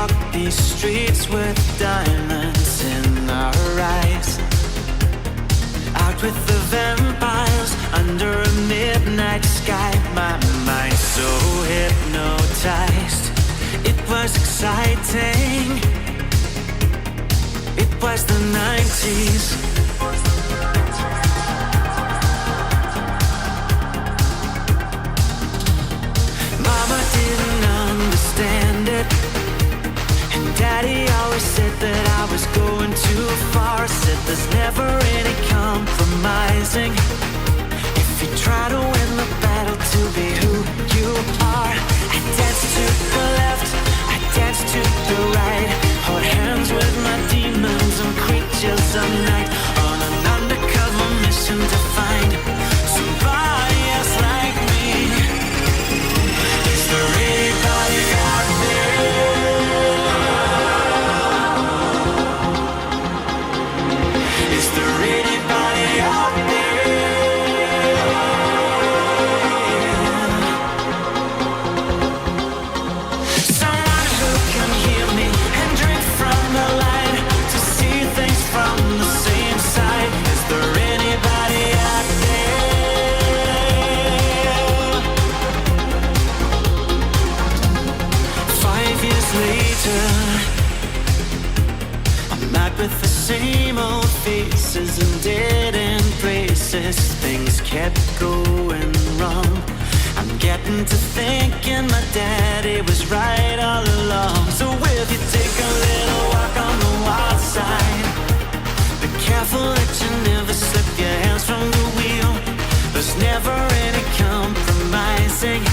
walk these streets with diamonds in our eyes. Out with the vampires under a midnight sky. My mind so hypnotized. It was exciting. It was the 90s. Mama didn't understand it, and Daddy always said that I was going too far. Said there's never any compromising if you try to win the battle to be who you are. I danced to the left, I danced to the right, hold hands with my demons and creatures of night, on an undercover mission to find somebody else like me. Is there anybody out there? Is there anybody out there? Someone who can hear me and drink from the light, to see things from the same side. Is there anybody out there? 5 years later, I'm not with the same old faces and dead end places. Things kept going wrong. I'm getting to thinking my daddy was right all along. So will you take a little walk on the wild side? Be careful that you never slip your hands from the wheel. There's never any compromising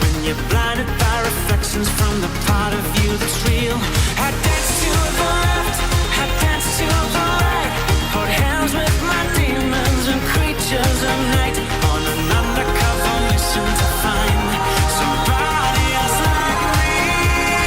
when you're blinded by reflections from the part of you that's real. I dance to the left, I dance to the right, hold hands with my demons and creatures of night, on an undercover mission to find somebody else like me.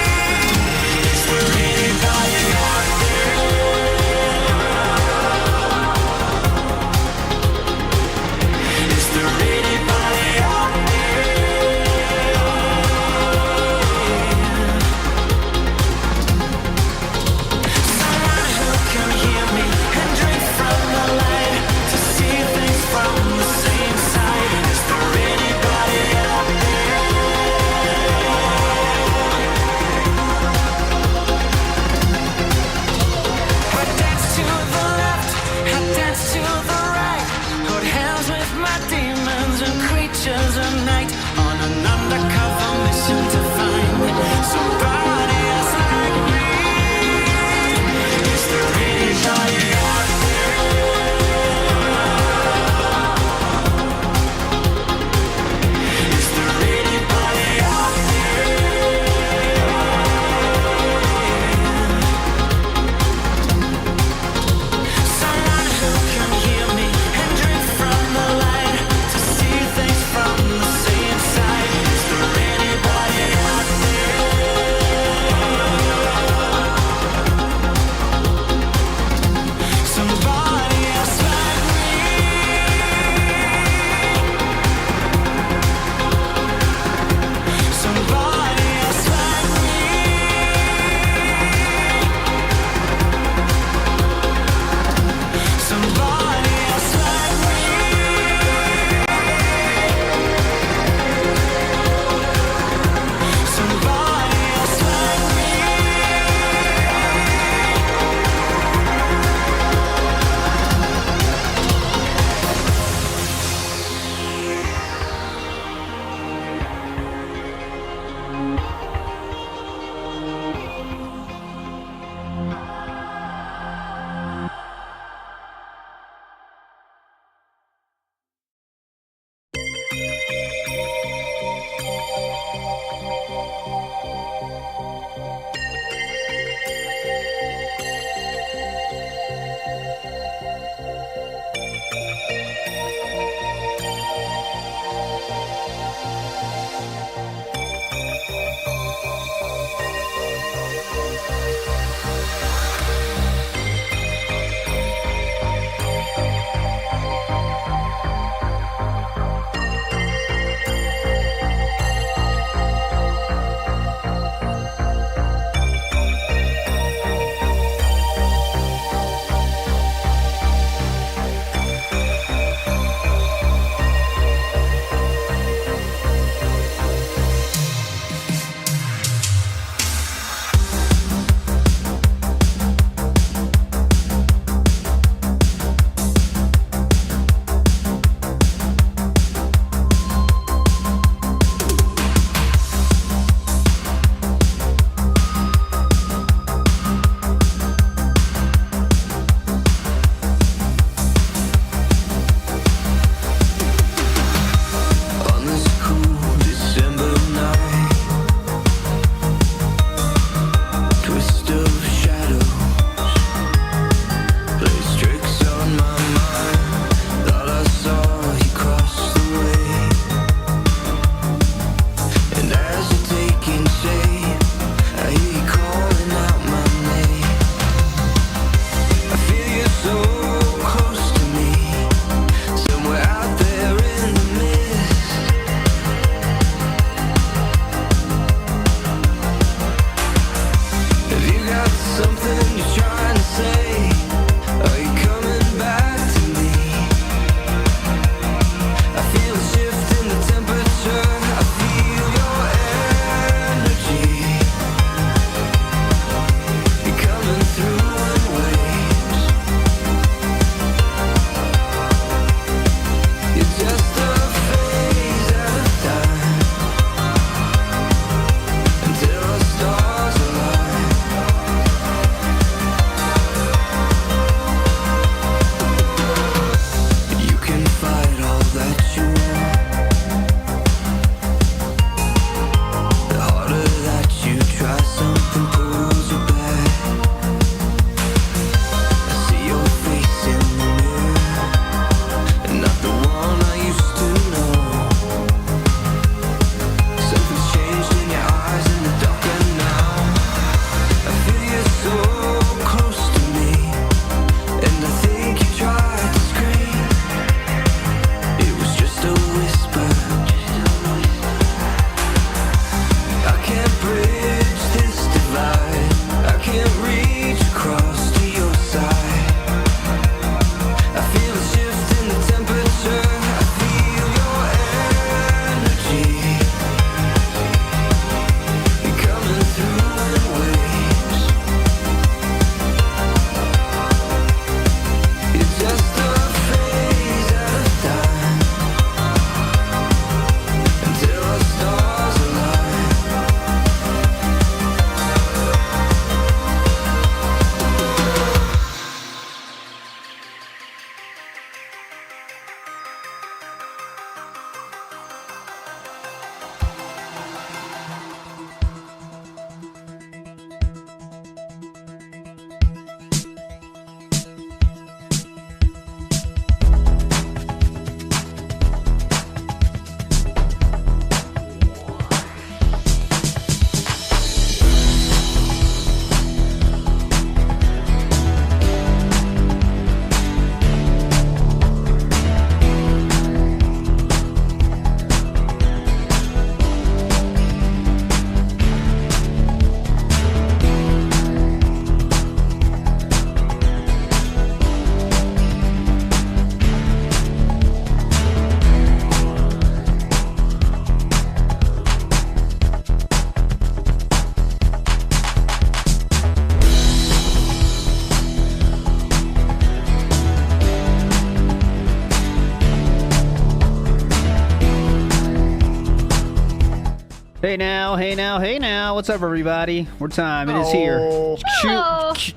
Hey now, hey now, hey now. What's up, everybody? What time? It is here.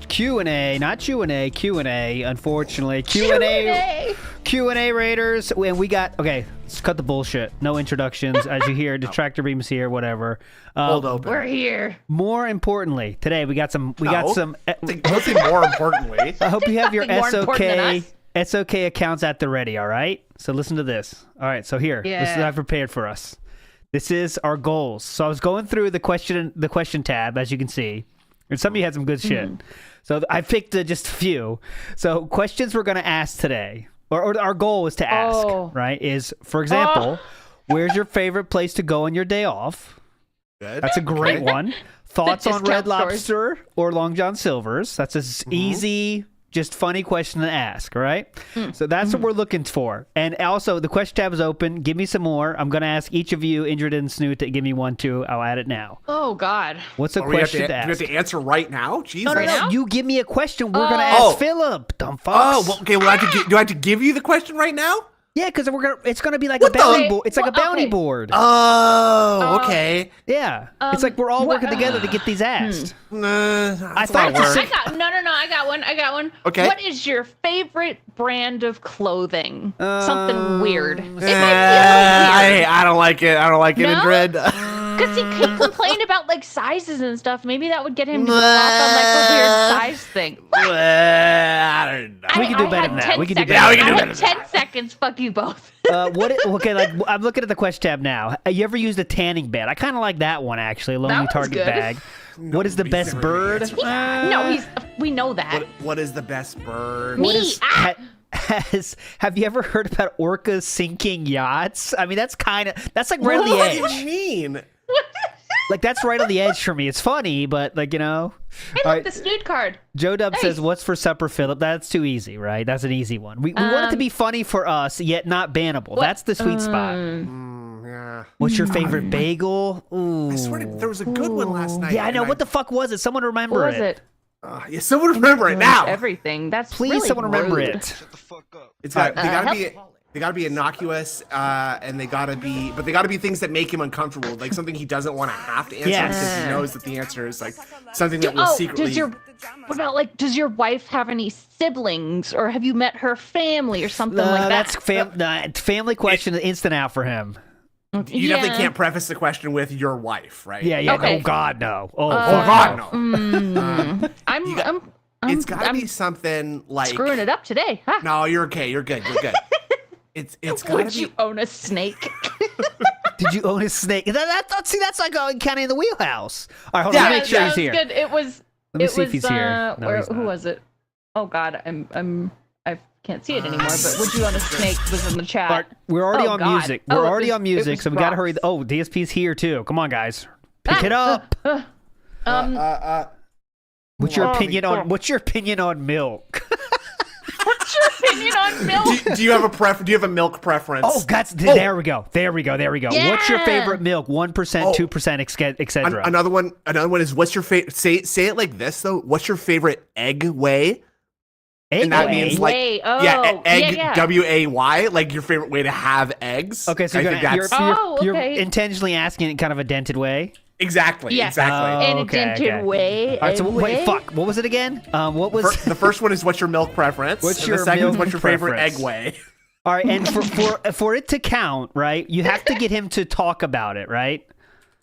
Q&A, not Q&A, Q&A, unfortunately. Q&A Raiders. And we got, okay, let's cut the bullshit. No introductions, as you hear. Detractor Beam's here, whatever. Hold open. We're here. More importantly, today we got some, Nothing more importantly. I hope you have your Nothing more important than SOK accounts at the ready, all right? So listen to this. All right, so here, this is what I've prepared for us. This is our goals. So I was going through the question tab, as you can see, and some of you had some good shit. So I picked just a few. So questions we're going to ask today, or our goal is to ask, right, is, for example, where's your favorite place to go on your day off? Good. That's a great one. Thoughts on Red stores. Lobster or Long John Silver's? That's an easy, just funny question to ask, all right? So that's what we're looking for. And also, the question tab is open. Give me some more. I'm going to ask each of you, Indrid and Snoot, to give me one, too. I'll add it now. Oh, God. What's a question to ask? Do we have to answer right now? Jesus. No. You give me a question. We're going to ask Philip. Dumb fucks. Oh, well, okay. Well, do I have to give you the question right now? Yeah, because it's gonna be like a bounty board. It's like a bounty board. Oh, okay. Yeah, it's like we're all working together to get these asked. I thought I got one. Okay. What is your favorite brand of clothing? Something weird. It might be a little weird. I don't like it. I don't like it, No? Indrid. Because he complained about like sizes and stuff. Maybe that would get him to go off on like a weird size thing. I don't know. We can do better than that. We can do better. Yeah, we can do better I than had 10 seconds. Fuck you both. Okay, like I'm looking at the question tab now. You ever used a tanning bed? I kind of like that one actually. Lonely one's Target good. bag. What is the best bird? We know that. What is the best bird? Me. Have you ever heard about orcas sinking yachts? I mean, that's like right on the What edge. do you mean? Like that's right on the edge for me. It's funny, but like I love the snoot card. Joe Dub says, "What's for supper, Philip?" That's too easy, right? That's an easy one. We want it to be funny for us, yet not bannable. That's the sweet spot. Yeah. What's your favorite bagel? Ooh. I swear there was a good one last night. Yeah, I know. What the fuck was it? Someone remember What was it? Yeah, someone remember it now. Everything. That's Please, really someone remember rude. it. Shut the fuck up. They gotta be innocuous, and they gotta be things that make him uncomfortable, like something he doesn't want to have to answer because he knows that the answer is like something that will secretly. What about like, does your wife have any siblings, or have you met her family, or something like that? That's family question. Instant out for him. You definitely can't preface the question with your wife, right? Yeah. Okay. Oh God, no. Oh God, no. It's gotta be something like screwing it up today. Huh? No, you're okay. You're good. You're good. It's gotta Would be. you own a snake? Did you own a snake? That's like kind of in the wheelhouse. All right, hold on. Let me make sure he's here. Good. It was. Let me see if he's here. No, he's who not. was it? Oh God, I can't see it anymore. But would you own a snake was in the chat. We're already on God. music. We're already on music, was so we gotta rocks. hurry. Oh, DSP's here too. Come on, guys, pick it up. What's your opinion on milk? What's your opinion on milk? Do you have a milk preference? Oh, there we go. Yeah. What's your favorite milk? 1%, 2%, etc. Another one is what's your favorite? Say it like this though. What's your favorite egg way? Egg And that way? means like Way. egg Yeah. WAY, like your favorite way to have eggs. Okay, so you're intentionally asking it in kind of a dented way. Exactly. Yeah. Exactly. In a Okay, dented okay. way. All right, so way? wait, fuck. What was it again? What was The first one is what's your milk preference. What's and your the second milk is what's your favorite preference? egg way. All right, and for it to count, right? You have to get him to talk about it, right?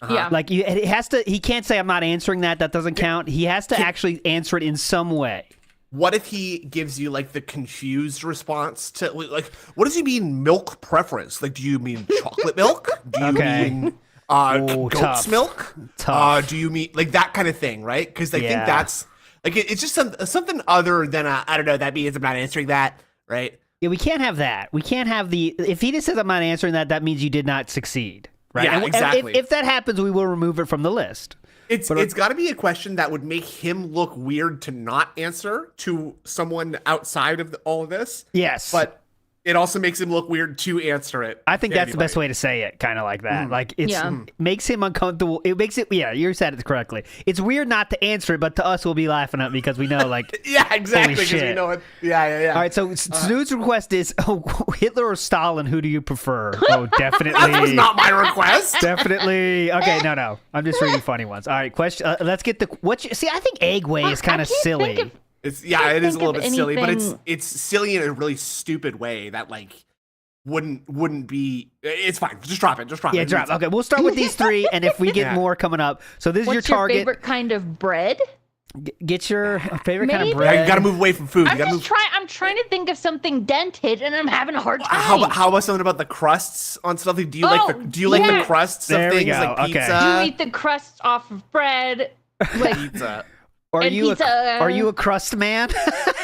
Yeah. Like it has to. He can't say I'm not answering that. That doesn't count. He has to actually answer it in some way. What if he gives you like the confused response to like what does he mean milk preference? Like do you mean chocolate milk? Do you mean goat's tough. milk? Tough. Do you mean like that kind of thing, right? Because I think Yeah. that's like it's just something other than I don't know, that means I'm not answering that, right? Yeah, we can't have that. We can't have if he just says I'm not answering that, that means you did not succeed, right? Yeah, And exactly. if that happens, we will remove it from the list. It's got to be a question that would make him look weird to not answer to someone outside of all of this. Yes. But it also makes him look weird to answer it. I think that's the best way to say it, kind of like that. Like it makes him uncomfortable. It makes it. Yeah, you said it correctly. It's weird not to answer it, but to us, we'll be laughing at it because we know, like, yeah, exactly. Because we know it. Yeah. All right, so Snood's request is, Hitler or Stalin? Who do you prefer? Oh, definitely. That was not my request. Definitely. Okay, no. I'm just reading funny ones. All right, question. Let's get the see. I think Eggway is kind of silly. It is a little bit silly, but it's silly in a really stupid way that like wouldn't be. It's fine. Just drop it. Yeah, drop. Okay, we'll start with these 3, and if we get more coming up, so this is your target. What's your favorite kind of bread? Get your favorite kind of bread. Yeah, you gotta move away from food. I'm trying to think of something dented, and I'm having a hard time. How about something about the crusts on stuff? Do you like the crusts of things like pizza? Do you eat the crusts off of bread? Like pizza. Are you a crust man?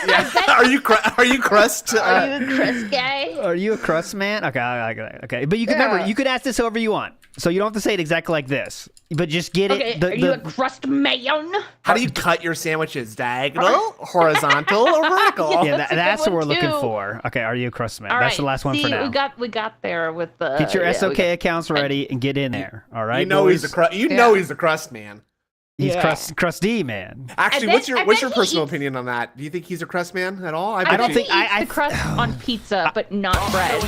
Yeah. Are you crust? Are you a crust guy? Are you a crust man? Okay. But you can remember, you could ask this however you want. So you don't have to say it exactly like this, but just get it. Are you a crust man? How do you cut your sandwiches? Diagonal, horizontal, or vertical? Yeah, that's what we're looking for. Okay, are you a crust man? All that's right. the last one for now. We got there with the. Get your SOK accounts ready and get in there. All right, you know boys? he's a crust. You know he's a crust man. He's crusty man. Actually, what's your personal opinion on that? Do you think he's a crust man at all? I don't think the crust on pizza, but not bread.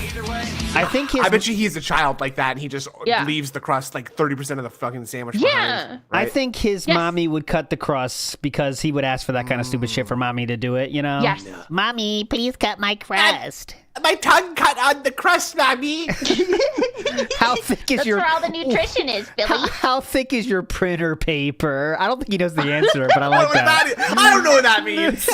I think I bet you he's a child like that, and he just leaves the crust like 30% of the fucking sandwich behind. Right? I think his mommy would cut the crust because he would ask for that kind of stupid shit for mommy to do it. You know? Yes. Mommy, please cut my crust. My tongue cut on the crust, mommy. How thick is your? That's where all the nutrition is, Billy. How thick is your printer paper? I don't think he knows the answer, but I like that. I don't know what that means.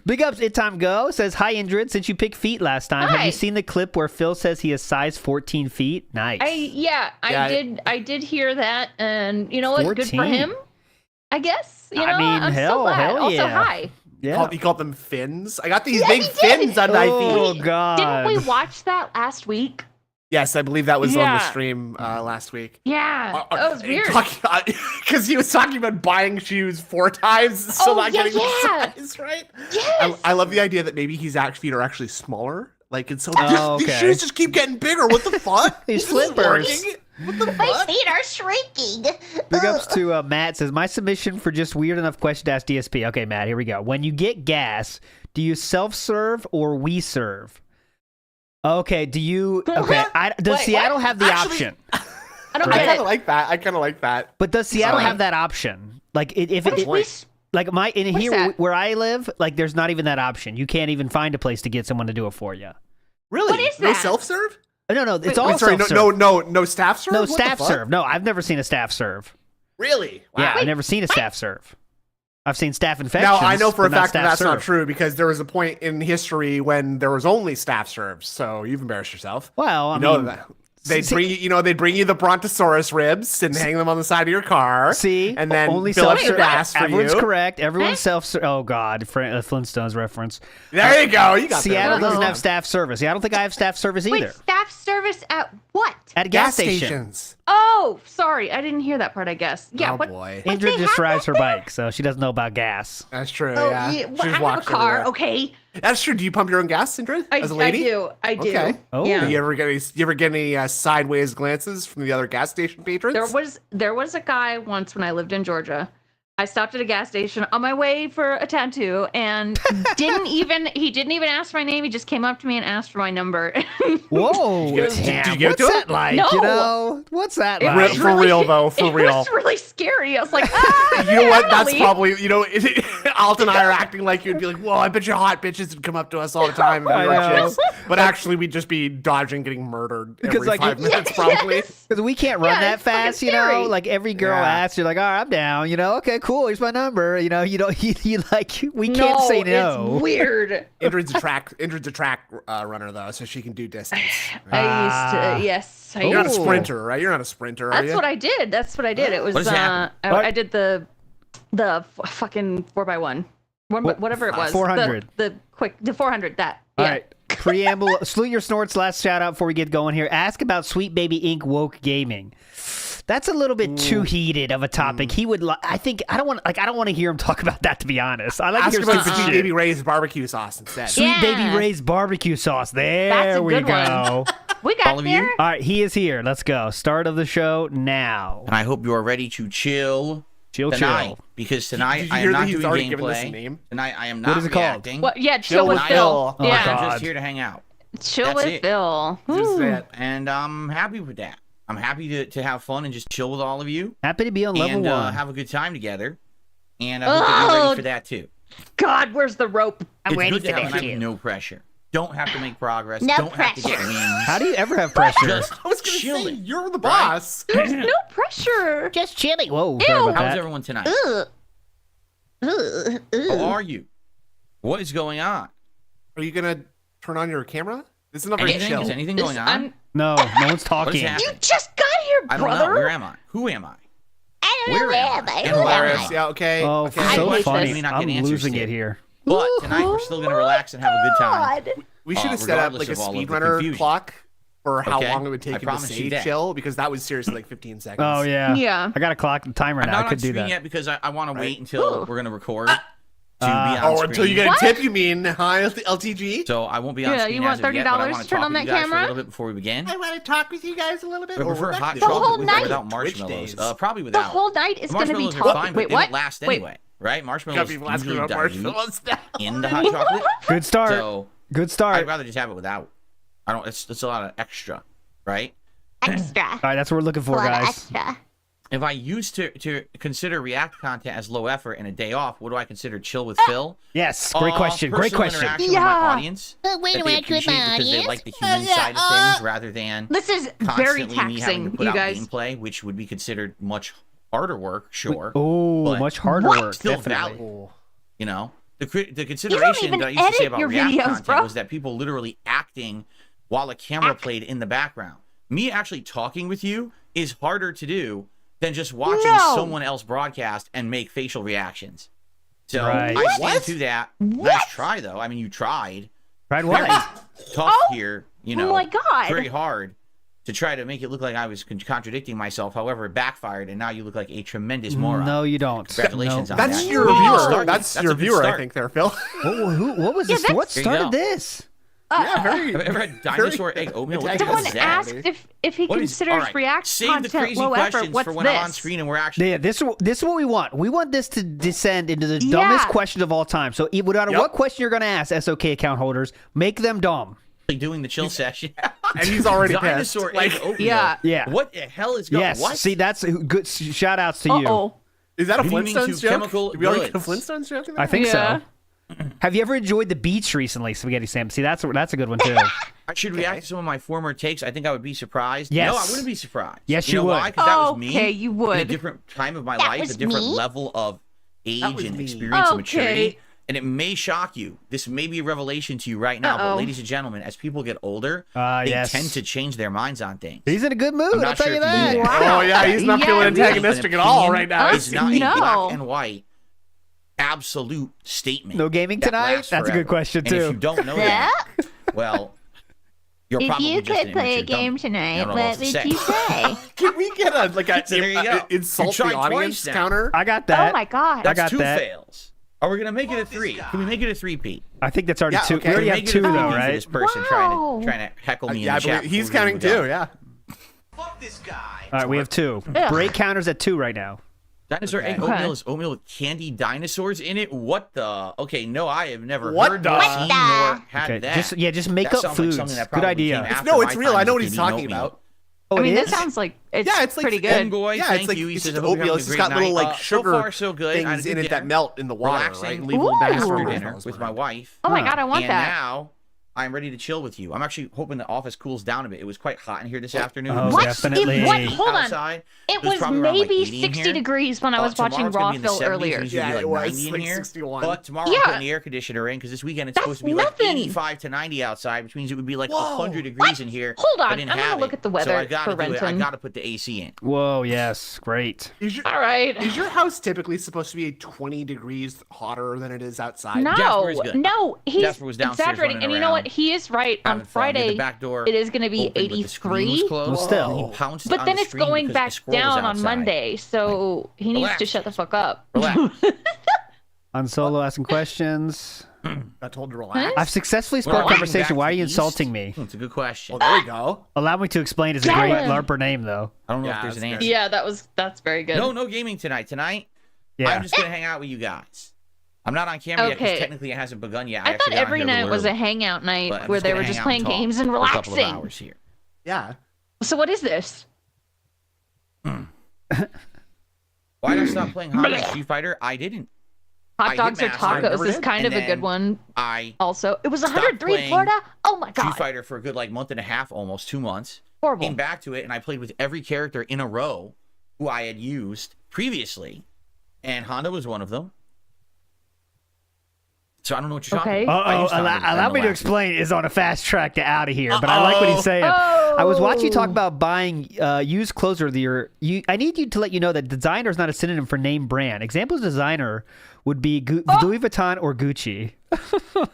Big ups, It Time Go says, hi, Indrid. Since you picked feet last time, have you seen the clip where Phil says he is size 14 feet? Nice. I did hear that, and you know what? 14. Good for him, I guess. You know, I'm hell, so glad. hell Also, yeah. hi. Yeah. He called them fins. I got these big fins on my feet. Oh, God. Didn't we watch that last week? Yes, I believe that was on the stream last week. Yeah, that was weird. Because he was talking about buying shoes 4 times, so not getting the size, right? Yes. I love the idea that maybe his feet are actually smaller. Like, and so these shoes just keep getting bigger. What the fuck? These flippers. What the fuck? My feet are shrinking. Big ups to Matt says, my submission for just weird enough question to ask DSP. Okay, Matt, here we go. When you get gas, do you self-serve or we serve? Okay, do you... Okay, does Seattle have the option? I don't I get kind it. of like that. But does Seattle have that option? Like, like where I live, like, there's not even that option. You can't even find a place to get someone to do it for you. Really? What is No that? self-serve? No, it's all self-serve. No staff serve? No What staff the fuck? serve. No, I've never seen a staff serve. Really? Wow. Yeah, I've never seen a staff serve. I've seen staff infections. Now, I know for a but not fact that staff that's not serve. true because there was a point in history when there was only staff serves. So you've embarrassed yourself. Well, I You know mean, that. They'd bring you the Brontosaurus ribs and hang them on the side of your car. See, and then only fill up your gas for Everyone's you. correct. Everyone's self-serve. Oh God, Flintstones reference. There you go. You got Seattle that. doesn't have staff service. Yeah, I don't think I have staff service either. Wait, staff service at what? At a gas station. stations. Oh, sorry, I didn't hear that part. I guess. Yeah. Oh, what? boy. What, Indra they just have rides that her there? bike, so she doesn't know about gas. That's true. Oh, Yeah. yeah. Well, She I just have a walks car. everywhere. Okay. That's true. Do you pump your own gas, Indra? As a lady? I do. Okay. Oh. Yeah. You ever get any sideways glances from the other gas station patrons? There was a guy once when I lived in Georgia. I stopped at a gas station on my way for a tattoo and he didn't even ask my name. He just came up to me and asked for my number. Whoa, Did you give it to what's him? that like? No. You know, what's that It like? was For real, though. For it real. was really scary. I was like, You know what? That's really? probably, Alt and I are acting like you'd be like, well, I bet you hot bitches would come up to us all the time. And I be like, know. chicks. But actually, we'd just be dodging getting murdered every Because, like, 5 minutes, probably. Yes. Because we can't run Yeah, that it's fucking fast, you know. scary. Like every girl Yeah. asks, you're like, all right, I'm down. You know, okay, cool. Here's my number. You know, you don't. You like. We no, can't say no. It's weird. Indrid's a track runner, though, so she can do distance. I used to, yes. You're not a Ooh. sprinter, right? You're not a sprinter, are That's you? what I did. It was What just happened? I did the fucking 4x1. Whatever it was. 400. The 400, that. All Yeah. right. Preamble. Salute your snorts. Last shout out before we get going here. Ask about Sweet Baby Inc. Woke Gaming. That's a little bit too heated of a topic. He would. I think I don't want to hear him talk about that. To be honest, I like Ask to him hear about some Sweet shit. Baby Ray's barbecue sauce instead. Sweet Yeah. Baby Ray's barbecue sauce. That's a There we good go. We got All of there. you? All right, he is here. Let's go. Start of the show now. And I hope you are ready to chill Chill. because tonight Did you I hear am that not he's doing already given this a gameplay. name? Tonight I am not What is it called? reacting. Well, yeah, chill with with Phil. Phil. Oh, yeah, God. I'm just here to hang out. chill That's with it. Phil. Just say it. And I'm happy with that. I'm happy to have fun and just chill with all of you Happy to be on level and 1. have a good time together. And I hope that you're ready for that too. God, where's the rope? It's good to have a night with no pressure. Don't have to make progress. No Don't have to get pressure. wins. How do you ever have pressure? Just I was gonna say chilling. you're the boss. There's no pressure. Just chilling. Whoa. Sorry about How's that. everyone tonight? Ugh. How are you? What is going on? Are you gonna turn on your camera? This is not very Anything? chill. Is anything going on? I'm, No, no one's What is talking. happening? you just got here, I don't brother. know. Where am I? Who am I? I don't know Where am I? where And am I? Hilarious. Yeah. Okay. Oh, okay. I so hate funny. this. Not I'm get answers losing to. it here. But tonight we're still going to relax and have a good time. God. We should have set up regardless like a of all of the speedrunner confusion. clock for how Okay? long it would I take him to promise you say that. chill, because that was seriously like 15 seconds. Oh yeah. Yeah. I got a clock and timer I'm now. I not on could do screen that. yet because I want to Right. wait until Ooh. we're going to record to be on Oh, screen. until you get a tip, you mean? Hi, LTG. So I won't be on Yeah, screen you want as of yet, but I $30 want to to turn talk on with you that guys for a camera? little bit before we begin. I want to talk with you guys a little bit. I prefer Rebecca hot did. chocolate whole with night. or without Twitch marshmallows. days. Probably The without. whole night is going to be Marshmallows are talk. fine, but Wait, they what? don't last Wait. anyway, right? Got Marshmallows people asking usually about dilute marshmallows now. in the hot chocolate. Good start. So Good start. I'd rather just have it without. I don't. It's a lot of extra, right? Extra. All right, that's what we're looking A for, lot of guys. extra. If I used to consider React content as low effort and a day off, what do I consider chill with Phil? Yes, great question. Great Personal question. interaction with my Yeah. audience. Wait, That they appreciate because they like the human side of things rather than This is very constantly me having to taxing, put you out guys. gameplay, which would be considered much harder work, sure. Oh, But much harder What? work. Still Definitely. valid. You know, the consideration even that I used to say edit about your React videos, content bro. was that people literally acting while a camera played in the background. Me actually talking with you is harder to do than just watching No. someone else broadcast and make facial reactions. So Right. I stand What? to that. What? Nice try, though. I mean, you tried. Right, what? Tough Oh, here, you oh know. my God. Very hard to try to make it look like I was contradicting myself. However, it backfired, and now you look like a tremendous moron. No, you don't. Congratulations No. on That's that. your Good viewer. start. That's a your good viewer, I start. think, there, Phil. What was this? What There you started go. this? Yeah, very. Have you ever had dinosaur egg oatmeal? What the hell Someone is that? asked if he What is- considers all right, React save the content crazy low effort. questions What's for when this? I'm on screen and we're actually Yeah, this is what we want. We want this to descend into the Yeah. dumbest question of all time. So no matter Yep. what question you're going to ask SOK account holders, make them dumb. doing the chill session. And he's already dinosaur pissed. egg Like, oatmeal. Yeah. Yeah. What the hell is going on? Yes. What? See, that's good. Shout outs to you. Uh-oh. is that a What do you mean Flintstones to joke? chemical Did we already get a goods? Flintstones joke in there? I think Yeah. so. Have you ever enjoyed the beach recently, Spaghetti Sam? See, that's a good one too. I should react to some of my former takes. I think I would be surprised. Yes. No, I wouldn't be surprised. Yes, you know you would. why? Because that was me. Okay, you In a would. different time of my That life, was a different me. level of age was and me. experience and Okay. maturity. And it may shock you. This may be a revelation to you right now, but Uh-oh. ladies and gentlemen, as people get older, they Yes. tend to change their minds on things. He's in a good mood. I'm not I'll tell sure you if you that. knew that. Wow. Oh yeah, he's not Yeah, feeling really? antagonistic at all right now. It's not a No. black and white absolute statement. No gaming that tonight? lasts That's a good forever. question, And if too. you don't know that, well, you're If probably you just could an play a immature game dummy. tonight, I don't know what else to would say. you say? Can we get a So there you go. insult You the tried audience twice now. counter? I got that. Oh my God. I That's got two that. fails. Are we gonna make it a 3? Can we make it a 3-peat? I think that's already Yeah, two. okay. We already Can have we make it two a though, 3-peat for right? this person Wow. trying to heckle me Yeah, in the I chat. believe he's before we counting move on. too. Yeah. Fuck this guy. All right, we have two. Ugh. Break counters at 2 right now. Dinosaur egg Okay. oatmeal is oatmeal with candy dinosaurs in it. What the? Okay, no, I have never What heard the? nor seen nor had Okay, that. just make That up sounds like foods. something that Good probably idea. came after No, it's my real. time I know as what a he's kid talking eating oatmeal. about. Oh, I mean, it this is? sounds like it's Yeah, it's like pretty Golden good. Boy, Yeah, thank it's like you. He it's says, just I hope you're oatmeal. having It's a just great got little night. like sugar So far, so good. I had a things in good it that dinner. melt in the water, Relaxing, right? leaving Ooh. after Ooh. dinner with my wife. Oh my God, I want and that. now I'm ready to chill with you. I'm actually hoping the office cools down a bit. It was quite hot in here this afternoon. Oh, It was What? definitely. What? Hold on. outside. It was was probably around, like, maybe 80 in 60 here. degrees when I was watching Tomorrow's gonna Raw be in the Phil 70s, earlier. and it's Yeah, gonna be it like was 90 in like here. 61. But tomorrow I'm Yeah. putting the air conditioner in because this weekend it's That's supposed to be like nothing. 85 to 90 outside, which means it would be like Whoa. 100 degrees in here. Hold on, I didn't I'm gonna have look it. at the So weather I gotta for do it. I Renton. gotta put the AC in. Whoa, yes, great. Is your, All right. is your house typically supposed to be 20 degrees hotter than it is outside? No, Jasper is good. no, he's Jasper was downstairs exaggerating. running And you know around. what? He is right. On Friday, back door it is going to be 83. Well, still. But then it's going back down on Monday, so he needs to shut the fuck up. Relax. On Solo asking questions. Got told to relax. I've successfully sparked conversation. Why are you insulting me? That's a good question. Well, there we go. Allow me to explain. It's a great LARPer name, though. I don't know Yeah, if there's an that's answer. Yeah, that's very good. No gaming tonight. Tonight, Yeah. I'm just gonna hang out with you guys. I'm not on camera yet because Okay. technically it hasn't begun yet. I thought every night was a hangout night where they were just playing games and a couple of relaxing. hours here. Yeah. So what is this? Why did I stop playing Hogan Street Fighter? I didn't. Hot I dogs or hit master, I tacos never is did. kind of And a good then one. I Also, it was stopped 103 in playing Florida. Oh my Street god, Fighter for a good month and a half, almost 2 months. horrible. Came back to it and I played with every character in a row who I had used previously, and Honda was one of them. So I don't know what you're talking about. I used Honda Allow me to last week. explain is on a fast track to out of here, but I like what he's saying. I was watching you talk about buying used clothes earlier. I need you to let you know that designer is not a synonym for name brand. Examples of designer would be Louis Vuitton or Gucci.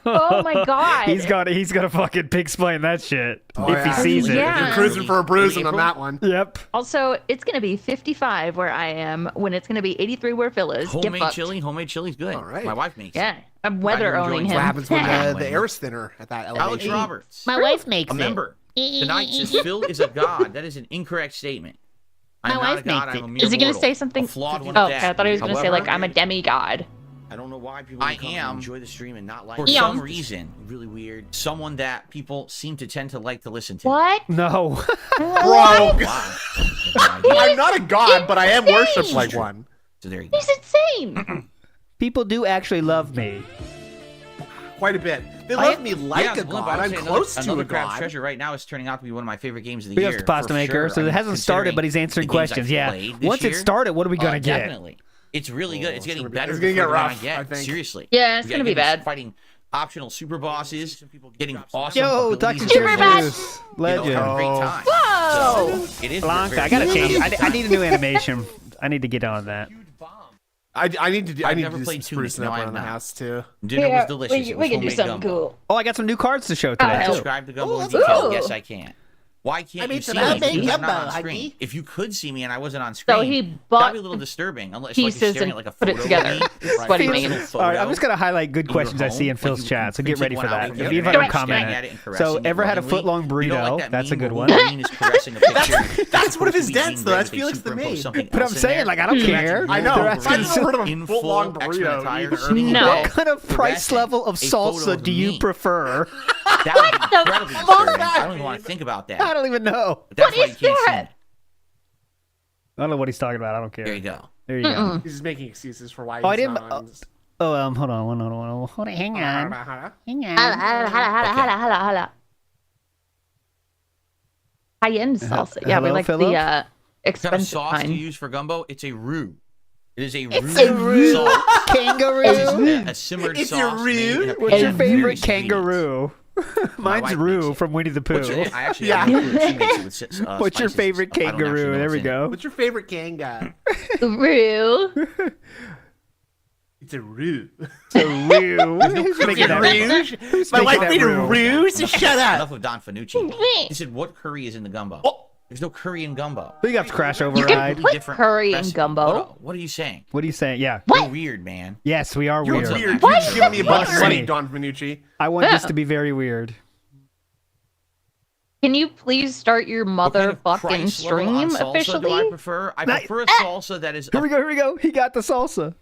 Oh my god. He's gonna fucking explain that shit if he yeah. sees it. Yeah. You're cruising for a bruising In on April? that one. Yep. Also, it's gonna be 55 where I am when it's gonna be 83 where Phil is. Get Homemade fucked. chili. Homemade chili's good. All right. My wife makes it. Yeah, I'm weather enjoying owning what him. What happens when Yeah. the air is thinner at that Alex elevation? Roberts. My wife makes A member. Tonight says Phil is a god. That is an incorrect statement. I'm My not wife a god. makes I'm a it. mere Is he gonna mortal. say something? A flawed one Oh, at okay, that. I thought he was gonna say like I'm a demigod. I don't know why people enjoy the stream and not like for Eon. some reason. Really weird. Someone that people seem to tend to like to listen to. What? No. Bro, Wow. I'm not a god, but I am worshipped like True. one. So there you go. He's insane. People do actually love me. Quite a bit. They love me like Yeah, a it's a blimp. I god. would I'm say close to another a Crab's god. Treasure right now is turning out to be one of my favorite games of the Big year. ups to Pasta for Maker. sure. So I it mean, hasn't started, but he's answering considering the games questions. I've Yeah. played this Once it year, started, what are we gonna get? Definitely. It's really good. It's getting gonna be- better. it's gonna the get further rough, I get. I think. Seriously. Yeah, it's We gonna gotta be get bad. Fighting optional super bosses, getting awesome. Yo, abilities Dr. and Super skills. Cheers. You know, Legend. have a great time. Whoa. So, it is Blanca. very I gotta good. change. I need a new animation. I need to get on that. I need to do. I I've need never to do played some Tunic. sprucing No, up I around have the not. house too. Dinner was delicious. It was We can do homemade something gumbo. cool. Oh, I got some new cards to show Oh, today hell. too. Describe the gumbo in Ooh. detail. Yes, I can. Why can't you made see some me? homemade Because I'm not gumbo, on screen. Huggy. If you could see me and I wasn't on screen, So he that'd bought be a little disturbing. Unless like pieces you're staring and at like a put it photo together. of me. That's what he Right. made. Photo. All right, I'm just gonna highlight good in your questions I home, see in like Phil's you chat. So printed get ready for one out that. and If you you've have ever it, staring commented. at it and So caressing it ever had a lovingly. foot long You burrito? know, like that That's a meme good where one. Wolverine is caressing a picture. That's one of his Supposed to be dents, being though. read, That's they Felix the superimpose Maid. something But I'm else in saying, there. like, I don't Can you imagine care. you I know. They're I've asking never heard of a in foot full long X-Men burrito attire, either. eating No. a What bag, kind of price caressing level of a photo salsa of do you me. prefer? That would be incredibly disturbing. I don't even want to think about that. I don't even know. But that's What why is you can't see that? me. I don't know what he's talking about. I don't care. There you go. There you go. He's just making excuses for why Oh, I he's didn't- not on. Oh, hold on. Hold on. Hang on. Hang Hala, on. hala, hala, hala, hala, hala. High-end salsa. Yeah, we hello, like Philip? the What kind of expensive sauce do you kind. use for gumbo? It's a roux. It is a It's a roux. sauce. Kangaroo. It's a simmered It's a sauce. made in a What's your pan of favorite various ingredients. kangaroo? Mine's wife Roo makes it. from Winnie the What's Pooh. your, I actually Yeah. I know she makes it with What's your spices. favorite I don't actually kangaroo? know There what's we in it. go. What's your favorite kanga? Real. It's a roux. So Roo. Who's making that? Rouge? Who's My making wife that made a Roo? roux, so shut up. Enough of Don Fanucci. He said, "What curry is in the gumbo?" There's no curry in gumbo. Big ups, Crash You Override. can put Different curry in recipe. gumbo. What are you saying? What are you saying? Yeah. You're weird, man. Yes, we are You're weird. weird. What? You're just giving me a bunch of What? money, Don Fanucci. I want this to be very weird. Can you please start your What kind of motherfucking price level stream on salsa do I officially? prefer? I Not- prefer a salsa that is. Here we go. He got the salsa.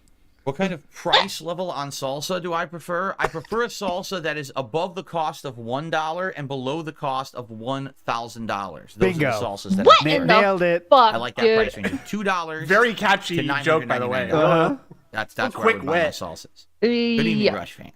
What kind of price level on salsa do I prefer? I prefer a salsa that is above the cost of $1 and below the cost of $1,000. Those Bingo. are the salsas that What I in prefer. the Nailed it. fuck, I like that dude? price range. $2. Very to catchy joke, by the way. $999. That's where I quick would buy my wit. salsas. Good evening, Yeah. Rush fan.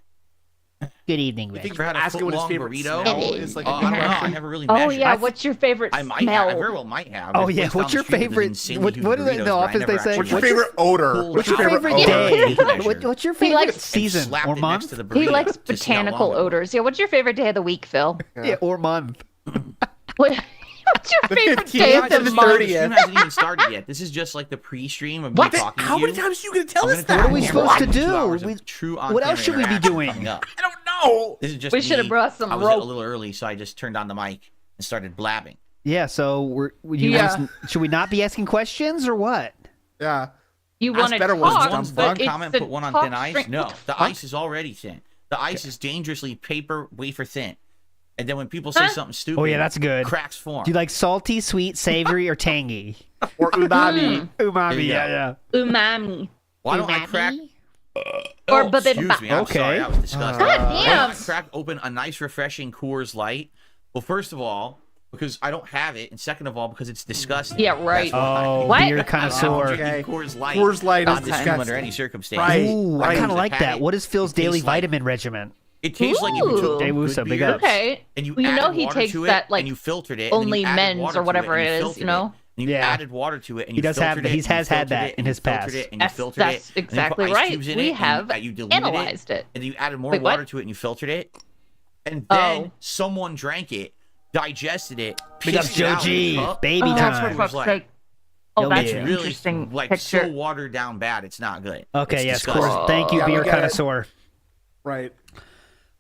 Good evening, I think Ever had a asking what his foot-long favorite burrito? smell is like a I good don't know. I question. never really Oh measured. yeah, what's your favorite I might smell? have. I very well might have. Oh There's yeah, a place down what's the your street with favorite? insanely What huge do they in burritos, the but I office never they say? actually What's your measured. favorite odor? Pulled What's your out favorite favorite odor? day? Measured. What's your He favorite likes- season Slapped or it next month? to the He burrito likes to see how botanical long it was. odors. Yeah, what's your favorite day of the week, Phil? Yeah, or month. What's your favorite 15th day of Guys, the this month? stream hasn't even started yet. This is just like the pre-stream of me What? talking How to you. many times are you going to tell I'm us gonna that? What are we camera supposed to on 2 do? hours of We- true what else should we be on-camera doing? coming up. I don't know. No. This is just We should have me. brought some I was rope. a little early, so I just turned on the mic and started blabbing. Yeah, so should we not be asking questions or what? Yeah. You Ask want to better ones, talk, dumb One but it's comment, the put one on talk thin ice. string- No, What the fuck? ice is already thin. The ice is dangerously paper wafer thin. And then when people say something stupid, Oh yeah, that's good. cracks form. Do you like salty, sweet, savory, or tangy? Or umami. Umami, There you yeah. Umami. Why don't I crack? Or Oh, excuse me. I'm Okay. sorry. That was disgusting. God Why don't damn. I crack open a nice, refreshing Coors Light? Well, first of all, because I don't have it, and second of all, because it's disgusting. Yeah, right. That's why. Oh, What? beer I'm connoisseur. drinking Okay. Coors Light. Coors Light is not to disgusting. under any circumstances. Right. Ooh, I Right. kind of like Had that. it. What is Phil's It daily tastes like- vitamin regimen? It tastes like if you took Jay good Wusa, big beer ups. Okay. and you You know added he water takes to it, that, like, and you filtered it, and then only you added men's water or to whatever and it is, filtered you know? And you Yeah. added water to it, and He you does have filtered that. it, He and you has had filtered that it, in and his you filtered past. it, and you filtered That's it, and then you put exactly ice right. cubes in We it, have and you diluted analyzed it. and then you added more Wait, what? water to it, and you filtered it, and then Oh. someone drank it, digested it, Big ups, pissed it Joe out in G. a cup. Baby That's time. what it was like. Oh, Hell that's yeah. an Really, interesting like picture. so watered down bad. It's not good. Okay, It's yes, of disgusting. course. Thank you, Yeah, we beer get it. connoisseur. Right.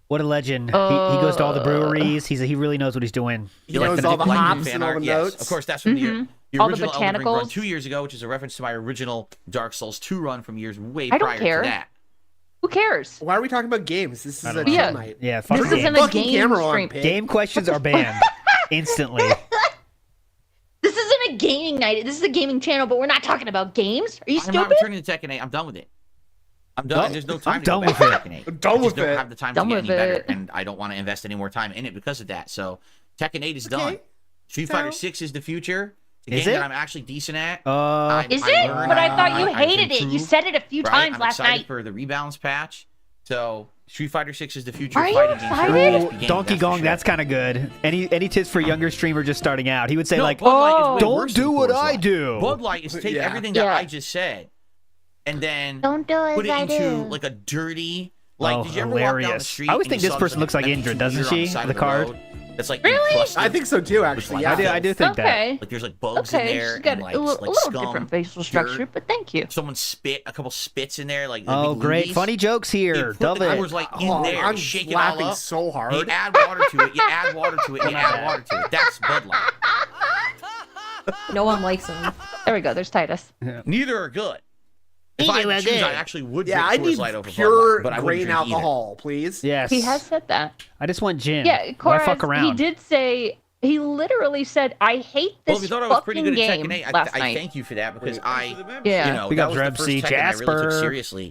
What a legend. He goes to all the breweries. He really knows what he's doing. You knows the all the Nick Lightning hops fan and all art? the Yes, notes. of course. That's from the All the original Elden Ring run botanicals. 2 years ago, which is a reference to my original Dark Souls 2 run from years way I don't prior care. to that. Who cares? Why are we talking about games? This is a don't chill know. Yeah. night. Yeah, fuck This games. isn't a Fucking game camera on, stream. pig. Game questions are banned instantly. This isn't a gaming night. This is a gaming channel, but we're not talking about games. Are you I'm not stupid? returning to Tekken 8. I'm done with it. I'm done. Well, There's no time I'm to go done back with to it. Tekken 8. I'm done I just with don't it. have the time Done to get with any better, it. and I don't want to invest any more time in it because of that. So Tekken 8 is done. Okay. Street Fighter 6 is the future. The Is game it? that I'm actually decent at. Is I it? learned, But I thought you I've hated it. You improved, said it a few right? times I'm last excited night. for the rebalance patch. So Street Fighter 6 is the future Are you fighting game. excited? for Ooh, PSP games, Donkey that's for Kong, sure. that's kind of good. Any tips for a younger streamer just starting out? He would say No, like, Bud Light is way "Don't worse do than what Coors I Light. do." Bud Light is take Yeah. everything that Yeah. I just said and then Don't do as put it I into do. like a dirty, like, Oh, did you ever walk down the hilarious. street? I always and think you this saw person looks like empty Indra, beer doesn't on the she? side The of card. road That's like Really? encrusted I think so too, with actually. black Yeah. I do think that. Okay. Like there's like bugs in Okay, there she's got and like, a like little scum, different facial structure, dirt. but thank you. Someone spit a couple spits in there, like the Oh, big great. loogies. Funny jokes You here. put the Love it. Coors Light in Oh, there, I'm shake it all laughing up. so You hard. add water to it. You add water to it. You add water to it. That's Bud Light. No one likes him. There we go. There's Titus. Neither are good. If I had to choose, I actually would Yeah, I drink Coors need Light over Bud pure Light, but I wouldn't grain drink either. alcohol, please. Yes. He has said that. I just want gin. Yeah, Why fuck Koraz, around? he did say, he literally said, I hate Well, this if you thought I was pretty fucking good at game Tekken 8, last I night. thank you for that because I, Yeah. you know, We that got was the first Drebsy, Tekken I really took Jasper. seriously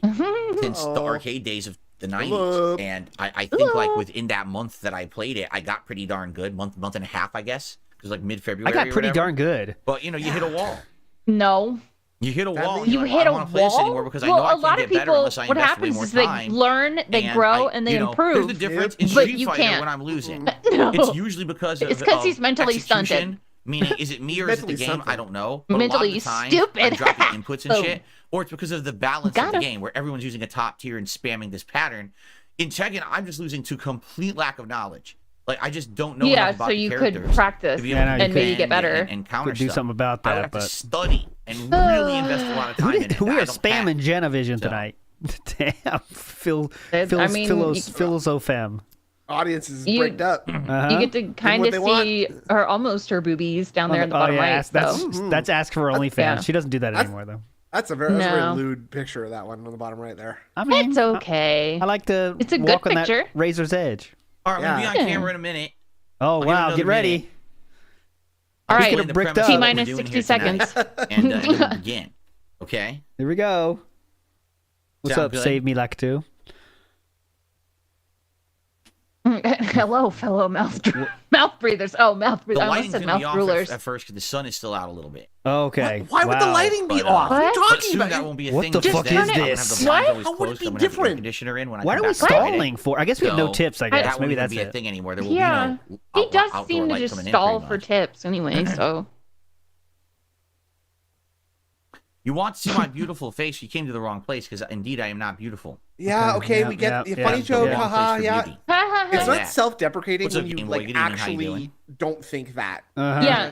since the arcade days of the 90s. Hello. And I think like within that month that I played it, I got pretty darn good. Month and a half, I guess. It was like mid-February. I got or pretty whatever. darn good. But you know, you hit a wall. No. You hit a wall. and You you're like, hit I a don't want to play this wall? anymore because I Well, know I a can't lot get of better people, unless I what invest way happens more is they time. learn, they And grow, I- and they you know, improve. Here's the difference in But Street you Fighter can't. when I'm losing. No. It's usually because of It's 'cause of he's mentally stunted. execution, Meaning, is it me or is it the Mentally game? something. I don't know. But Mentally a lot of the time, stupid. I'm dropping inputs and Boom. shit. Or it's because of the balance of Got the him. game where everyone's using a top tier and spamming this pattern. In Tekken, I'm just losing to complete lack of knowledge. Like, I just don't know Yeah, enough about so the you could characters practice to be able Yeah, to no, you and maybe defend get better. and counter Could do stuff. something about I would that, have to but study and really invest a lot of time in it. we that I are don't spamming have. Genavision So. tonight. Damn, Phil, I Phil's, mean, Philosophem. Audience is You- bricked up. Uh-huh. You get to kind what of they want. see her almost her boobies down there in the bottom right. That's ask for OnlyFans. Yeah. She doesn't do that That's- anymore though. That's a very No. lewd picture of that one on the bottom right there. I mean, It's okay. I like to It's a good walk on picture. that razor's edge. All right, I'm going to Yeah. be on camera in a minute. Oh give it wow, another get ready. minute. All I'll right. explain the bricked premise up. of what we're T-minus doing 60 here tonight, seconds. And then we'll begin. Okay? Here we go. What's Sound up? good? Save me like two. Hello, fellow mouth breathers. Oh, mouth The breathers. I almost lighting's said going to mouth be off rulers. at first because the sun is still out a little bit. Okay. Why would the wow. lighting be But, off? What are you But talking soon about? that won't be a What thing. the because fuck then is I'm gonna this? have the blinds What? always How would it closed, be I'm gonna have the air different? conditioner in when I Why come are we back from Friday. stalling for? I guess we have no So, tips. I That guess won't maybe even that's be a it. thing anymore. There will Yeah. be no He does outdoor seem to light just coming in stall pretty for much. tips anyway, so. You want to see my beautiful face? You came to the wrong place because indeed I am not beautiful. Yeah, okay, Yeah, we get the yeah, funny yeah. joke, The wrong haha, place for yeah. beauty. It's Like not that. self-deprecating What's when up, you Game Boy? like Good evening, how you actually doing? don't think that. Uh-huh. Yeah.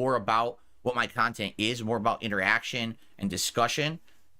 more about what my content is, more about interaction and discussion.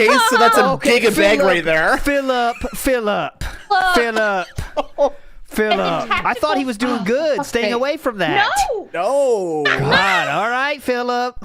Okay, so that's a giga bag right there. Fill up. Fill up. Fill up. Fill up. I thought he was doing good, staying away from that. No. God, all right, Philip.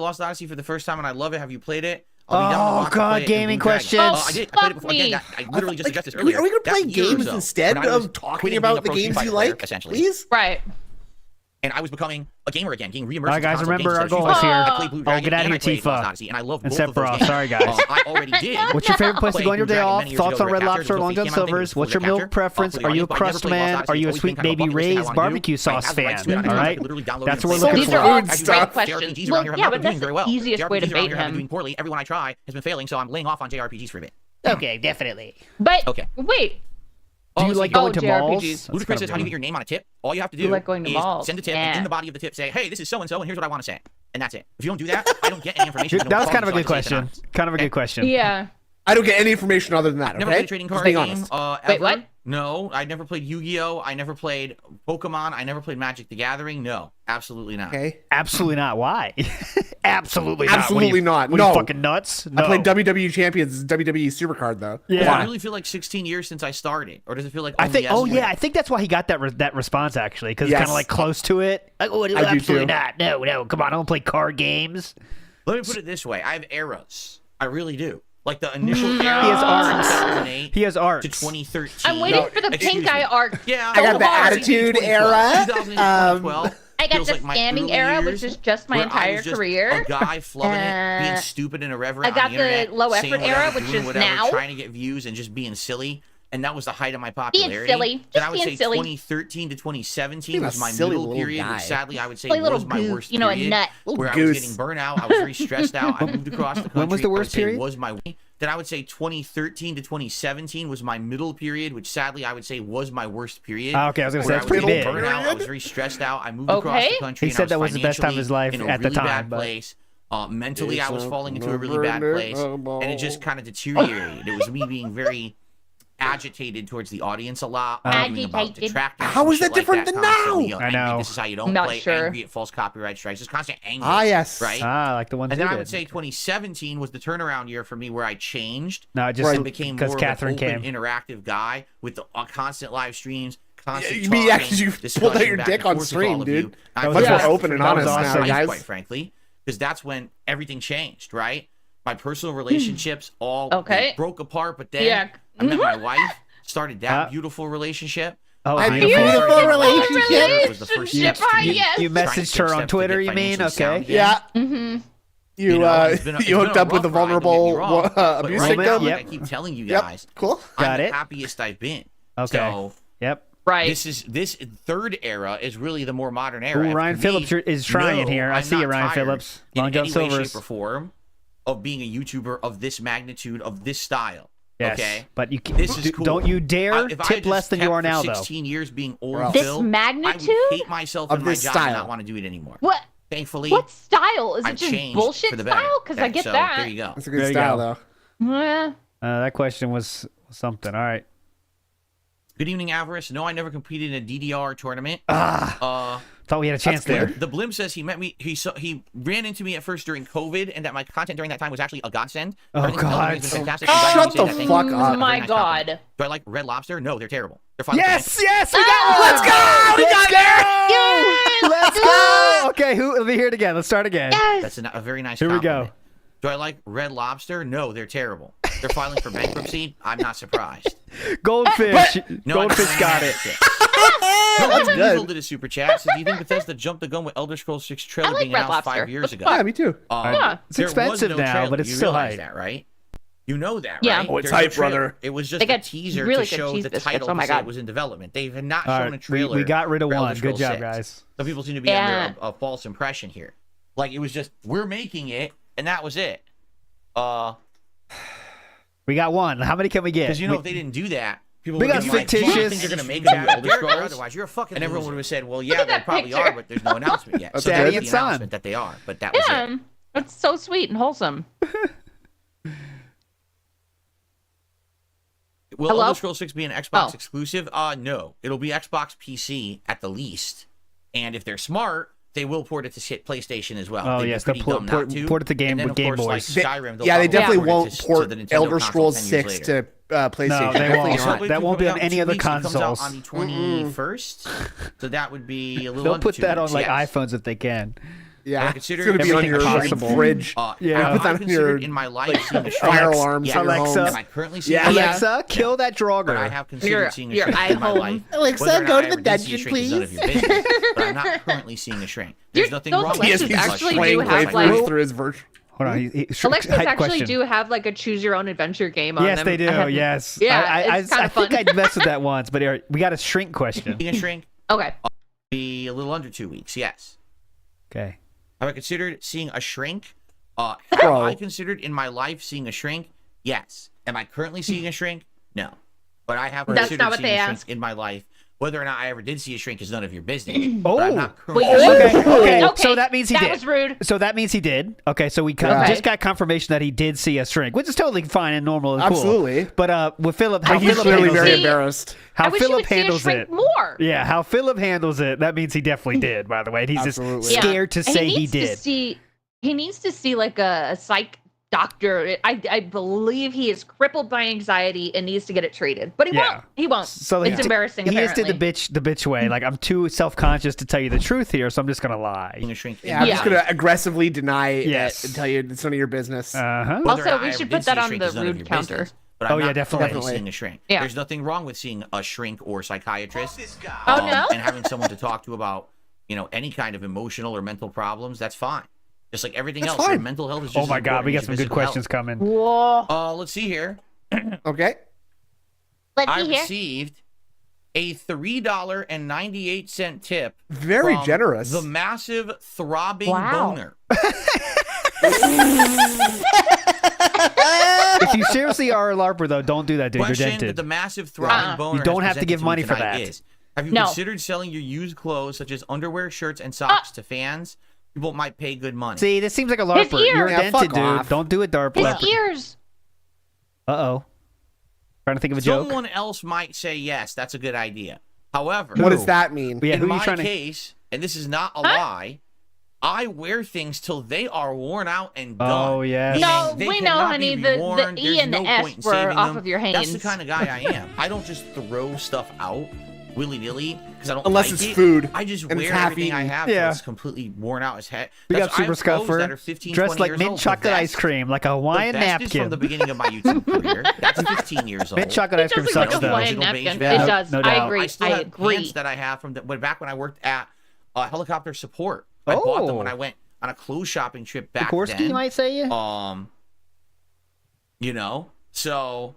Lost Odyssey for the first time and I love it. Have you played it? I'll be down to watch God, play it in gaming Blue Dragon. questions. I did. I played it before. Again, I literally just addressed this earlier. Are we going to play That year or games so, instead when I was of talking quitting about being the a pro games Street you Fighter player, like? essentially. Please? Right. and I was becoming a gamer again, getting reimmersed. All right, guys, into console remember games our instead of goals Street here. Fighter. I played Blue Dragon, get out of and I here, played Tifa. Lost Odyssey, and I love And both of those Sephiroth. games. Sorry, guys. I already did. What's your favorite place to Played go on your Blue day Dragon off? many years Thoughts ago. on Red Captured, Lobster, was Long a John game I did Silver's? before What's they your milk captured. preference? Are you a crust man? Are you a sweet baby Ray's barbecue sauce fan? All right, that's what we're looking These are for. all Food great stuff. questions. JRPGs Well, around here yeah, have but not been that's doing very well. the easiest way to JRPGs bait around here have been him. doing poorly. Everyone I try has been failing, so I'm laying off on JRPGs for a bit. Okay, definitely. But Okay. wait, Do you like going to malls? JRPGs. Ludacris says, how do you get your name on a tip? All you have to do You like going to is malls. send a tip, and Yeah. in the body of the tip say, hey, this is so-and-so, and here's what I want to say. And that's it. If you don't do that, I don't get any information. That was kind of a good question. Kind of a good question. yeah. I don't get any information other than that. Never Okay, played a trading just card being game. honest. Wait, Ever. what? No, I never played Yu-Gi-Oh. I never played Pokemon. I never played Magic the Gathering. No, absolutely not. Okay, Absolutely not. Why? Absolutely not. Absolutely not. What are you No. fucking nuts? No. I played WWE Champions, WWE Supercard though. Yeah. Does Come it on. really feel like 16 years since I started, or does it feel like? I only think. Oh yesterday? yeah, I think that's why he got that response actually, because it's Yes. kind of like close to it. Like, oh, I do absolutely too. not. No. Come on, I don't play card games. Let me put it this way: I have eras. I really do. Like the initial era He has from arcs. 2008 He has arcs. to 2013. I'm waiting for the excuse pink me. eye arc. Yeah, I got the hard. attitude 2012. era. 2012 I got feels the like my scamming early era, years, which is just my where I entire was just career. A guy flubbing it, being Uh, stupid and irreverent. I got on the the internet, low saying effort whatever, era, which doing is whatever, now. trying to get views and just being silly. And that was the height of my popularity. silly. Then Just I would being say silly. 2013 to 2017 Being a was my silly middle little period, guy. which sadly I would say Silly little was my goof, worst you know, a period. nut. Where I Goose. was getting burnout, I was very stressed out. I moved across the country. When was the I would worst say period? Was my then I would say 2013 to 2017 was my middle period, which sadly I would say was my worst period. Ah, okay, I was gonna say where that's I was pretty getting big. burnout. I was very stressed out. I moved across Okay. the country. He and said I was that was the best time of his life financially at the in a time, really bad but- place. Mentally, I was falling into a really bad place, and it just kind of deteriorated. It was me being very agitated towards the audience a lot, arguing about Agitated. detractors. How and is shit that different like than constantly, now? you I angry, know. This is how you don't Not play. sure. Angry at false copyright strikes. Just constant anger. Ah, yes. Right. Like the ones. And then you I would did. say 2017 was the turnaround year for me, where I changed No, just and became more because of Catherine an open, came. interactive guy with the constant live streams. Constant You mean, yeah, 'cause talking, you pulled out discussion your back dick and on forth with stream, all of dude. you. That I was Much felt more awesome. open and That was honest now, awesome. guys. quite frankly, because that's when everything changed, right? My personal relationships all Okay. broke apart, but then Yeah. I met my wife, started that beautiful relationship. Oh, A beautiful. beautiful relationship. It was the first step to me Yes. You trying to messaged take her on steps to Twitter, get you mean? financially sound Okay. again. Yeah. Mm-hmm. You It's been a you hooked up with a rough ride, don't get me vulnerable wrong, but abuse right now, victim. like Yep. I keep telling you Yep. guys, Cool. I'm Got the it. happiest I've been. Okay. So Yep. Right. this third era is really the more modern era. Ooh, And Ryan for Phillips me, is trying no, here. I I'm see you, not Ryan tired Phillips. in Long John any way, Silver's. shape, or form of being a YouTuber of this magnitude, of this style. Yes, Okay, but you this is cool. don't you dare If I tip had less just than you kept are for now, though. 16 years being old, This Phil, magnitude? I would hate myself Of in my this job and style. not want to do it anymore. What? Thankfully, What style? Is I've it just changed bullshit for the better. style? Because I Okay, get so that. There you go. That's a There good you style, go. though. That question was something. All right. Good evening, Avarice. No, I never competed in a DDR tournament. Thought we had a chance there. The Blimp says he met me. He ran into me at first during COVID, and that my content during that time was actually a godsend. Oh, Everything else God. has been fantastic. Shut Congratulations, the I think. fuck It's up. a very My nice God. compliment. Do I like Red Lobster? No, they're terrible. They're filing Yes, yes, we got Ah! one. Let's go. We got Yes! Let's go. Okay, let me hear it again. Let's start again. That's a very nice Here we compliment. go. Do I like Red Lobster? No, they're terrible. They're filing for bankruptcy. I'm not surprised. Goldfish. No, Goldfish got it. That's good. Did a super chat. Says, do you think Bethesda jumped the gun with Elder Scrolls 6 trailer I like being Red announced Lobster. 5 years What the ago? fuck? Yeah, me too. Yeah. It's There was expensive no now, trailer. but it's You still realize hype. that, right? You know that, Yeah. right? Oh, it's There's no hype, trailer. brother. It was just They a got teaser really to good show cheese the biscuits. title Oh my to say God. it was in development. They have not All shown a right, trailer. we got rid of for Elder one. Good Scrolls job, 6. guys. Some people seem to be under a false impression here. Like, it was just, we're making it, and that was it. We got one. How many can we get? Because, you know, if they didn't do that, people We would got be like, do you fictitious- think they're going to make a new Elder Scrolls? Otherwise, you're a fucking And everyone loser. would have said, well, yeah, at they that probably picture. are, but there's no announcement yet. So Daddy there's and the son. announcement that they are, but that was it. Yeah. That's so sweet and wholesome. Will Hello? Elder Scrolls 6 be an Xbox Oh. exclusive? No. It'll be Xbox PC at the least. And if they're smart, they will port it to PlayStation as well. Oh, They'd be yes, they'll pretty port- dumb port- not to. port it to Game- And then, with of Game course, Boys. Like Skyrim, they'll Yeah, they probably definitely port it won't to port the Nintendo Elder console Scrolls 10 years 6 later. to PlayStation. No, they Definitely won't. not. That won't be on Coming out in any 2 other weeks. It comes out consoles. on the 21st. So that would be a little They'll under put 2 that on weeks, like yes. iPhones if they can. Yeah, considered it's gonna be on everything your possible. fridge. Yeah. Put I that on your considered in my life seeing a fire shrink. alarms Yeah, on your Alexa. home. Am I currently seeing Yeah. a shrink? Alexa, kill that Draugr. But I have considered seeing a shrink your in my iPhone. life. Alexa, Whether or go not to I the ever did see a dungeon, shrink is none of your please. business. But I'm not currently seeing a shrink. There's nothing those wrong with Alexas seeing a actually shrink. do have, Clay like- through his virtual. Hold on. Alexas hype actually question. do have like a choose your own adventure game on Yes, them. they do. I haven't- Yes. Yeah, I it's kind of fun. think I messed with that once, but here, we got a shrink question. Seeing a shrink Okay. be a little under 2 weeks. Yes. Okay. Have I considered seeing a shrink? Have Bro. I considered in my life seeing a shrink? Yes. Am I currently seeing a shrink? No. But I have That's considered not what seeing they a shrink ask. in my life. Whether or not I ever did see a shrink is none of your business. Oh. But I'm not currently Wait, seeing a Okay. shrink. Okay. Okay, So that means he that did. was rude. So that means he did. Okay. So we Yeah. just got confirmation that he did see a shrink, which is totally fine and normal and cool. Absolutely. But with Philip, how But he's Philip clearly handles very it. embarrassed. How I wish you Philip would see a handles shrink it. more. Yeah, how Philip handles it. That means he definitely did. By the way, and he's Absolutely. just scared to And say he needs did. To see, he needs to see like a psych doctor. I believe he is crippled by anxiety and needs to get it treated. But he Yeah. won't. He won't. So It's embarrassing. He just Apparently. did the bitch way. Like I'm too self conscious to tell you the truth here, so I'm just gonna lie. Seeing a shrink in Yeah, my I'm just life. gonna aggressively deny Yes. it and tell you it's none of your business. Uh-huh. Whether or Also, not we I should ever put did see that a on shrink the is none of rude your counter. business. But I'm Oh, yeah, not definitely. currently seeing a shrink. Yeah. There's nothing wrong with seeing a shrink or psychiatrist. Oh, no? And having someone to talk to about, any kind of emotional or mental problems, that's fine. Just like everything That's else, your fine. mental health is just Oh as my God, important we got as some your good physical questions health. coming. Whoa. Let's see here. Okay. Let's I see here. received a $3.98 tip. Very from generous. The massive throbbing Wow. boner. If you seriously are a LARPer, though, don't do that, dude. You're Question dented. that the massive throbbing boner You don't has have to presented give me money for tonight that. is, have you No. considered selling your used clothes, such as underwear, shirts, and socks, to fans? People might pay good money. See, this seems like a LARPer. ear. You're Yeah, dented, fuck dude. off. Don't do it, His LARPer. ears. Uh-oh. Trying to think of a joke. Someone else might say yes, that's a good idea. However, What does that mean? Yeah, in who are you my trying to... case, and this is not a lie, I wear things till they are worn out and done. Oh, yes. Meaning No, they we know, cannot honey. be The reworn. E There's and the no S point in were saving off them. of your That's the hands. kind of guy I am. I don't just throw stuff out willy-nilly because I don't Unless like it's it. food I just and it's wear half everything I eaten. have Yeah. till it's completely worn out as heck. We got That's- I Super have clothes Scuffer, that are 15, dressed 20 like years mint old. The chocolate ice vest- cream, like a Hawaiian the vest is napkin. from the beginning of my YouTube career. That's 15 years old. Mint chocolate ice It cream does look sucks, like a though. Hawaiian Original beige napkin. vest. It does. No I doubt. agree. I still I have agree. pants that I have from back when I worked at helicopter support. I bought them when I went on a clothes shopping trip back Sikorsky, then. you might say you? So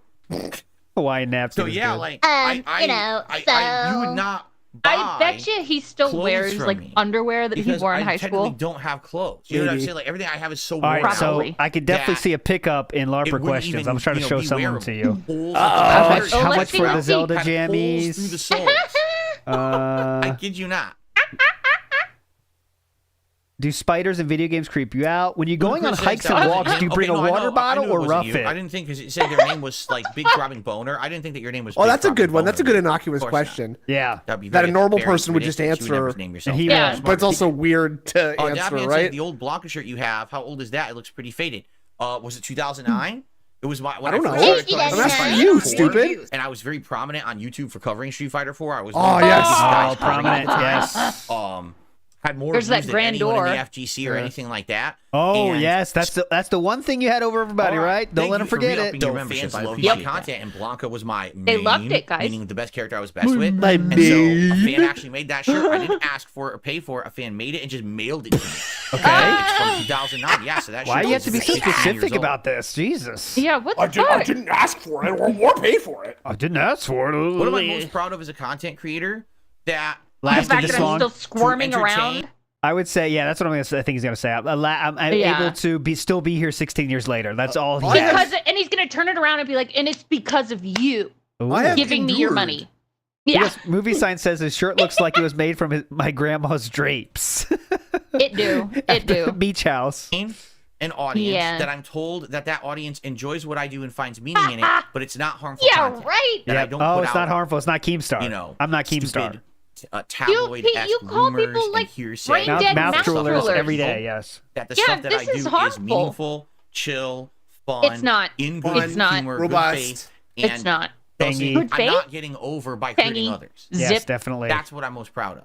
Hawaiian napkin. so is yeah, good. like you would not buy I bet you he still clothes wears from like me underwear that he because wore in I high technically school. don't have clothes. You know what I'm Maybe. saying? Like everything I have is so All worn right, out. so Probably. I could definitely that see a pickup in it LARPer wouldn't questions. even, I'm trying to show be someone wearable. to you. Holes How in the much, shirt. how let's much see, for the let's see. Zelda Had holes through the jammies? soles. I kid you not. Do spiders in video games creep you out? When you're going on Chris hikes says and that walks, was do you him. bring Okay, a no, I water know- I bottle knew or wasn't rough you. it? I didn't think because it said their name was like Big Throbbing Boner. I didn't think that your name was. Oh, Big that's a good Throbbing one. That's a Boner. good innocuous Of course not. question. Yeah. That'd be That a very, normal very person would just ridiculous. You would never answer. name yourself And he that. Yeah. knows. But it's also weird to answer, Daphne right? said the old Blanca shirt you have. How old is that? It looks pretty faded. Was it 2009? It was when I don't first know. started You covering don't Street know. Fighter You 4, stupid. And I was very prominent on YouTube for covering Street Fighter 4. I was Oh, one of the yes. biggest guys Oh, covering it at prominent, the yes. time. Had more There's views that than anyone in the grandeur. FGC or anything like that. Oh, And yes. That's the one thing you had over everybody, right? Don't thank let you them for forget re-upping it. your So membership. fans I love appreciate that. content, and Blanca was my main, They loved it, guys. meaning the best character I was best with. My And so a babe. fan actually made that shirt. I didn't ask for it or pay for it. A fan made it and just mailed it to me. Okay. It's from 2009. Yeah, so that Why shirt do you have is to be so 15 years specific old. about this? Jesus. Yeah, what the fuck? I didn't ask for it or pay for it. I didn't ask for it. What am I most proud of as a content creator? That The Lasted fact this that I'm long? still squirming To entertain- around. I would say, yeah, that's what I think he's going to say. I'm Yeah. able to still be here 16 years later. That's all he I has. Because and he's gonna turn it around and be like, and it's because of you Ooh. I have giving me your endured. money. Yeah, Because movie sign says his shirt looks like it was made from my grandma's drapes. it do. It do. Beach house. an audience Yeah. that I'm told that audience enjoys what I do and finds meaning in it, but it's not harmful Yeah, content. right. That I Yep. don't Oh, put it's out, not harmful. It's not Keemstar. You know, I'm not Keemstar. stupid, tabloid-esque you call rumors people, like, and hearsay. brain Mouth, dead mouth mouth droolers droolers. every day, yes. That the Yeah, stuff that this I do is is harmful. meaningful, chill, fun. It's not. In good It's not. humor, Robust. good faith. And It's not. Chelsea, Tangy. Good I'm faith? not getting over by hurting Tangy. others. Yes, Zip. definitely. That's what I'm most proud of.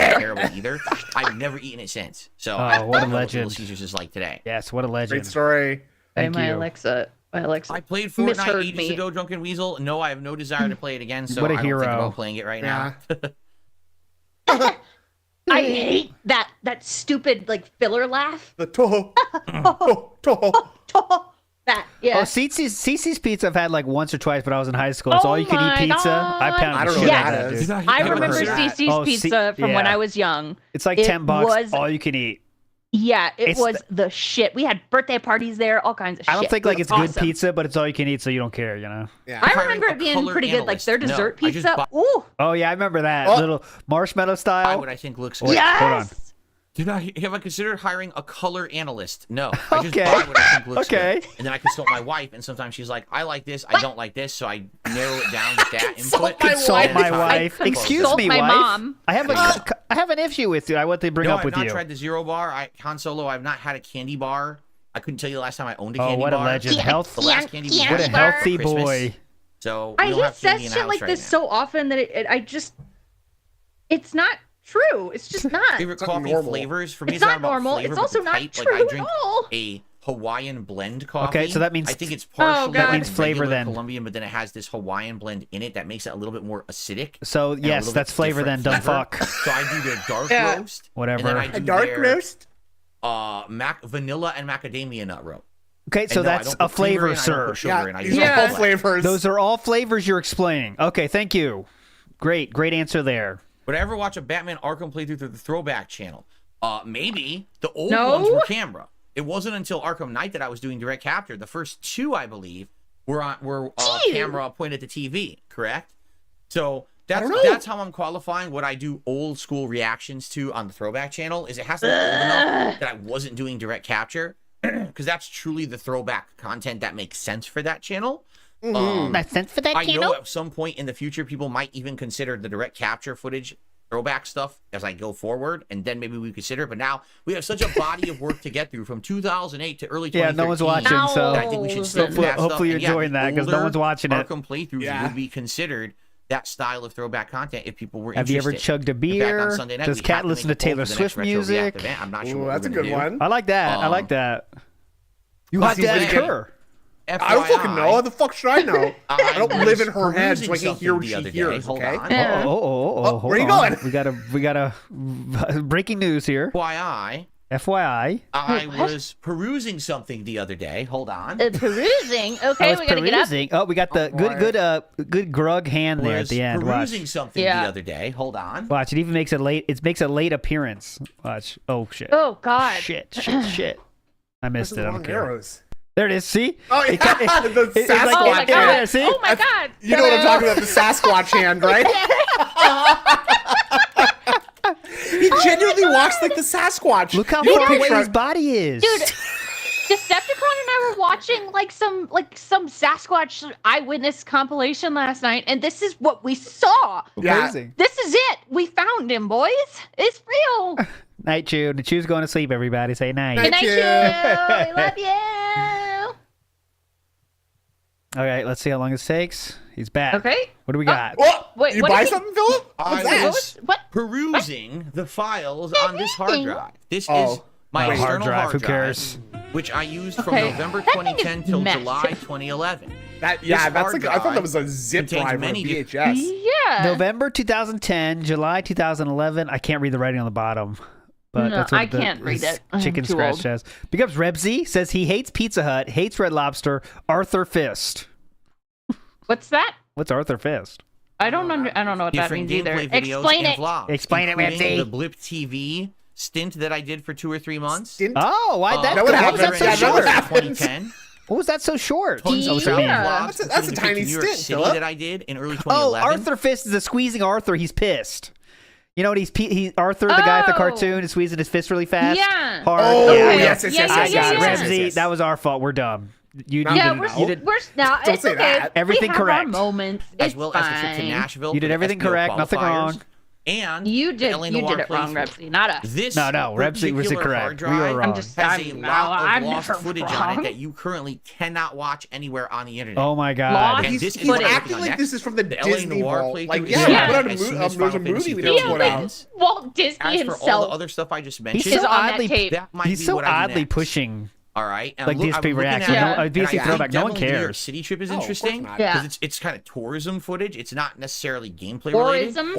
terrible either. I've never eaten it since. So Oh, I what a don't know legend. Little Caesars is like today. Yes, what a legend. Great story. Thank my you. Alexa. My Alexa. I played Fortnite misheard ages me. ago, Drunken Weasel. No, I have no desire to play it again, so What a I don't think hero. about playing it right now. I hate that stupid like filler laugh. The toho. Toho. That yeah. Oh, Cece's Pizza I've had like once or twice, but I was in high school. It's Oh all you can my eat pizza. I God. pounded I don't the know shit what out that of that, is. dude. I Never remember heard of that. Cece's Oh, Pizza from when yeah. I was young. It's like It $10, was- all you can eat. Yeah, it It's was the shit. We had birthday parties there, all kinds of I shit. don't think It like was it's good awesome. pizza, but it's all you can eat, so you don't care, you know? Yeah. I Hiring remember a it being color pretty good, like analyst. their No, dessert I just pizza. bought- Ooh, Oh yeah, I remember that Oh. little marshmallow Buy style. what I think looks Wait, good. hold on. yes. Have I considered hiring a color analyst? No. I just Okay. buy what I think looks Okay. good. And then I consult my wife, and sometimes she's like, I like this, I don't like this, so I narrow it down with that input. Consult my And wife. I Excuse consult me, my wife. mom. I have an issue with you. I want to bring No, up I've with not you. tried the Zero Bar. Han Solo, I've not had a candy bar. I couldn't tell you the last time I owned a Oh, candy what a bar. legend. Health. The last candy we What had What a was healthy Christmas. boy. So I we don't he have says candy in the shit house like right this now. so often that it's not true. It's just not. Favorite It's not coffee normal. flavors for me. It's It's not not about normal. flavor, It's but also the not type. true Like I at drink all. a Hawaiian blend coffee. Okay, so that means- I think it's Oh, partially God. That means flavor regular then. Colombian, but then it has this Hawaiian blend in it that makes it a little bit more acidic. So and a yes, little that's bit flavor then. different Dumb flavor. fuck. So I do their dark Yeah. roast. Whatever. And then I do A dark their, roast? vanilla and macadamia nut roast. Okay, so And no, I that's don't a put creamer flavor, in, I don't sir. put sugar Yeah, in, I these use are all black. flavors. Those are all flavors you're explaining. Okay, thank you. Great answer there. Would I ever watch a Batman Arkham playthrough through the Throwback channel? Maybe. The old No? ones were camera. It wasn't until Arkham Knight that I was doing direct capture. The first two, I believe, were Ew. camera pointed at the TV. Correct. So don't know. that's how I'm qualifying what I do old school reactions to on the Throwback channel. Is it has to be old enough that I wasn't doing direct capture, because that's truly the throwback content that makes sense for that channel. Makes sense for that I know channel? at some point in the future, people might even consider the direct capture footage throwback stuff as I go forward, and then maybe we consider it. But now we have such a body of work to get through from 2008 to early 2013. Yeah, no one's watching, No. so I think we should stick hopefully, that stuff. hopefully you're And yeah, enjoying the that because no older one's watching it. Arkham playthroughs Yeah. would be considered that style of throwback content if people were Have you ever interested. chugged a In fact, on beer? Sunday night, Does we Cat have to listen make to a poll Taylor for the Swift next Retro React music? event. I'm not sure Ooh, what that's a we're gonna good do. one. I like that. I like that. You got seems that pretty good. her. I don't fucking know. How the fuck should I know? I don't was live in her head, perusing so I can't hear what something the she other day. hears. Hold Okay. on. Yeah. Hold where you on. going? We got a breaking news here. FYI, FYI. I What? was perusing something the other day. Hold on. Perusing. I Okay, was we gotta get up. perusing. Oh, we got the good grug hand there at Was the end. Watch. perusing something Yeah. the other day. Hold on. Watch. It even makes it late. It makes a late appearance. Watch. Oh shit. Oh God. Shit. I missed it. I don't care. Arrows. There it is. See? Oh yeah, the it's like- Sasquatch Oh my hand. God. Yeah, see? Oh my God. You know what I'm talking about? The Sasquatch hand, right? He genuinely walks like the Sasquatch. Look how You know far a away picture his of- body is. Dude, Decepticon and I were watching like some Sasquatch eyewitness compilation last night, and this is what we saw. Yeah. Amazing. This is it. We found him, boys. It's real. Night, Chew. The Chew's going to sleep, everybody. Say night. Good night, you. you. I love you. All right, let's see how long this takes. He's back. Okay. What do we got? Oh, Wait, you what buy is he- something, Philip? What's I that? was What? perusing the files on this hard drive. This Oh. is my Oh, external hard drive, who drive, cares? which I used from Okay. November That thing is 2010 till massive. July 2011. That, yeah, This that's hard like I thought that was a drive zip contains drive or a many VHS. Yeah. November 2010, July 2011. I can't read the writing on the bottom. But No, that's what I can't read his it. I'm Chicken too Scratch old. says. Big ups Rebsy says he hates Pizza Hut, hates Red Lobster, Arthur Fist. What's that? What's Arthur Fist? I don't know what that Different means either. gameplay videos Explain and it. vlogs. Explain it, including Ramsey. The Blip TV stint that I did for 2 or 3 months. Didn't- Oh, why that? that would What was happen. that so Yeah, that short? would happen. 2010. What was that so short? Tons of Oh, travel Yeah. vlogs, That's a including the tiny trip to New York stint, City Philip. that I did in early Oh, 2011. Arthur Fist is a squeezing Arthur. He's pissed. You know what? He's Arthur, the guy at the Oh. cartoon, is squeezing his fist really fast. Yeah. Hard. Oh, yeah, yes, yes, Yeah, yes, yeah, yes, yeah, yes, yeah. yes, Ramsey, yes. that was our fault. We're dumb. You Yeah, didn't. know. You did. we're now. Don't It's say okay. that. Everything we have correct. Our moments. as It's well fine. as the trip to Nashville. You did for the everything SBO correct, nothing qualifiers, wrong. And You the did. LA You Noir did it wrong, playthrough. Repsy, not us. This No, Repsy was particular correct. hard We drive were wrong. has I'm a lot I'm of lost never footage on wrong. it that you currently cannot watch anywhere on the internet. Oh my God. Lost And He's, this is he's what I'm acting working on like this next. is from the The LA Disney Noir vault. playthrough Like, is yeah, coming put out out as soon as there's a Final movie Fantasy we 13 don't put out. Walt Disney As for all himself the other stuff I just He's mentioned, is so on that oddly. tape. that might He's be so what I do oddly next. pushing All right, and Like I'm DSP looking reaction. at No, it, DSP and I throwback. think No one definitely the New York cares. City trip is Oh, of course interesting not. Yeah. because it's kind of tourism footage. It's not necessarily gameplay related. Tourism.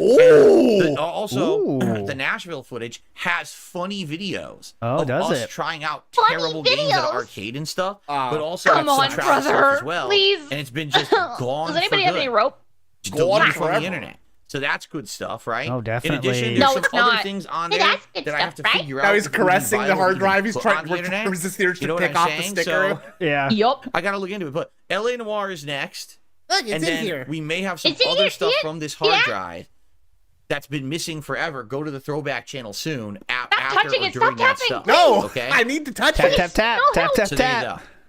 Oh, Also, Ooh. the Nashville footage has funny videos Oh, of does us it? trying out Funny terrible games at videos? arcade and stuff, Oh. but also Come some on, travel stuff brother, as well. please. And it's been just gone. Does anybody for have good. any rope? Just Gone deleted from forever. the internet. So that's good stuff, right? Oh, In definitely. addition, there's No, some it's other not. things on Hey, there that's good that I have to stuff, right? figure out. now he's if it would be caressing the viable hard to drive. He's put trying on the internet. to resist the urge You to know what take I'm off saying? the sticker. So Yeah. Yup. I gotta look into it. But LA Noire is next. Look, it's And in then here. we may have some It's in other here, stuff see it? from this hard Yeah. drive that's been missing forever. Go to the throwback channel soon. After touching or it, during stop that tapping. stuff. No, Okay. I need to touch Tap it. tap tap No, tap no. tap So there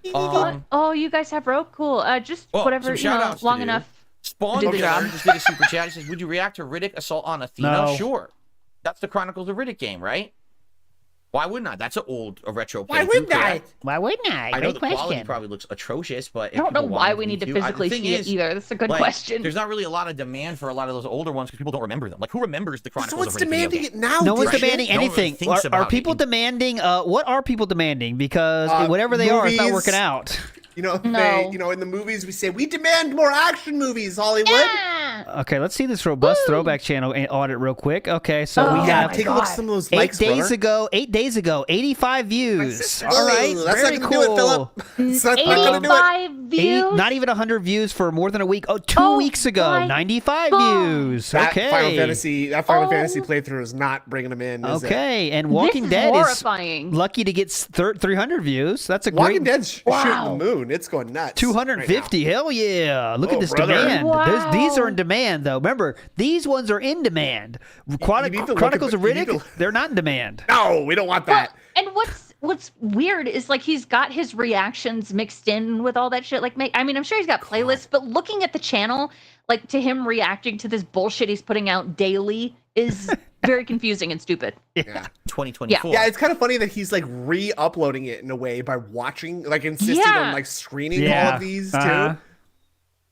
you tap. go. Oh, you guys have rope? Cool. Just Well, whatever, some you know, shout-outs to long do. enough. Spawn Do the Killer job. just did a super chat. He says, "Would you react to Riddick Assault on Athena?" No. Sure. That's the Chronicles of Riddick game, right? Why wouldn't I? That's a retro. Why playthrough, wouldn't I? correct? Why wouldn't I? I know Great the quality question. probably looks atrocious, but I don't know why we need to physically see it either. That's a good question. There's not really a lot of demand for a lot of those older ones because people don't remember them. Like, who remembers the So Chronicles what's of Riddick video demanding game? it now? No one's dude? demanding No one really anything. thinks Are about people it. demanding? What are people demanding? Because whatever they are, it's not movies. working out. You know, No. in the movies we say we demand more action movies, Hollywood. Yeah. Okay, let's see this robust throwback channel audit real quick. Okay, so Oh, we Yeah, have take a look at some of those 8 likes, days brother. ago. 8 days ago, 85 views. All right, That's very not cool. gonna do it, Philip. That's not gonna do it. 85 views. Not even 100 views for more than a week. Oh, 2 Oh weeks ago, my 95 God. views. That Okay. Final Fantasy Oh. playthrough is not bringing them in. Is Okay, and This Walking is Dead horrifying. is lucky to get 300 views. That's a it? Walking great Dead's shooting Wow. the moon. It's going nuts. 250. Hell yeah. Look Oh, at this brother. demand. Wow. These are in demand, though. Remember, these ones are in demand. need to look at Chronicles the- of you need Riddick, to- they're not in demand. No, we don't want that. And what's weird is like he's got his reactions mixed in with all that shit. Like, I mean, I'm sure he's got playlists, but looking at the channel, like to him reacting to this bullshit he's putting out daily is very confusing and stupid. Yeah. 2024. Yeah, it's kind of funny that he's like re-uploading it in a way by watching, like insisting Yeah. on like screening all Yeah. of these Uh-huh. too.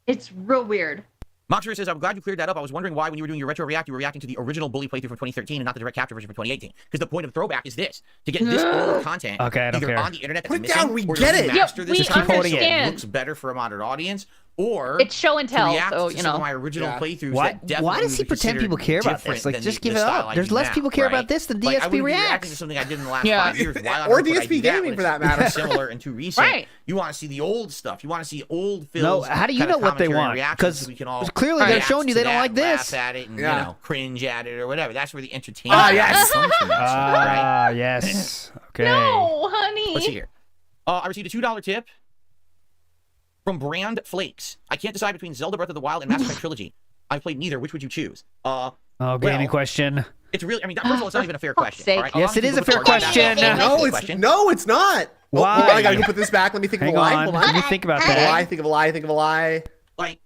It's real weird. Moxer says, "I'm glad you cleared that up. I was wondering why, when you were doing your retro react, you were reacting to the original Bully playthrough from 2013 and not the direct capture version from 2018. Because the point of throwback is this: to get this old content Okay, I don't either care. on the internet that's Put it missing, down, we or get to it. Yeah, remaster we this keep content quoting so it. it looks better for a modern audience, or It's show and to tell, react so to you some of know. my original Yeah. playthroughs. Why, that definitely why does would he be pretend people considered care about different this? Like, than just the give it style up. I There's do less now, people care right? about this than Like, I DSP wouldn't be reacting reacts. to something I did in the last Yeah. 5 years. Why on Or earth would I DSP do that gaming, when for it's that matter. too similar and too recent? Right. You want to see the old stuff. You want to see old No, films. how do you kind know of what they commentary and want? reactions Because so we can all clearly they're react showing you to they don't that, like this. laugh at it and Yeah. you know, cringe at it or whatever. That's where the entertainment yes. comes from. Right? Ah, yes. Okay. No, honey. Let's see here. I received a $2 tip from Brand Flakes. I can't decide between Zelda Breath of the Wild and Mass Effect Trilogy. I've played neither. Which would you choose? Oh, gaming well, question. It's really. I mean, first of all, it's not even a fair fuck's question. sake. All right? Yes, lot of it is people a fair put hard back question. on No, the it's not. Why? Oh, I gotta put this back. Let me think Hang of a lie. on. Hold Let on. me think about Think of a that. lie. Think of a lie. Think of a lie. Like,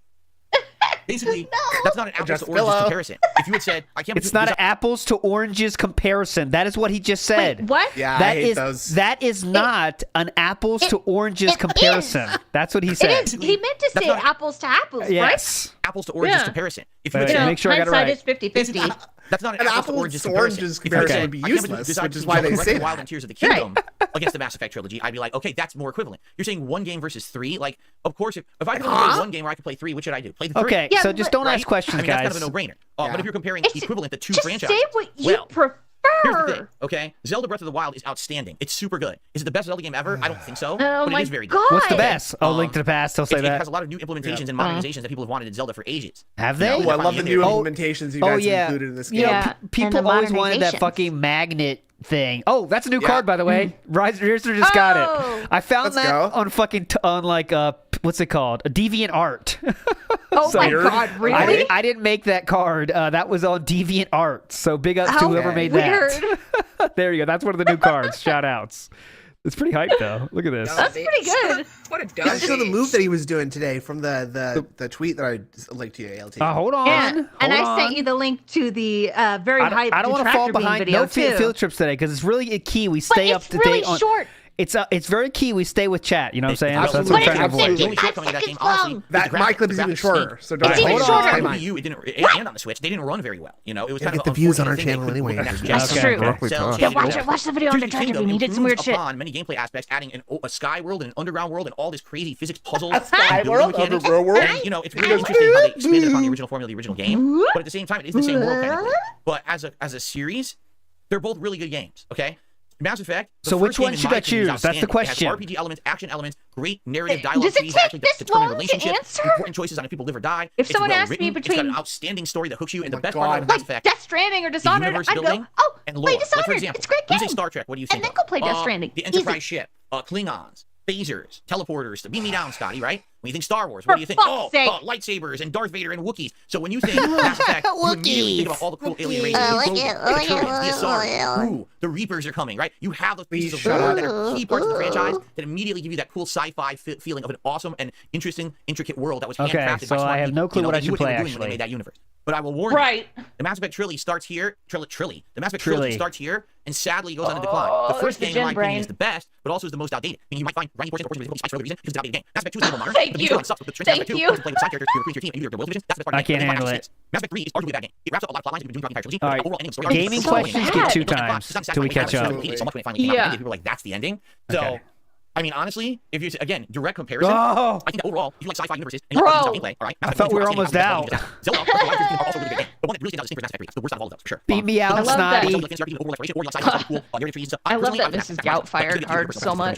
basically, that's not an apples Adjust to oranges pillow. comparison. If you had said, I can't. It's not an apples to oranges comparison. That is what he just said. Wait, what? Yeah, I That hate is those. that is not an apples to oranges it comparison. That's what he It said. is. He meant to That's say not- apples to apples, right? Yes. apples to oranges Yeah. comparison. If you Wait, had You know, said, make sure I got it hindsight right. is 50-50. that's not an An apples to apples oranges to comparison. oranges If you had comparison said, would be I can't useless, decide which is between why they Breath of say the Wild that. and Tears of the Kingdom against the Mass Effect trilogy, I'd be like, okay, that's more equivalent. You're saying one game versus three. Like, of course, if I could only play one game or I could play three, which should I do? Play the three. Okay, Yeah, so just but- don't ask questions, I mean, guys. that's kind of a no-brainer. But Yeah. if you're comparing It's- equivalent to two Just franchises, say what you well, prefer. here's the thing, okay? Zelda Breath of the Wild is outstanding. It's super good. Is it the best Zelda game ever? I don't think so. Oh but my it is very good. God. What's the best? Oh, Link to the Past. He'll say It that. has a lot of new implementations and modernizations that people have wanted in Zelda for ages. Have they? Oh, I love the new Oh, implementations you Oh guys yeah. included in this You game. know, Yeah, people and the always wanted that modernizations. fucking magnet thing. Oh, that's a new Yeah. card, by the way. Reiser just got Oh. it. I found Let's that go. on fucking on like what's it called? A Deviant Art. Oh So- my Weird. God, I really? I didn't make that card. That was on Deviant Art. So big ups to How whoever made weird. that. There you go. That's one of the new cards. Shout outs. It's pretty hype though. Look at this. That's pretty good. What a Let's show the dumb move that he was doing today from the tweet that I linked to you, ALT. Hold on. And Hold I on. sent you the link to the very hype I don't want to fall Tractor Beam behind. video No too. field trips today because it's really key. We But stay up it's to really date on. short. it's very key we stay with chat. You know what I'm saying? So that's Absolutely. what I'm trying to avoid. The only shortcoming of that game, honestly, That my clip is even shorter, so don't It's even shorter. time on on. Wii U, it didn't, and on the Switch, they didn't run very well. You know, it was Yeah, kind of get the views on our unfortunate thing channel they couldn't anyway. put That's next true. gen, Directly sell, to us. change Yeah, it all. watch the video on the Tears of the Kingdom. Kingdom We needed some weird improves shit. upon many gameplay aspects, adding a sky world and an underground world and all this crazy physics puzzles. A sky and world, building mechanics. underground world. And, you know, it's really interesting how they expanded upon the original formula of the original game, but at the same time, it is the same world technically. But as a series, they're both really good games. Okay. Mass Effect. So which one should I choose? That's the question. It has RPG elements, action elements, great narrative dialogue Does it trees that take actually this determine long to relationships, answer? important choices on if people live or die. If It's someone well asked me written, it's got between- an outstanding story that hooks you, and the my best part God. about Mass Like Effect, Death Stranding or the Dishonored, universe I'd go, building oh, and play lore. Like, for Dishonored. example, It's a great when you say game. Star Trek, what do you think And then of? go play Death Stranding. The Enterprise Easy. ship, Klingons, phasers, teleporters. To beam me down, Scotty, right? When you think Star Wars, what For do you think? fuck's sake. Lightsabers and Darth Vader and Wookiees. So when you think Mass Effect, you immediately think about all the cool alien races. Ooh, the Reapers are coming, right? You have those pieces of shut lore up. that are key parts of the franchise that immediately give you that cool sci-fi feeling of an awesome and interesting, intricate world that was Okay, handcrafted so by smart I have people. no clue You know, what they I knew should what they play, were doing when they actually. made that universe. But I will warn Right. you, the Mass Effect trilogy starts here. The Mass Effect Trilogy. trilogy starts here, and sadly goes on a decline. Oh, The first there's the game, in my Gen opinion, brain. is the best, but also is the most outdated. I mean, you might find 90% of the spikes for no reason because it's an outdated game. Mass Effect 2 is a little modern. Thank but you. the story sucks with the strength of Mass Effect 2, Thank you. you play with side characters, you recruit your team, and you do your world visions. That's the best part I of the game. can't They handle find it. mistakes. Mass Effect 3 is arguably a bad game. It wraps up a lot of plot lines that you've been doing throughout the entire trilogy. All right. The overall ending of the story Gaming is so questions bad. get two It's not times it's not till we satisfying. catch up. I hated so much when it finally came out. Yeah. People were like, "That's the ending." So, Okay. I mean, honestly, if you again direct comparison, Oh, I think that overall, if you like sci-fi universes and you like Bro. gameplay, all right. I thought we were almost out. Zelda, Breath of the Wild, are also really good games. The one that really stands out is Mass Effect 3. That's the worst out of all of them, for sure. beat me out, I love that. Snotty. I love that Mrs. Doubtfire card so much.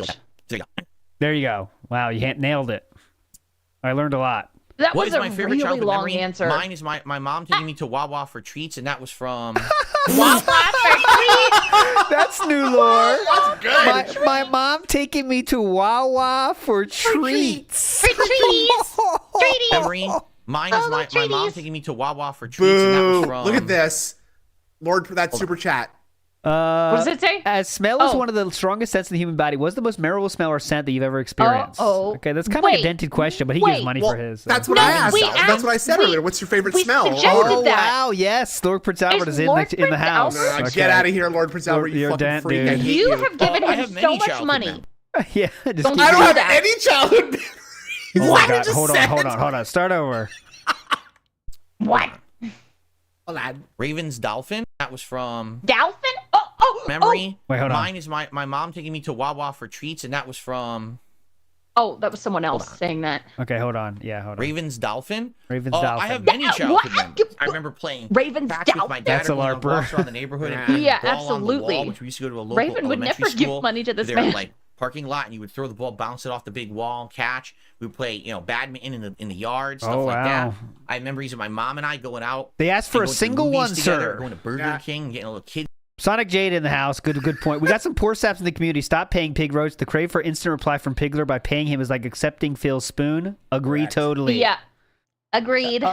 There you go. There you go. Wow, you nailed it. I learned a lot. That What was is a my favorite really childhood long memory? answer. Mine is my mom taking me to Wawa for treats, and that was from. That's new lore. That's good. My mom taking me to Wawa for treats. Memory. Mine is my mom treaties. taking me to Wawa for treats, and that was Boo! from. Look at this, Lord. That super chat. What does it say? As smell is Oh. one of the strongest scents in the human body, what's the most memorable smell or scent that you've ever experienced? Uh-oh. Okay, that's kind of like a Wait, dented question, but he wait. gives money Well, for his. that's what No, I asked. we That's what I said we- earlier. What's your favorite we smell? suggested Oh that. wow, yes, Lord Prince Albert is in Lord the Prince house. Albert? Okay. Get out of here, Lord Prince Albert. You're You fucking dead, freak. dude. I hate You you. have given I him have so many much childhood money. memories. Yeah, just Don't keep I don't do have that. any childhood. Oh What my I God. just Hold said. on. Start over. What? Hold on. Raven's Dolphin. That was from. Dolphin? Oh. Memory. Wait, hold on. Mine is my mom taking me to Wawa for treats, and that was from. Oh, that was someone else saying that. Okay, hold on. Yeah, hold on. Raven's Dolphin. Raven's I Dolphin. have many Yeah, childhood what? memories. I remember playing Raven's patch with my Dolphin. dad That's a going on LARPer. walks around the neighborhood and playing Yeah, the ball on the absolutely. wall, which we used to go to a local Raven would elementary never give school. money to this Their, man. like parking lot, and you would throw the ball, bounce it off the big wall, and catch. We would play, badminton in the yard, stuff Oh, like that. wow. I have memories of my mom and I going out. They asked for and a going to single movies one, together, sir. Going to Burger Yeah. King, and getting a little kid. Sonic Jade in the house. Good point. We got some poor saps in the community. Stop paying Pig Roach. The crave for instant reply from Pigler by paying him is like accepting Phil's spoon. Agree Correct. totally. Yeah. Agreed.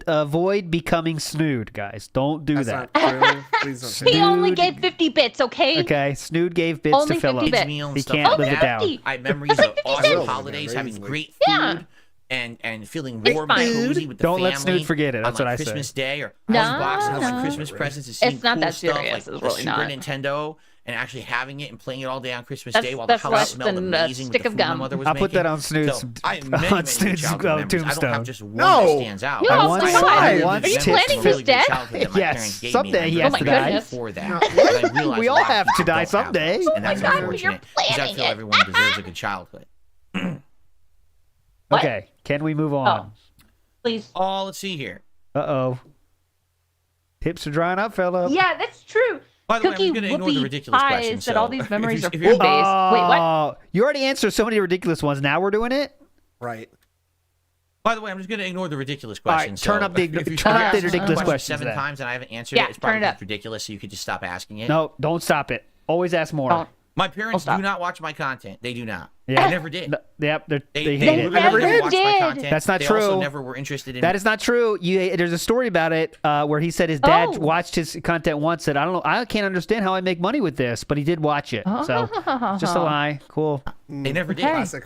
Avoid becoming snood, guys. Don't do That's that. not true. Please don't say He that. only gave 50 bits, okay? Okay, Snood gave bits Only to Philip. 50 bits. Meal and He stuff can't like live it that. down. 50. I have memories That's like of 50 awesome cents. holidays, having Easily. great Yeah. food and feeling It's warm and fine. cozy with the Don't family. let Snood forget it. That's on, what I like, say. Christmas Day or No, unboxing no. like Christmas presents and seeing It's not cool that stuff serious. like It's the really Super not. Nintendo and actually having it and playing it all day on Christmas That's- Day while the that's house less smelled than a amazing stick with the of food my gum. mother was I'll making. put that on Snood's- So, I have on many, many Snood's, childhood memories. I don't tombstone. have just one No. that stands out. You I also have saw many it. Are you events planning from his really good death? childhood that my Yes, parents gave someday me, he and has I'm to very die. grateful for that. No. And I realize We a all lot of have to people die don't have someday. those, Oh and that's my God, unfortunate you're because I planning feel it. everyone deserves a good childhood. What? Okay, can we move on? Please. Oh, let's see here. Uh-oh. Tips are drying up, fella. Yeah, that's true. By the way, I'm Cookie just gonna ignore the whoopie ridiculous pies questions. that so all these memories are if you're- food-based. Wait, what? Oh, you already answered so many ridiculous ones. Now we're doing it? Right. By the way, I'm just going to ignore the ridiculous All right, questions. turn up the- if you turn up the asked a ridiculous question questions 7 then. times and I haven't answered Yeah, it, it's probably turn it up. just ridiculous, so you could just stop asking it. No, don't stop it. Always ask more. Don't. My parents stop. do not watch my content. They do not. Yeah. They never did. No, yep, they They hate literally it. never never watched my did. content. That's not they true. also never were interested in That is not true. There's a story about it where he said his dad Oh. watched his content once. Said, "I don't know, I can't understand how I make money with this," but he did watch it. So just a lie. Cool. They never did. Okay. Classic.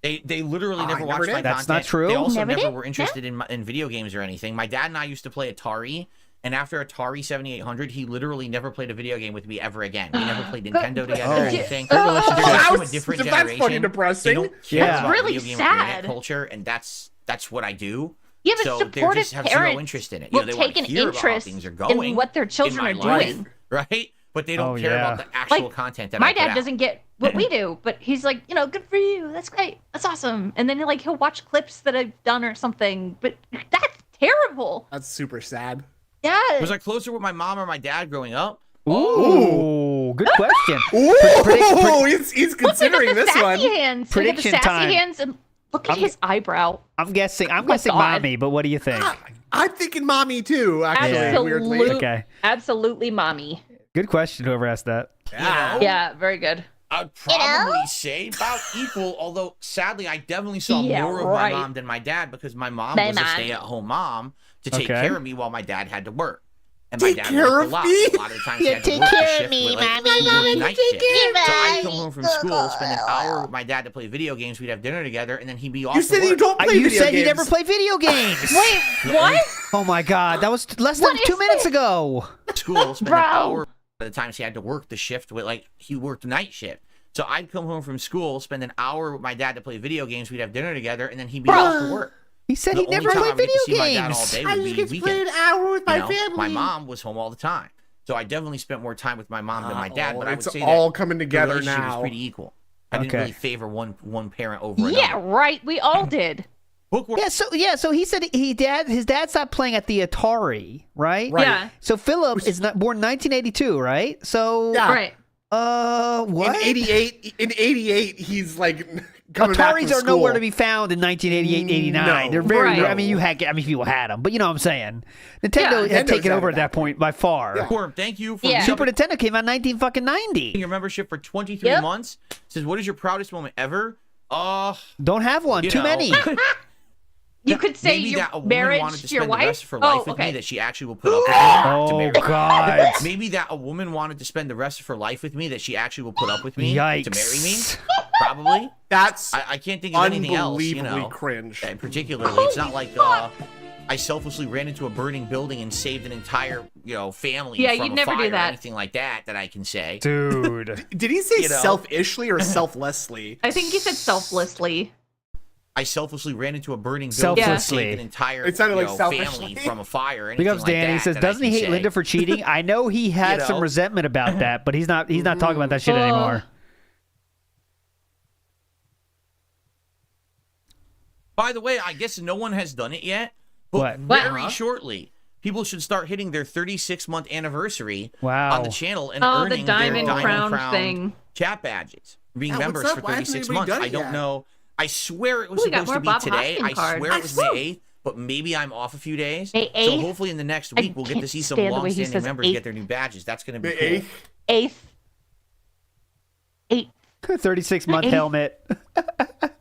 They literally I never never watched my did. content. That's not true. They also Never never did? were interested in video games or anything. My dad and I used to play Atari, And after Atari 7800, he literally never played a video game with me ever again. We never played Nintendo together or anything. They're from a different generation. That's fucking depressing. They don't care That's about really video game sad. or internet culture, and that's what I do. Yeah, but so they supportive just have parents zero interest in it. will they take want to an hear about how interest things are going in what their children are in my life, doing. right? But they don't care about the actual Like, content that my I put dad out. doesn't get what we do, but he's like, good for you. That's great. That's awesome. And then he'll watch clips that I've done or something. But that's terrible. That's super sad. Yeah. Was I closer with my mom or my dad growing up? Ooh, good question. Ooh, he's Look, we got considering the this sassy one. hands. We got the Prediction sassy time. hands, and look at his eyebrow. I'm guessing God. mommy, but what do you think? I'm thinking mommy too. Actually, weirdly. Okay. Absolutely, mommy. Good question, whoever asked that. Yeah. Yeah, very good. I'd probably say about equal, although sadly I definitely saw Yeah, more of right. my mom than my dad because my mom My was a mom. stay-at-home mom to take Okay. care of me while my dad had to work. And my Take dad care worked a of lot. me? A lot of the times he Yeah, had to take work the care of shift me, with, like, mommy. he worked night shift. care So of I'd come me. home from school, spend an hour with my dad to play video games. We'd have dinner together, and then he'd be off You to said work. you don't play You video said you games. never play video games. Wait, what? Oh my god, that was less than What is 2 minutes this? ago. School, spend Bro. an hour. By the times he had to work the shift with, like, he worked night shift. So I'd come home from school, spend an hour with my dad to play video games. We'd have dinner together, and then he'd be off to work. He said The he only never time I played would get to see video my dad all games. day I would just be get to play weekends. an hour with my You know, family. my mom was home all the time, so I definitely spent more time with my mom than my dad. But I would it's say all that coming the together relationship was now. pretty equal. I didn't Okay. really favor one parent over another. Yeah, right. We all did. Bookworm. So he said his dad stopped playing at the Atari, right? Right. Yeah. So Philip is not born 1982, right? So Yeah. Right. what? In '88, he's like coming back Ataris from are nowhere school. to be found in 1988, 89. No. They're very. Right. I mean, people had them, but you know what I'm saying. Nintendo Yeah. had taken Nintendo's over out at at that point by far. Bookworm, thank you for Yeah. Super shoving Nintendo came out in 1990. your membership for 23 Yep. months. Says, what is your proudest moment ever? Don't have one. You Too know. many. You could say maybe your that a woman marriage wanted to to your spend the wife. rest of her life Oh, with me okay. that she actually will put up with me to Oh marry me. God. Maybe that a woman wanted to spend the rest of her life with me that she actually will put up with me Yikes. to marry me. Probably. That's I can't think of anything else. You unbelievably know, cringe. particularly, it's not like I selfishly ran into a burning building and saved an entire family Yeah, from you'd a never do fire or that. anything like that I can say. Dude. Did he say You know. selfishly or selflessly? I think you said selflessly. I selflessly ran into a burning building and Selflessly. saved an entire It sounded like family selfishly. from a fire. Or Big anything ups, like Danny. that, He says, that I doesn't he can hate say. Linda for cheating? I know he had You some know. resentment about that, but he's not talking about that shit anymore. By the way, I guess no one has done it yet, but What? very Huh? shortly, people should start hitting their 36-month anniversary Wow. on the channel and Oh, the earning diamond their crown diamond thing. chat badges, being Yeah, what's members up? for Why hasn't 36 anybody months. done it I don't yet? know. I swear it was Ooh, we got supposed to more be Bob today. Hoskins I cards. swear it was May I saw- 8th, but maybe I'm off a few days. May So 8th? hopefully in the next I week we'll get to can't see some stand the way he long-standing says members 8th. get their new badges. That's going to be The cool. 8th? Eighth. 36-month Eight. helmet.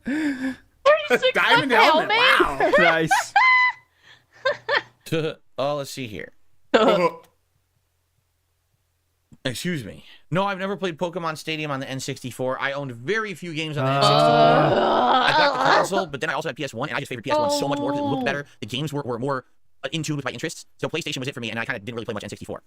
36 Diamond helmet. Wow. Nice. Oh, let's see here. Oh, Excuse me. No, I've never played Pokemon Stadium on the N64. I owned very few games on the N64. I got the console, but then I also had PS1, and I just favored PS1 so much more because it looked better. The games were more in tune with my interests. So PlayStation was it for me, and I kind of didn't really play much N64.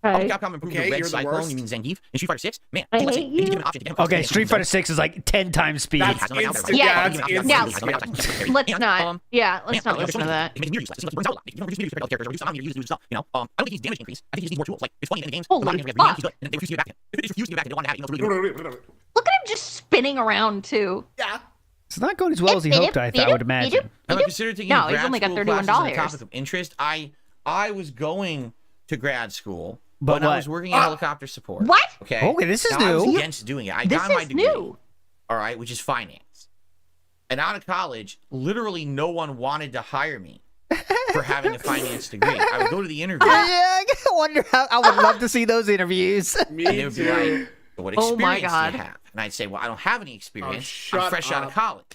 Okay. Capcom improved Okay, the Red you're the Cyclone, worst. you mean Zangief, and Street Fighter 6? Man, I listen, hate if you give you. an option to get Okay, Street Fighter 6 is like 10 times speed. That's instant. Yeah, that's Now, instant. let's not. Yeah, let's not listen to that. It makes me useless. It's like, if you don't reduce characters or reduce the amount you use to do stuff, I don't think he's damage increase. I think he just needs more tools. Like, it's funny in the games, Holy the bottom games fuck. he's good, and they refuse to give it back to him. They refuse to give it back to him. They don't want to have it. You know, it's really good. Look at him just spinning around too. Yeah. It's not going as well as he hoped, I would imagine. Have I considered taking No, he's grad only got school $31. classes on the topic of interest? I was going to grad school, But when I what? was working in helicopter support. What? Okay. Okay, this is Now, I was new. against doing it. I This got my is degree. new. All right, which is finance. And out of college, literally no one wanted to hire me for having a finance degree. I would go to the interview, Yeah, I wonder how. I would love to see those interviews. Me and they would be too. like, "What Oh my experience God. do you have?" And I'd say, "Well, I don't have any experience. I'm shut fresh out of up. college."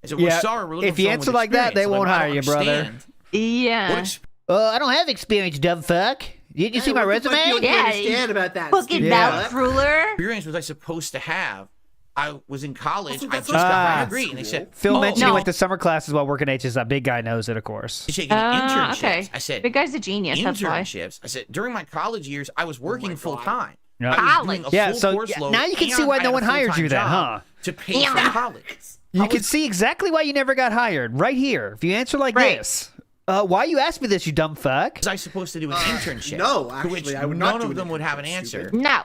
I said, Yeah, "Well, sorry, we're looking if for you someone answer with like that, they experience." I'm won't like, "I hire don't you, brother." understand. What Yeah. I don't have experience, dumb fuck. Did you see my resume? Yeah, understand about that? Fucking Yeah. mouth ruler. experience was I supposed to have I was in college. Also, I that's just got my not degree, and they said, Phil mentioned he no. went to summer classes while working HSI. Big guy knows it, of course. they said, internships. Okay. I said, Big guy's a genius. That's why. internships. I said, during my college years, I was working full time. Yeah. I was doing a Yeah, full so course load, now you can see and why I no had one a hired full-time you then, job huh? To pay for college. You can see exactly why you never got hired right here. If you answer like Right. this. Why you asked me this, you dumb fuck? Was I supposed to do an internship? no, to actually, which I would not none do of an them would have an internship, answer. stupid. No.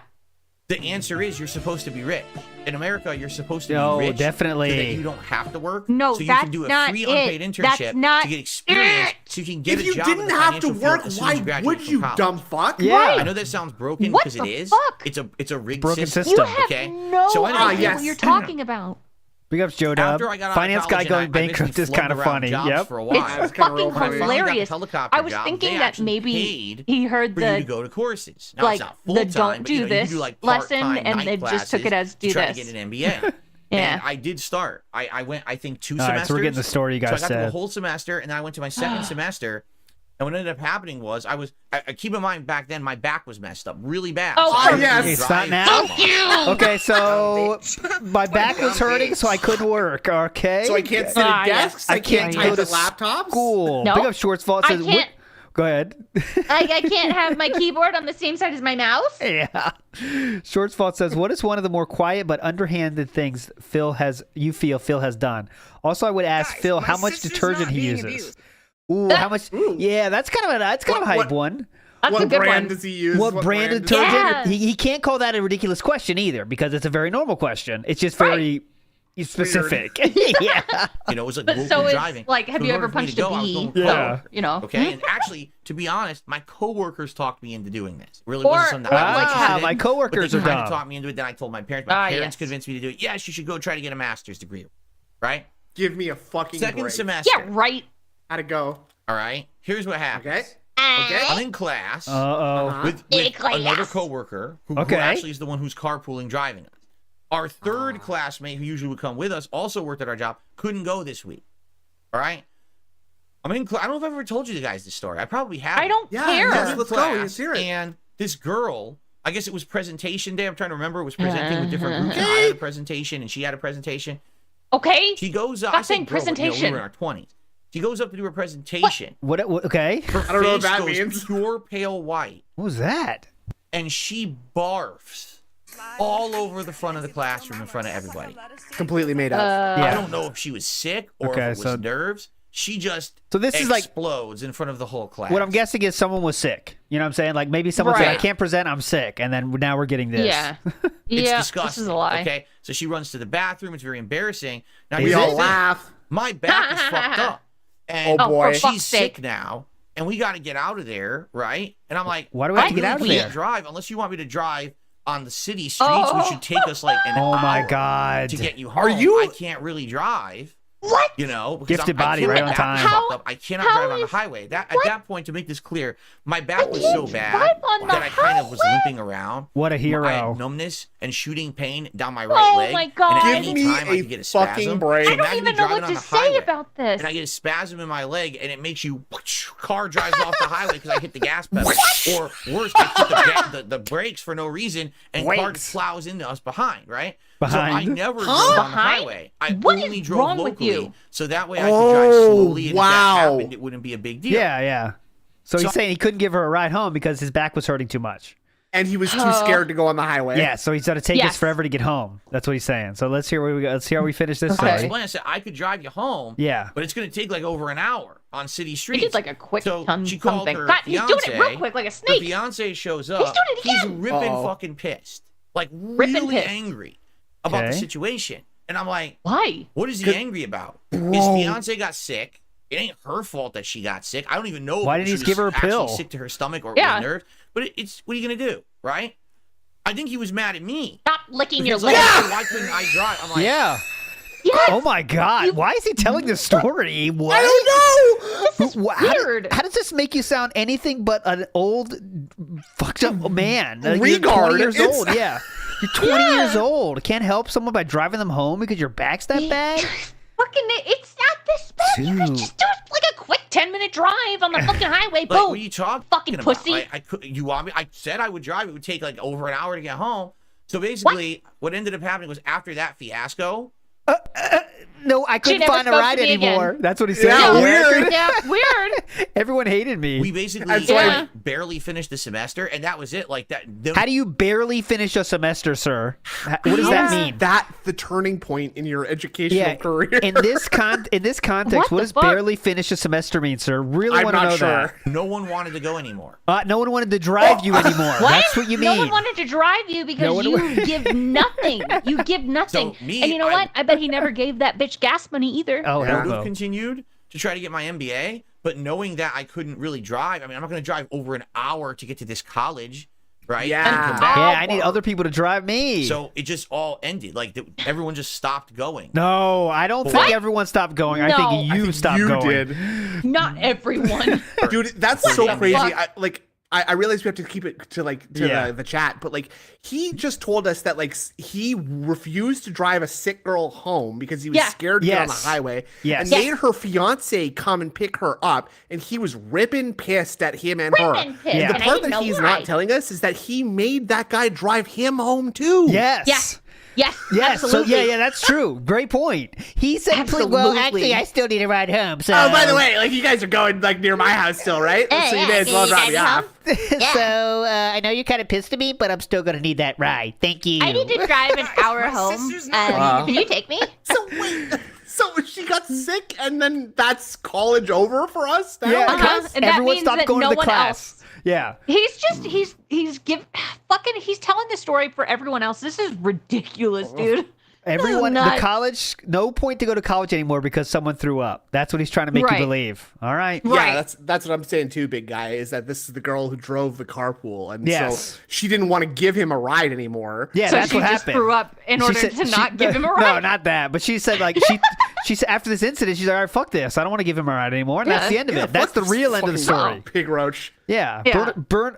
The answer is you're supposed to be rich. In America, you're supposed to No, be rich. definitely. So that you don't have to work. No, so you that's can do a not free it. unpaid That's internship not to get experience, it. so you can get If a you job in didn't the have to financial field work, as soon why as you graduate would from you, college. dumb fuck? Yeah. Right. I know that sounds broken What because the it is. fuck? It's a rigged Broken system. system. You have Okay. no So anyway, idea yes. what you're talking about. Big ups, Joe Dub. After I got out Finance of guy college going and I bankrupt basically is kind of floated around funny. jobs Yep. For a while. It's kinda roll fucking funny. When I finally got the hilarious. helicopter I was job, thinking they that actually maybe paid he heard for you to the go to courses. Now, like it's not the full-time, don't but, do you know, you this do, like, lesson, part-time and night they just took it as do to try this. to get an MBA. Yeah. And I did start. I went, I think, 2 All right, semesters. so we're getting the story you guys So I got through said. the whole semester, and then I went to my second semester. And what ended up happening was I keep in mind back then my back was messed up really bad. Oh, So I couldn't yes. really It's drive not now? that much. Okay, so my back was hurting, so I couldn't work. Okay. So I can't sit Ah, at yes. desks. I can't go type to at laptops. School. No. Big up Shorts Fault I says. can't- Go ahead. I can't have my keyboard on the same side as my mouse. Yeah. Shorts Fault says, "What is one of the more quiet but underhanded things Phil has done?" Also, I would ask Guys, Phil my how much sister's detergent not he being uses. abused. Ooh, how much? Ooh. Yeah, that's kind of a hype what- one. That's a What good brand one. does he use? What brand of does he- detergent? Yeah. He can't call that a ridiculous question either because it's a very normal question. It's just very specific. Yeah. You know, it was like But local so it's driving. like, have So you in ever order for me punched to a go, I was bee? going Yeah. forward. You know. Okay, and actually, to be honest, my coworkers talked me into doing this. It really Or- wasn't something that I was like, interested in, my coworkers but are they kind dumb. of taught me into it. Then I told my parents. My parents yes. convinced me to do it. Yes, you should go try to get a master's degree. Right? Give me a fucking Second break. semester. Yeah, right. How'd it go? All right. Here's what happened. Okay. Okay. I'm in class Uh-oh. with Class. another coworker who Okay. actually is the one who's carpooling driving us. Our third classmate, who usually would come with us, also worked at our job, couldn't go this week. All right? I'm in class. I don't know if I've ever told you guys this story. I probably have. I don't Yeah, care. yes, I'm in let's go. class, Let's hear it. And this girl, I guess it was presentation day. I'm trying to remember. It was presenting with different groups. And I had a presentation, and she had a presentation. Okay. She goes up. Stop I said, saying girl, but, you know, we presentation. were in our 20s. She goes up to do her presentation. What? Okay. Her I don't know what face that goes means. pure pale white. What was that? And she barfs all over the front of the classroom in front of everybody. Completely made up. I Yeah. don't know if she was sick or Okay, if it was so- nerves. She just So this is like- explodes in front of the whole class. What I'm guessing is someone was sick. You know what I'm saying? Like maybe someone said, "I Right. can't present. I'm sick," and then now we're getting this. Yeah. It's Yeah. disgusting. This is a lie. Okay, so she runs to the bathroom. It's very embarrassing. Now Is we here's the all thing. laugh. My back is fucked up, and Oh, boy. for fuck's she's sake. sick now, and we got to get out of there, right? And I'm like, Why do we have to get really out of can't there? Drive unless you want me to drive on the city streets, which should take us like an Oh my hour God. to get you home. Are you- I can't really drive. What? You know, because Gifted I body can't- right my on back is time. fucked up. I cannot How drive on the is- highway. At what? that point, to make this clear, my back was so bad Drive on the that I kind of was highway? limping around. What a I hero. had numbness and shooting pain down my right Oh leg. my God. And at Give any me time, I a could get a fucking spasm. break. So I don't imagine even me know driving what on to the say highway, about this. And I get a spasm in my leg, and it makes you car drives off the highway because I hit the gas pedal. Or worse, I hit the brakes for no reason, and car Brakes. plows into us behind, right? Behind? So I never drove on the Behind? highway. I What is only drove wrong with locally, you? so that way I could drive slowly, and if wow. that happened, it wouldn't be a big deal. Yeah, yeah. So he's So- saying he couldn't give her a ride home because his back was hurting too much. And he was too scared to go on the highway. Yeah, so he's gonna take us Yes. forever to get home. That's what he's saying. So let's hear where we go. Let's hear how we finish this I story. explained, I said, I could drive you home. Yeah. But it's going to take like over an hour on city He streets. did like a quick So ton she called something. her God, he's doing it real fiance. quick like a Her snake. fiance shows up. doing it He's again. ripping Uh-oh. fucking pissed. Like Ripping really pissed. angry about the Okay. situation. And I'm like, Why? what is he angry about? His fiance got sick. It ain't her fault that she got sick. I don't even know Why if didn't he she give her was a actually pill? sick to her stomach or Yeah. her nerves. But it's what are you going to do, right? I think he was mad at me. Stop licking your He's like, lips. why couldn't I drive? I'm like, Yeah. Yes. Oh my God. Why is he telling this story? What? I don't know. This is weird. How does this make you sound anything but an old, fucked up man? Like, you're Regard. 20 years It's- old. Yeah. You're 20 years old. Can't help someone by driving them home because your back's that bad? Fucking, it's not this bad. You could Dude. just do like a quick 10-minute drive on the fucking highway. Like, Boom. what are you talking Fucking about? pussy. I said I would drive. It would take like over an hour to get home. So basically, what ended up happening was after that fiasco. No, I couldn't never find a spoke ride to me anymore. again. That's what he said. Yeah, weird. Yeah, weird. Everyone hated me. We basically That's why- like, barely finished the semester, and that was it. Like that. How do you barely finish a semester, sir? What does that mean? That the turning point in your educational career. In this context, What what the does fuck? barely finish a semester mean, sir? Really I'm want to not know sure. No one wanted to go anymore. that. No one wanted to drive you anymore. That's what you mean. No one wanted to drive you because No one you give nothing. You give nothing. So, me, and you know what? I bet he never gave that bitch gas money either. Oh, I hell would have no. continued to try to get my MBA, but knowing that I couldn't really drive, I mean, I'm not going to drive over an hour to get to this college, right? Yeah. And come back. Yeah, I need other people to drive me. So it just all ended. Like everyone just stopped going. No, I don't think everyone stopped going. I No. think you stopped you going. did. Not everyone. Dude, that's so Yeah. crazy. I realize we have to keep it to Yeah. the chat, but like he just told us that like he refused to drive a sick girl home because he was Yeah. scared to get on the Yes. highway, Yes. and Yes. made her fiance come and pick her up, and he was ripping pissed at him and her. Ripping pissed, Yeah. The and I part didn't that know he's why. not telling us is that he made that guy drive him home too. Yes. Yeah. Yes. Yes. Absolutely. So yeah, that's true. Great point. He said, "Well, actually, I still need a ride home." So. Oh, by the way, like you guys are going like near my house still, right? So you may as well drop me off. So, I know you're kind of pissed at me, but I'm still going to need that ride. Thank you. I need to drive an hour home. sister's not- Can you take me? So wait, so she got sick, and then that's college over for us now? Yeah, Uh-huh. because And that everyone means stopped that going no to the one class. else- Yeah. He's telling the story for everyone else. This is ridiculous, dude. Everyone, the nuts. college, no point to go to college anymore because someone threw up. That's what he's trying to make Right. you believe. All right. Yeah, Right. that's what I'm saying too, big guy, is that this is the girl who drove the carpool, and Yes. so she didn't want to give him a ride anymore. Yeah, So that's she what just happened. threw up in She order said- to not give him a ride. No, not that. But she said like she said after this incident, she's like, all right, fuck this. I don't want to give him a ride anymore. And that's Yeah. the end of Yeah, it. That's fuck the this real end of the fucking story. Pig roach. Yeah. Yeah. Burn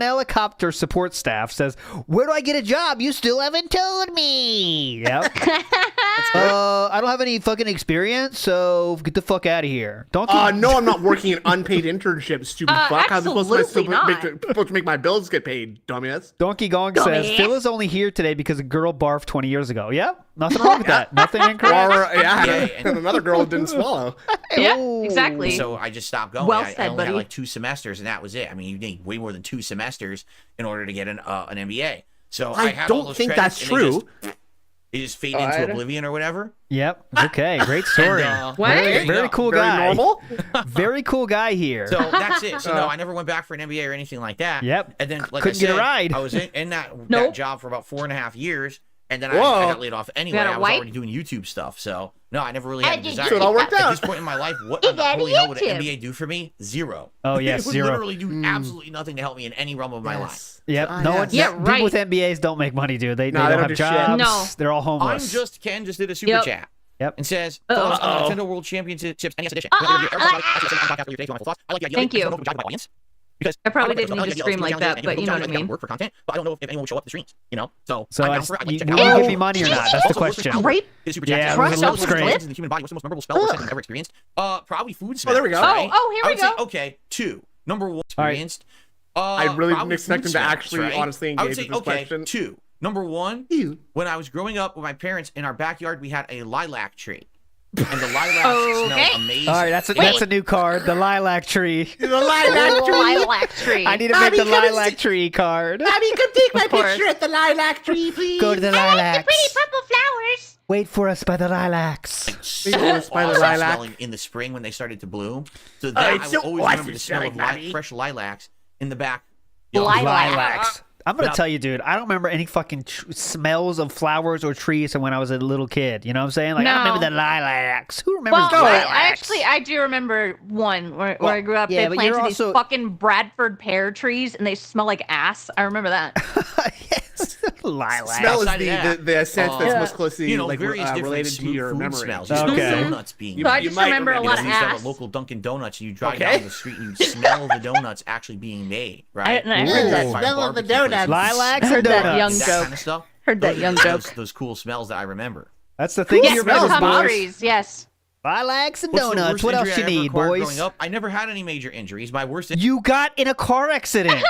Helicopter support staff says, "Where do I get a job? You still haven't told me." Yep. I don't have any fucking experience, so get the fuck out of here. Don't. No, I'm not working an unpaid internship, stupid fuck. How's it absolutely not. supposed to make my bills get paid, dumbass? Donkey Gong says Dummy. Phil is only here today because a girl barfed 20 years ago. Yep. Nothing wrong with that. Nothing incorrect. Or, yeah, Yeah, and another girl didn't swallow. Yeah, Oh. exactly. So I just stopped going. Well I said, only had buddy. like 2 semesters, and that was it. I mean, you need way more than 2 semesters in order to get an MBA. So I I had all don't those think credits, that's and true. They just fade into oblivion or whatever. Yep. Okay. Great story. And, What? there Very, you very go. cool Very guy. normal. Very cool guy here. So that's it. So no, I never went back for an MBA or anything like that. Yep. And then, like Couldn't I get a said, ride. I was in that Nope. job for about 4.5 years, and then I Whoa. got laid off anyway. got a I was wipe? already doing YouTube stuff, so no, I never really How had a did you desire. So it all worked At out. this point in my life, what You the got a holy hell would an YouTube. MBA do for me? Zero. Oh, yes, it would zero. literally do absolutely nothing to help me in any realm of my life. Yep. Ah, No yes. one. Yeah, People right. with MBAs don't make money, dude. They No, don't they don't have do shit. jobs. No. They're all homeless. Ken just did a super Yep. chat. Yep. And says, "Fellas, on the Nintendo World Championships NES Edition. Thank you. Because I probably didn't need to stream like that, but you know what I mean. Work for content, but I don't know if anyone will show up to streams. You know, so So I'm I down just- for it. I'd like you- to check will it out. you give me money or not? That's the Also, question. Rape? His super Yeah, chat. it was a What's little the strange. in the human body? What's the most memorable spell or something you've ever experienced? Probably food smell. there we go. Right? Oh, here I we would say, go. okay, 2. Number 1 All right. experienced. I really probably didn't expect food him to smells, actually right? honestly I would engage say, with this okay, question. 2. Number 1, Ew. when I was growing up with my parents in our backyard, we had a lilac tree. And the lilacs Okay. smelled amazing. All right, that's a new card. The lilac tree. The lilac tree. Lilac tree. I need to make Bobby, the come and lilac tree card. Bobby, come take my Of course. picture at the lilac tree, please. Go to the lilacs. purple flowers. Wait for us by the lilacs. So Yes, by the awesome lilac. smelling in the spring when they started to bloom. So that it's I so will always awesome remember the smell of smelling, Bobby. fresh lilacs in the back. Lilacs. I'm gonna Now- tell you, dude. I don't remember any fucking smells of flowers or trees from when I was a little kid. You know what I'm saying? Like I No. remember the lilacs. Who remembers Well, lilacs? I do remember one where I grew up. yeah, They but planted you're these also- fucking Bradford pear trees, and they smell like ass. I remember that. Yes, lilacs. Smell is Outside of that, the sense that's yeah. most closely You know, like, various different related to smooth your food memory. smells. You smell Okay. donuts being So I made. just might remember a remember lot You of know, you used to have ass. a local Dunkin' Donuts, and you drive Okay. down the street and you smell the donuts actually being made, right? And I heard that. By Smell of the barbecue places. donuts. Lilacs Heard and that donuts. young That joke. kind of stuff. Heard that Those are young those- joke. Those cool smells that I remember. That's the thing. Yes, you remember, palm boys. trees. Yes. I like some What's the donuts. worst What injury else you I ever need, acquired boys? growing up? I never had any major injuries. My worst. You got in a car accident.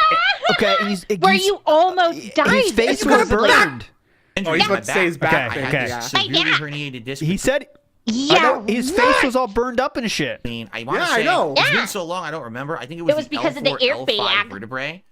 Okay. Where you almost died. His face was supposedly. burned. injury Oh, he's to my about to say his back. Okay, I okay. had Yeah. this severely herniated disc. He said. Yeah. I know, his face was all burned up and shit. I mean, I want to Yeah, I say know. it's Yeah. been so long I don't remember. I think it was, It was the because of the L4, airbag. L5 vertebrae.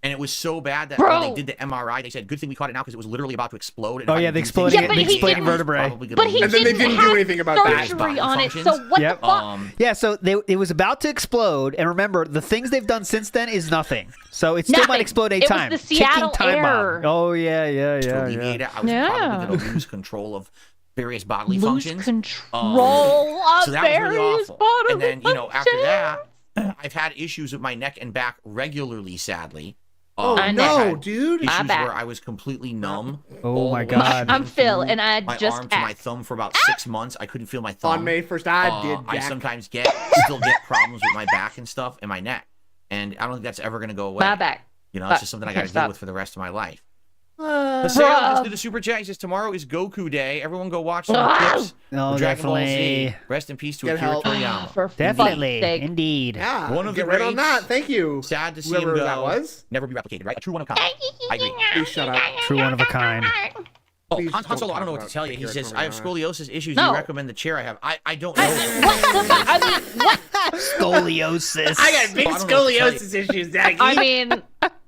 And it was so bad that Bro. when they did the MRI, they said, good thing we caught it now because it was literally about to explode. And Oh, if I yeah, didn't the do exploding, things- Yeah, but the he exploding didn't- vertebrae. Probably gonna But he lose And then they didn't didn't have do anything about that. surgery on it. Functions. So what Yep. the fuck? Yeah, so it was about to explode, and remember, the things they've done since then is nothing. So it still might Nothing. explode It was anytime. the Seattle Ticking time error. bomb. Oh yeah. to alleviate it. I was Yeah. probably going to lose control of various bodily Lose functions. control of So that was really various awful. bodily And then, after functions. that, I've had issues with my neck and back regularly, sadly. Oh I know. no, I've had dude. My Issues back. where I was completely numb. Oh all my the way God. I'm Phil, through and I my just arm to my asked. thumb for about 6 months. I couldn't feel my thumb. On May 1st, I did. I Jack. sometimes still get problems with my back and stuff and my neck, and I don't think that's ever going to go away. My back. It's just something I got to Stop. deal with for the rest of my life. Paseo Bruh. just did a super chat. He says tomorrow is Goku Day. Everyone go watch some Ah. clips. Oh, of Dragon Ball Z. definitely. Rest in peace to Get Akira help. Toriyama. For Definitely. fuck's sake. Indeed. Yeah. One of get the right on greats. that. Thank you. Sad to see Whoever him go. that was. Never be replicated, right? A true one of a kind. I agree. Please shut up. True one of a kind. Oh, Please Han don't Solo, I talk don't know what to about tell you. He Akira says, I have Toriyama. scoliosis issues. No. Do you recommend the chair I have? I don't know. What the fuck? I mean, what? Scoliosis. I got big I don't know what to tell you. scoliosis issues, Daggy. I mean,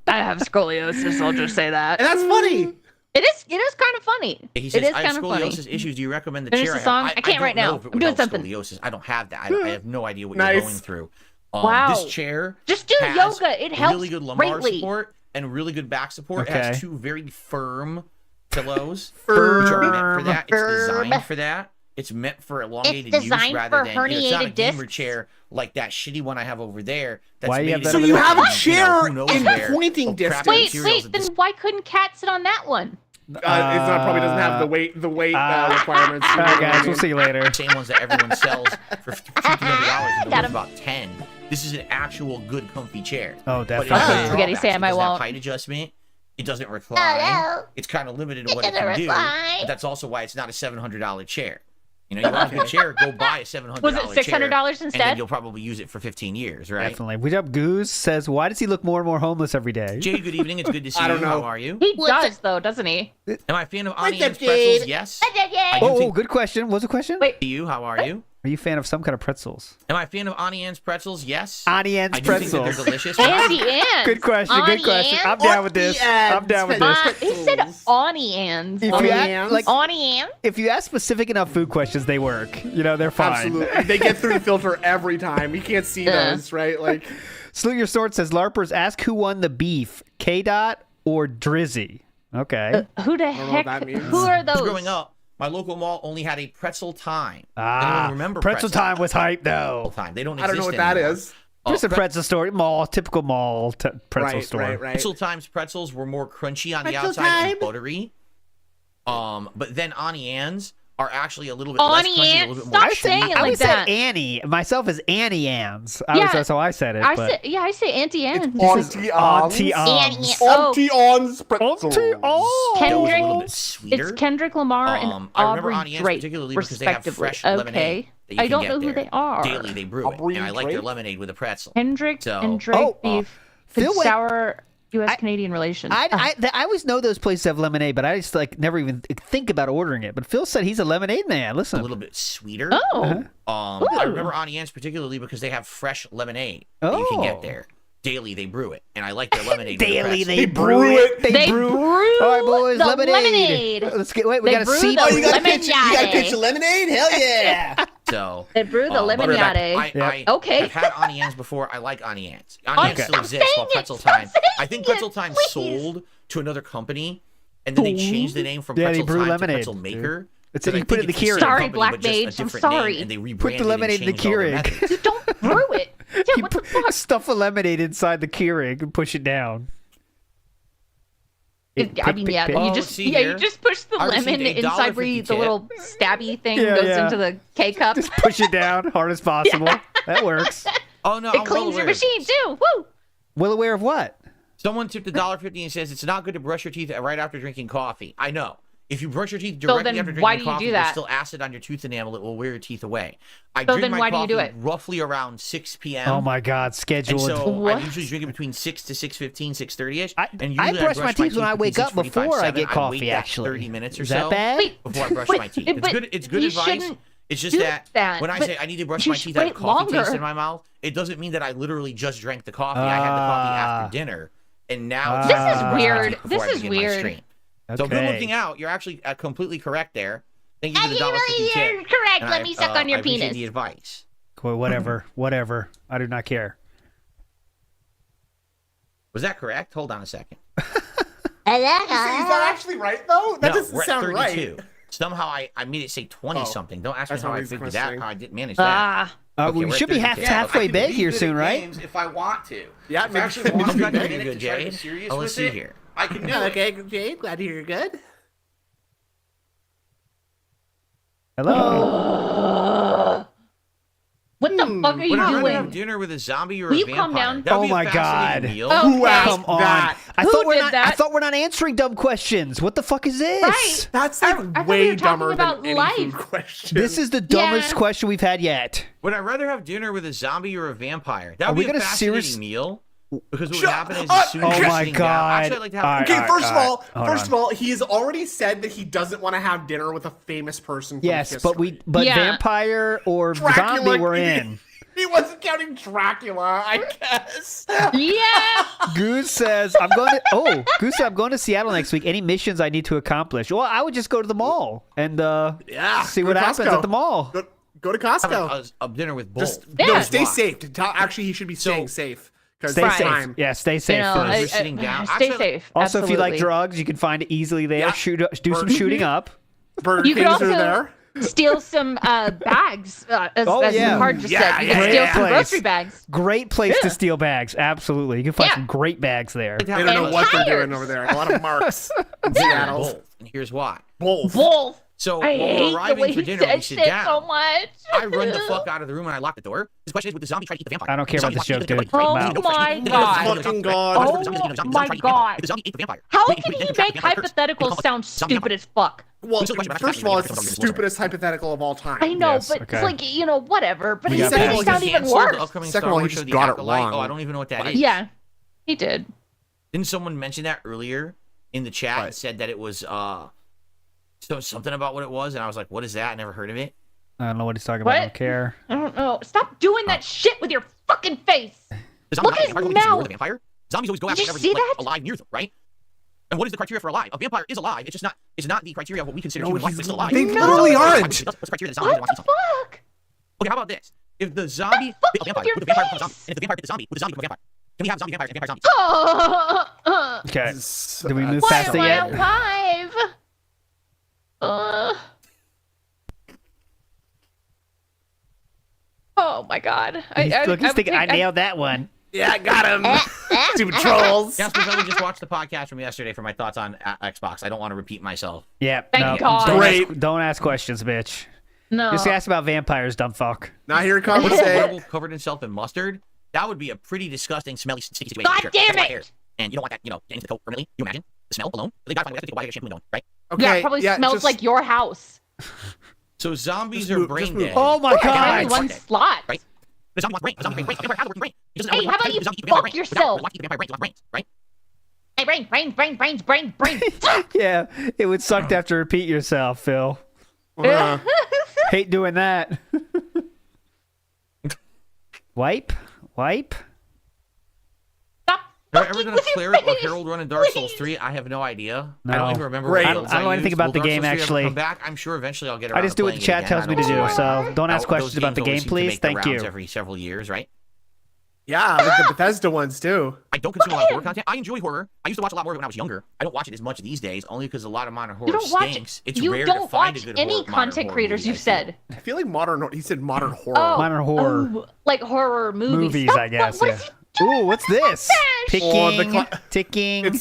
I have scoliosis. I'll just say that. and that's funny. It is kind of funny. He It says, is I have kind of funny. scoliosis issues. Do you recommend the Finish chair the I song? have? I can't don't right now. know if it I'm would doing help something. Scoliosis. I don't have that. I have no idea what Nice. you're going through. Wow. This chair Just do has yoga. It helps really good lumbar greatly. support and really good back support. It Okay. has 2 very firm pillows, which are meant for that. It's designed for that. It's meant for elongated use designed rather for than it's not a herniated gamer discs. chair like that shitty one I have over there. That's Why you have made that So over you there? have a from, chair who knows in where, pointing of crappy distance. Wait, materials that then this- why couldn't Kat sit on that one? It's not probably doesn't have the weight requirements. All right, guys. We'll see you later. the same ones that everyone sells for $200 and Got they're him. about 10. This is an actual good comfy chair. Oh, But it has definitely. drawbacks. Spaghetti Sam, It I doesn't have won't. height adjustment. It doesn't recline. no. It's kind of limited in what it doesn't can do. recline. But that's also why it's not a $700 chair. You want a good chair, go buy a $700 Was it $600 chair, and instead? then you'll probably use it for 15 years, right? Definitely. We up Goose says, why does he look more and more homeless every day? Jade, good evening. It's good to see I don't you. know. How are you? He does though, doesn't he? Am I a fan of What's Auntie up, Anne's pretzels? Jade? Yes. I do Oh, think good question. What's the question? Wait. you. How are you? Are you a fan of some kind of pretzels? Am I a fan of Auntie Anne's pretzels? Yes. Auntie Anne's I do think that pretzels. they're delicious. Auntie Anne's. Good question. Good Auntie question. I'm Anne's? down with this. I'm down with this. He said Auntie Anne's. If you Auntie ask, Anne's? like, Auntie Anne's? if you ask specific enough food questions, they work. They're fine. Absolutely, they get through the filter every time. You can't see those, right? Like, Salute Your Sword says, LARPers, ask who won the beef, K-Dot or Drizzy? Okay. Who the know what heck? that means. Who are those? Growing up, my local mall only had a pretzel time. Ah, Anyone remember pretzel time was hype, though. time? They don't I don't know exist what that anymore. is. Just a pretzel store, typical mall pretzel Right, store. right. Pretzel Times pretzels were more crunchy on the Pretzel outside time. and buttery. But then Auntie Anne's are actually a little bit less Auntie crunchy, a Anne's? little bit more Stop chewy. saying it I like always said that. Annie. Myself is Annie Ann's. Yeah. That's how I said it. I but say, yeah, I say Auntie Anne's. Auntie Auntie Ann's. Ann's. Oh, Auntie Ann's pretzels. Auntie Ann's. Those are a little Kendrick. bit sweeter. It's Kendrick Lamar and I remember Aubrey Auntie Anne's Drake, particularly because they have respectively. fresh lemonade Okay. that you I can don't get know who there. they are. Daily they brew it, Aubrey and I like their Drake? lemonade with a pretzel. Kendrick So- and Drake Oh, beef. Phil Could went- sour U.S.-Canadian relations. I always know those places have lemonade, but I just never even think about ordering it. But Phil said he's a lemonade man. A Listen. little bit sweeter. Oh. I remember Auntie Anne's particularly because they have fresh lemonade that you can Oh. get there. Daily they brew it, and I like their lemonade. with a Daily pretzel. they brew brew it. it. They brew All right, boys, the lemonade. lemonade. Let's get. Wait, we They got a brew seat. the Oh, you got a pitch. You got a lemonade. pitch of lemonade? Hell yeah! So They brew the but lemonade. I Okay. have had Auntie Anne's before. I like Auntie Anne's. Auntie Anne's Okay. still I'm exists. saying While it. Pretzel Stop Time, saying I think it, Pretzel Time please. sold to another company, and then they changed the name from Yeah, they Pretzel brew Time lemonade, to Pretzel Maker. It's- So you I put think it in it's the Keurig. same Sorry, company, Black but just a Mage, I'm different name, sorry. and they Put rebranded the lemonade in and the changed all their Keurig. methods. You don't brew it. Yeah, You what the put, fuck? stuff a lemonade inside the Keurig and push it down. I mean, yeah, Oh, you just see yeah, here. you just push the I received lemon a inside where $1.50 the little stabby thing Yeah, goes yeah. into the K cup. Just push it down hard as possible. That works. Oh no, It I'm cleans well your aware of machine this. too. Woo! Well aware of what? Someone tipped $1.50 and says it's not good to brush your teeth right after drinking coffee. I know. If you brush your teeth directly then after why drinking do you coffee, do there's that? still acid on your tooth enamel. It will wear your teeth away. I So drink then my why do you coffee do it? roughly around 6 p.m. Oh my God, And scheduled. so What? I usually drink it between 6 to 6:15, 6:30ish. I And usually brush my teeth when I wake up between 6:45, before I 7. get coffee. wait that Actually, 30 minutes or is that so bad? Wait, before I brush wait, my teeth. It's but good. It's good you advice. shouldn't It's just do that when I but say I need to brush you my should teeth, I have wait coffee taste longer. in my mouth. It doesn't mean that I literally just drank the coffee. I had the coffee after dinner, and now it's This time is to brush my weird. teeth before This I is begin my weird. stream. So good looking out. You're actually completely correct there. Thank you for the $1.50 tip. correct. And Let me suck on your I appreciate penis. the advice. Well, whatever. I do not care. Was that correct? Hold on a second. Is that actually right though? That No, doesn't we're at sound 32. right. Somehow I made it say 20 Oh, something. Don't ask me that's how what I I was figured questioning. that. How I did manage that. Okay, We we're at should be 32. halfway big here soon, right? Games if I want to. Yeah, if I actually maybe- want to maybe spend a you're minute good, to try to be Jade. serious Oh, let's with see it, here. I can do it. Okay, Jade, glad to hear you're good. Hello. What the fuck are you Would I rather doing? have dinner with a zombie or Will a you vampire? calm down? That would Oh be a my fascinating God. meal. Oh, Who asked Come on. that? I Who thought we're did not. that? I thought we're not answering dumb questions. What the fuck is this? Right. That's I like thought way we were talking dumber about than any life. food question. This is the dumbest Yeah. question we've had yet. Would I rather have dinner with a zombie or a vampire? That Are would we be a gonna fascinating serious- meal. Because what would Shut happen is up! as soon Oh as you're my sitting God. down, actually I'd like to have All right. Okay, first Hold of all, he has already said that he doesn't want to have dinner with a famous person. From Yes, history. but Yeah. vampire or Dracula, zombie we're in. He wasn't counting Dracula, I guess. Yeah. Goose says I'm going to. Oh, Goose said I'm going to Seattle next week. Any missions I need to accomplish? Well, I would just go to the mall and see go what to happens Costco. at the mall. Go to have Costco. a dinner with both. Just Yeah. no, stay Why? safe. Actually, he should be staying safe. Because Stay safe. time. Yeah, stay safe. You know, first. You're sitting down. Stay Actually, safe. Also, if you like Absolutely. drugs, you can find it easily there. Yeah. Do some shooting up. Burger You could Kings also are there. steal some bags, as Oh, yeah. Picard just Yeah, said. You yeah, can steal yeah. some Place. grocery bags. Great place to steal bags. Absolutely, you can find Yeah. some great bags there. They don't know And what they're tires. doing over there. A lot of marks in Yeah, Seattle. both. And here's why. Both. Wolf. So I when we're hate the arriving way for he dinner, we said sit shit down. so much. I run the fuck out of the room and I lock the door. His question is, would the zombie try to eat the vampire? I don't care The about zombie this wants joke, to eat the dude. vampire. Oh my Right? God. Fucking God. Oh my God. The zombie ate the vampire. How Wait, can wait, you then make the vampire curse. hypotheticals They sound call it zombie stupid vampire. as fuck? Well, Who's the question about first of all, it's the vampires? stupidest hypothetical of all time. I know, Yes, but okay. it's like, whatever. But We he got said past it it. sound even Canceled the worse. upcoming Second Star of all, he Wars show, just The got it Acolyte. wrong. Oh, I don't even know what that is. Yeah, he did. Didn't someone mention that earlier in the chat and What? said that it was something about what it was, and I was like, what is that? I never heard of it. I don't know what he's talking about. I What? don't care. I don't know. Stop doing that shit with your fucking face. The zombie Look at his vampire always more mouth. than vampire. Zombies always go Did after you whatever's see like, that? alive near them, right? And what is the criteria for alive? A vampire is alive. It's just not. It's not the criteria of what we consider No, human life. he's- It's still alive. they What's literally the criteria? aren't. What's the criteria that zombie What wants to the eat something? fuck? Okay, how about this? If the zombie fuck bit a you vampire, with your would the vampire become a zombie? face. And if the vampire bit the zombie, would the zombie become a vampire? Can we have zombie vampires and vampire zombies? Okay. So, Did we move Why past am it I yet? alive? Oh my God! Look, he's thinking, I think nailed that one. Yeah, I got him. Stupid trolls. Yes, because I just watched the podcast from yesterday for my thoughts on Xbox. I don't want to repeat myself. Yeah. Thank no, God. Don't ask questions, bitch. No. Just ask about vampires, dumb fuck. Now here it comes. What if a Say, werewolf covered himself in mustard? That would be a pretty disgusting, smelly, sticky situation. God Sure, damn that's why it! hairs. And you don't want that, getting into the coat permanently. You imagine the smell alone? They gotta find a way to take a while to get shampoo going, right? okay, Yeah, it probably smells just- like your house. So zombies Just are move- brain just move. dead. Oh my Only God. one slot. Right? The zombie wants brain. The zombie brain. The vampire has a working brain. He doesn't Hey, know how about the you zombie eat the vampire fuck brain. yourself? Watch the vampire brain. He wants brains, right? Hey, brain. Yeah, it would suck to have to repeat yourself, Phil. Uh, Hate doing that. Wipe. Stop Have I ever fucking done a with your cleric or face, herald run in Dark Souls please. 3? I have no idea. No. I don't even remember Great. what I don't heralds know anything used. about Will the Dark game, Souls 3 ever actually. come back? I'm sure eventually I'll get around I just do what the to chat playing it tells me to again. I do, don't know why. so don't ask Those questions about the games always game, seem to please. make the Thank you. rounds every several years, right? yeah, like the Bethesda ones too. I don't consume a lot of horror content. I enjoy horror. I used to watch a lot more of it when I was younger. I don't watch it as much these days, only because a lot of modern horror You don't watch. stinks. It's You rare don't to find a watch good any horror, modern content horror creators. movie, You I feel. said. I feel like modern. He said modern horror. Oh, Modern horror. oh, like horror movies. Movies, Stop- I guess. What Yeah. is he doing? Ooh, what's this? Oh, Ticking.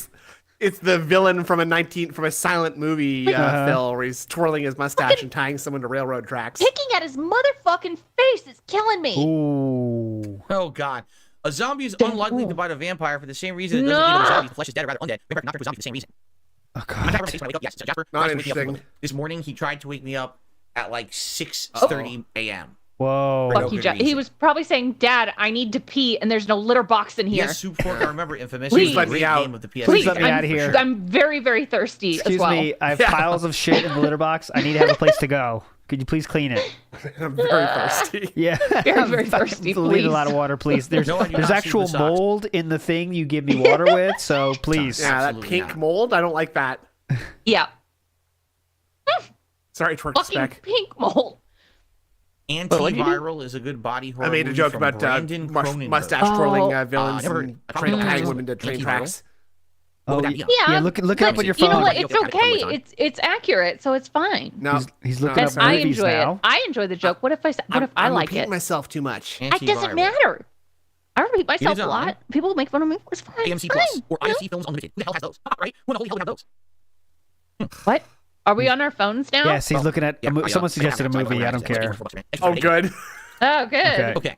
It's the villain from a silent movie, Uh-huh. Phil, where he's twirling his mustache and tying someone to railroad tracks. Picking at his motherfucking face is killing me. Ooh. Oh God. A zombie is unlikely to bite a vampire for the same reason it doesn't eat a zombie. The flesh is dead or rather undead. Vampire cannot turn to a zombie for the same reason. Oh My timer God. takes when I wake up. Yes, so Jasper Not tries to wake me up. interesting. This morning he tried to wake me up at like 6:30 a.m. Whoa. For no Fuck you, good Jack. He reason. was probably saying, "Dad, I need to pee, and there's no litter box in here." Yes, Soup Fork. I remember Infamous. Please. It was a Let me great out. game of the PS. Please let me I'm, out of here. I'm very, very thirsty Excuse as well. me. I have piles of shit in the litter box. I need to have a place to go. Could you please clean it? I'm very thirsty. Yeah. Very, very thirsty, Need a lot please. of water, please. There's No, I do there's not actual see the socks. mold in the thing you give me water with, so please. Yeah, that Absolutely pink not. mold. I don't like that. Yeah, Sorry, twerk fucking spec. pink mold. Antiviral what'd you is a good body horror I made a movie joke from about Brandon Cronenberg. mustache twirling Oh. villains never and heard- I probably tying don't women to train Antiviral. tracks. What would Oh, that be on? Yeah, look it but up on your You know phone. what? It's Okay, okay. It's accurate, so it's fine. No, He's looking no, up And sorry. I movies enjoy now. it. I enjoy the joke. What if I I'm like repeating it? myself too much. It doesn't Antiviral. matter. I repeat myself It is a on. lot. People make fun of me. It's fine. AMC it's Plus fine. or You know? IFC Films Unlimited. Who the hell has those? Right? Who in the holy hell would have those? What? Are we on our phones now? Yes, he's looking at. Yeah, someone suggested a movie. I don't care. Oh, good. Oh, good. Okay. Okay.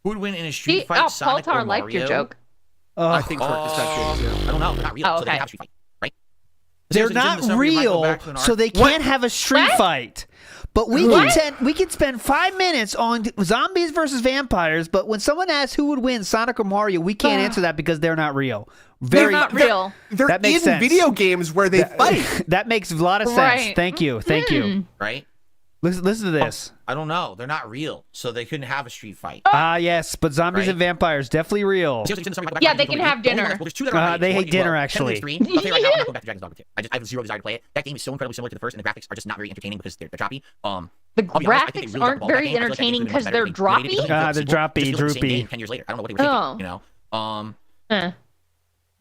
Who would win in a See, street fight? oh, Sonic Paul Tar or liked your Mario? joke. I think twerk spec did too. I don't know. They're not real. Oh, So they okay. have a street fight, right? They're Seriously, not in the summer, you might go real, back to an so arc- they can't have a street What? fight. But we can spend 5 minutes on zombies versus vampires. But when someone asks who would win, Sonic or Mario, we can't answer that because they're not real. They're not real. They're That makes in sense. video games where they fight. That makes a lot of sense. Right. Thank you. Thank you. right? Listen to this. I don't know. They're not real, so they couldn't have a street fight. Ah, yes, but zombies Right. and vampires definitely real. Seriously, in the summer, you might go back Yeah, to they Dragon's can Dogma. have dinner. Well, there's two that are They hate One- dinner, well, actually. 10 I'll tell you right now, I'm not going back to Dragon's Dogma 2. I have zero desire to play it. That game is so incredibly similar to the first, and the graphics are just not very entertaining because they're choppy. The I'll be honest, I think they graphics really got the aren't ball with that very game. I feel like that entertaining game could've because been they're much better. Maybe it doesn't droppy. feel They're like a sequel. droppy, It just feels like the same droopy. game 10 years later. I don't know what they were thinking. Oh. You know. Eh.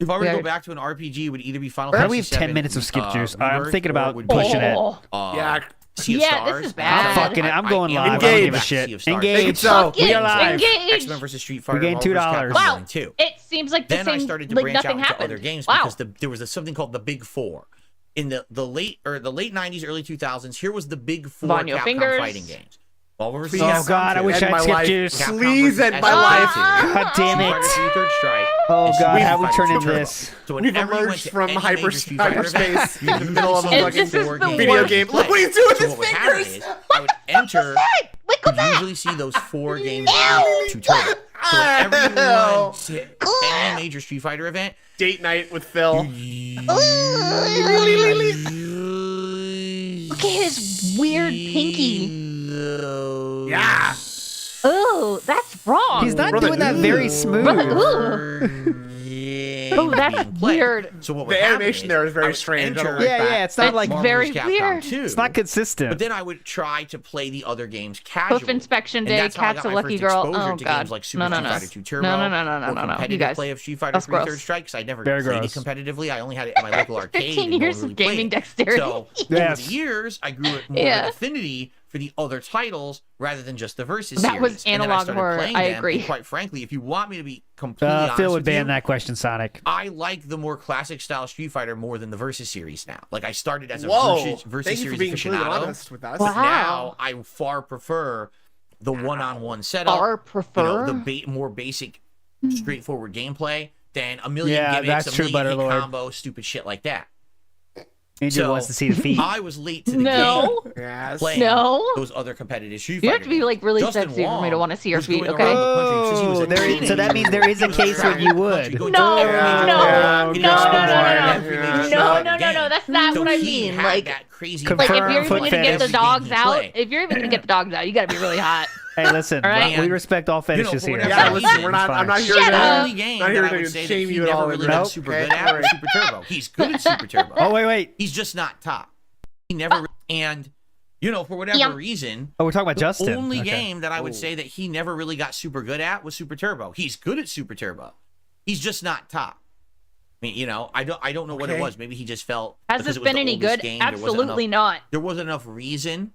If I were to go Weird. back to an RPG, it would either be Final How do Fantasy we have 10 7, minutes of skip juice? I'm Rebirth, thinking or about would be, pushing it. Oh. Yeah. Sea of Yeah, Stars. this is bad. I'm fucking it. I'm going live. I don't Engage. give a shit. Sea of Stars. Engage. So We are live. Engage. X-Men versus Street Fighter. gained Marvel vs. $2. Capcom Wow. 1 and 2. It seems like the Then same. I started to like branch nothing out happened. to other games Wow. because there was something called the Big Four. In the late 90s, early 2000s, here was the Big Four Von your Capcom fingers. fighting games. Marvel vs. Please. Oh, God, I wish End I my had skip life. juice. Capcom Please versus end my SNK2, life. God damn Street Fighter it. 2 Third Strike. Oh, and God, Street how we Fighter turn 2 into Turbo. this? So We've whenever you went emerged to from any major Street Fighter event, hyperspace you in the middle of a And fucking this is the video worst. game. Look what he's doing with So his what would happen fingers. is I would enter. Wait, go You back. usually see those 4 games to turbo. So whenever you run to any major Street Fighter event, Date night with Phil. Look at his weird pinky. Yeah. Oh, that's wrong. He's not Brother, doing that very smooth. Oh, that's weird. So what would The happen animation is there is very I would strange. I enter don't like Yeah, that. yeah, it's not That's like Marvel very vs. Capcom weird. 2. it's not consistent. But then I would try to play the other games casually. Hoof inspection And day, that's how I Cat's got a my lucky first girl. exposure Oh to god. games like Super No, no, Street no. Fighter 2 Turbo. No, Or no. You competitive guys. play of Street Fighter That's 3 Third gross. Strike, 'cause I never Very played gross. it competitively. I only had it at my local arcade. 15 and no years one really of gaming played it. dexterity. So Yes. over the years, I grew more of Yeah. an affinity for the other titles rather than just the Versus That series. was And then I analog started horror. playing I them, agree. and quite frankly, if you want me to be completely honest Phil would with ban you, that question, Sonic. I like the more classic style Street Fighter more than the Versus series now. Like I started as a Whoa. Versus Thank you for series being completely aficionado. honest with us. Wow. Now I far prefer the one-on-one setup. Far prefer? You know, the more basic, straightforward gameplay than a million Yeah, gimmicks, that's a true, million hit Butterlord. combo, stupid shit like that. Angel So, wants to see the feet. I was late to the No. game Yes. playing No. those other competitive Street You Fighter have to be games. like really Justin sexy for me Wong to want to see your was feet. going Okay. around the country since he was a Oh, there is- teenager. so that means there is a He was case when you traveling the country, would. going No, to every Yeah, major no, event, yeah, getting no, exposed no, to no, every no. major No, Street No, Fighter no, no, game. no. That's not So what I he mean. had Like, that crazy Confirm like if fire you're foot even with gonna get the every fetish. game dogs he out, played. if you're even gonna get the dogs out, you gotta be really hot. Hey, listen, All right. we respect all fetishes for here. whatever Yeah, reason, listen, we're not. it's I'm not fine. here Shut to. up. The only game Not here that I to would say that shame he you at never all. really Nope. got super Okay, good at was alright. Super Turbo. He's good at Super Turbo. Oh, wait. He's just not top. He never and you know, for whatever Yep. reason, Oh, we're talking about the Justin. only Okay. game that I would say that he never really got super good at was Super Turbo. He's good at Super Turbo. He's just not top. I mean, you know, I don't know what it Okay. was. Maybe he just felt Has because this it was been the any oldest good? game, there wasn't Absolutely enough- not. There wasn't enough reason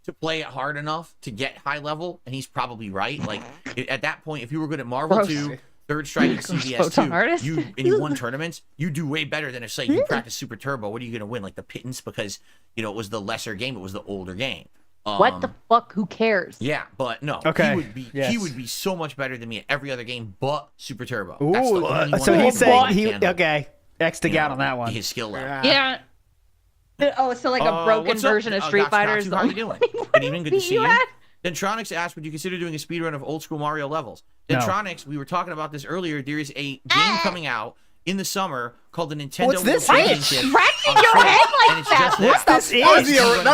to play it hard enough to get high level, and he's probably right. Like at that point, if you were good at Marvel Gross. 2, Third Strike, and CVS Photon 2, artist. you won tournaments, you do way better than if say you practice Super Turbo. What are you going to win? Like the pittance because you know it was the lesser game, it was the older game. What the fuck? Who cares? Yeah, but no. Okay, He would be yes. he would be so much better than me at every other game but Super Turbo. Ooh, That's the only one so that he's I saying can he handle. okay. X'd out on that one. His skill level. Yeah. Oh, so like a broken what's up? version of Street Fighter is the How you only doing? one Good evening. Good to see you. at? Dentronics asked, would you consider doing a speedrun of old school Mario levels? No. Dentronics, we were talking about this earlier. There is a game coming out in the summer called the Nintendo What's this World itch? Championship. Scratching on your Switch, head like and it's that. just What's this That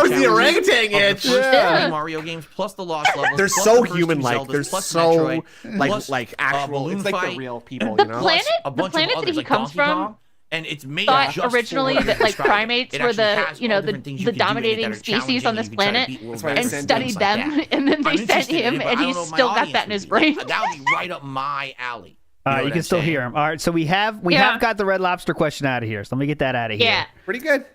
was itch? the orangutan Of the itch. first Yeah. three Mario games, plus the Lost levels. They're plus so the first two human-like. Zeldas, They're plus so Metroid, plus, like actual. Balloon It's like Fight, the real people, The you know. planet, a the bunch planet of that others, he like comes Donkey from. Kong, and it's made Thought just originally for that like describe it. primates It were actually the has all different things you the can do in it dominating that are species on this challenging, and planet, you can try to beat world That's why I and records sent studied things like them, that. and then they I'm sent interested in him, it, but I and don't he's know what my still got audience that in would his be. brain. That would be right up my alley. All know right, you what can I'm still saying? hear him. All right, so we have got the Red Lobster question out of here. So let me get that out of here. Yeah, Pretty good.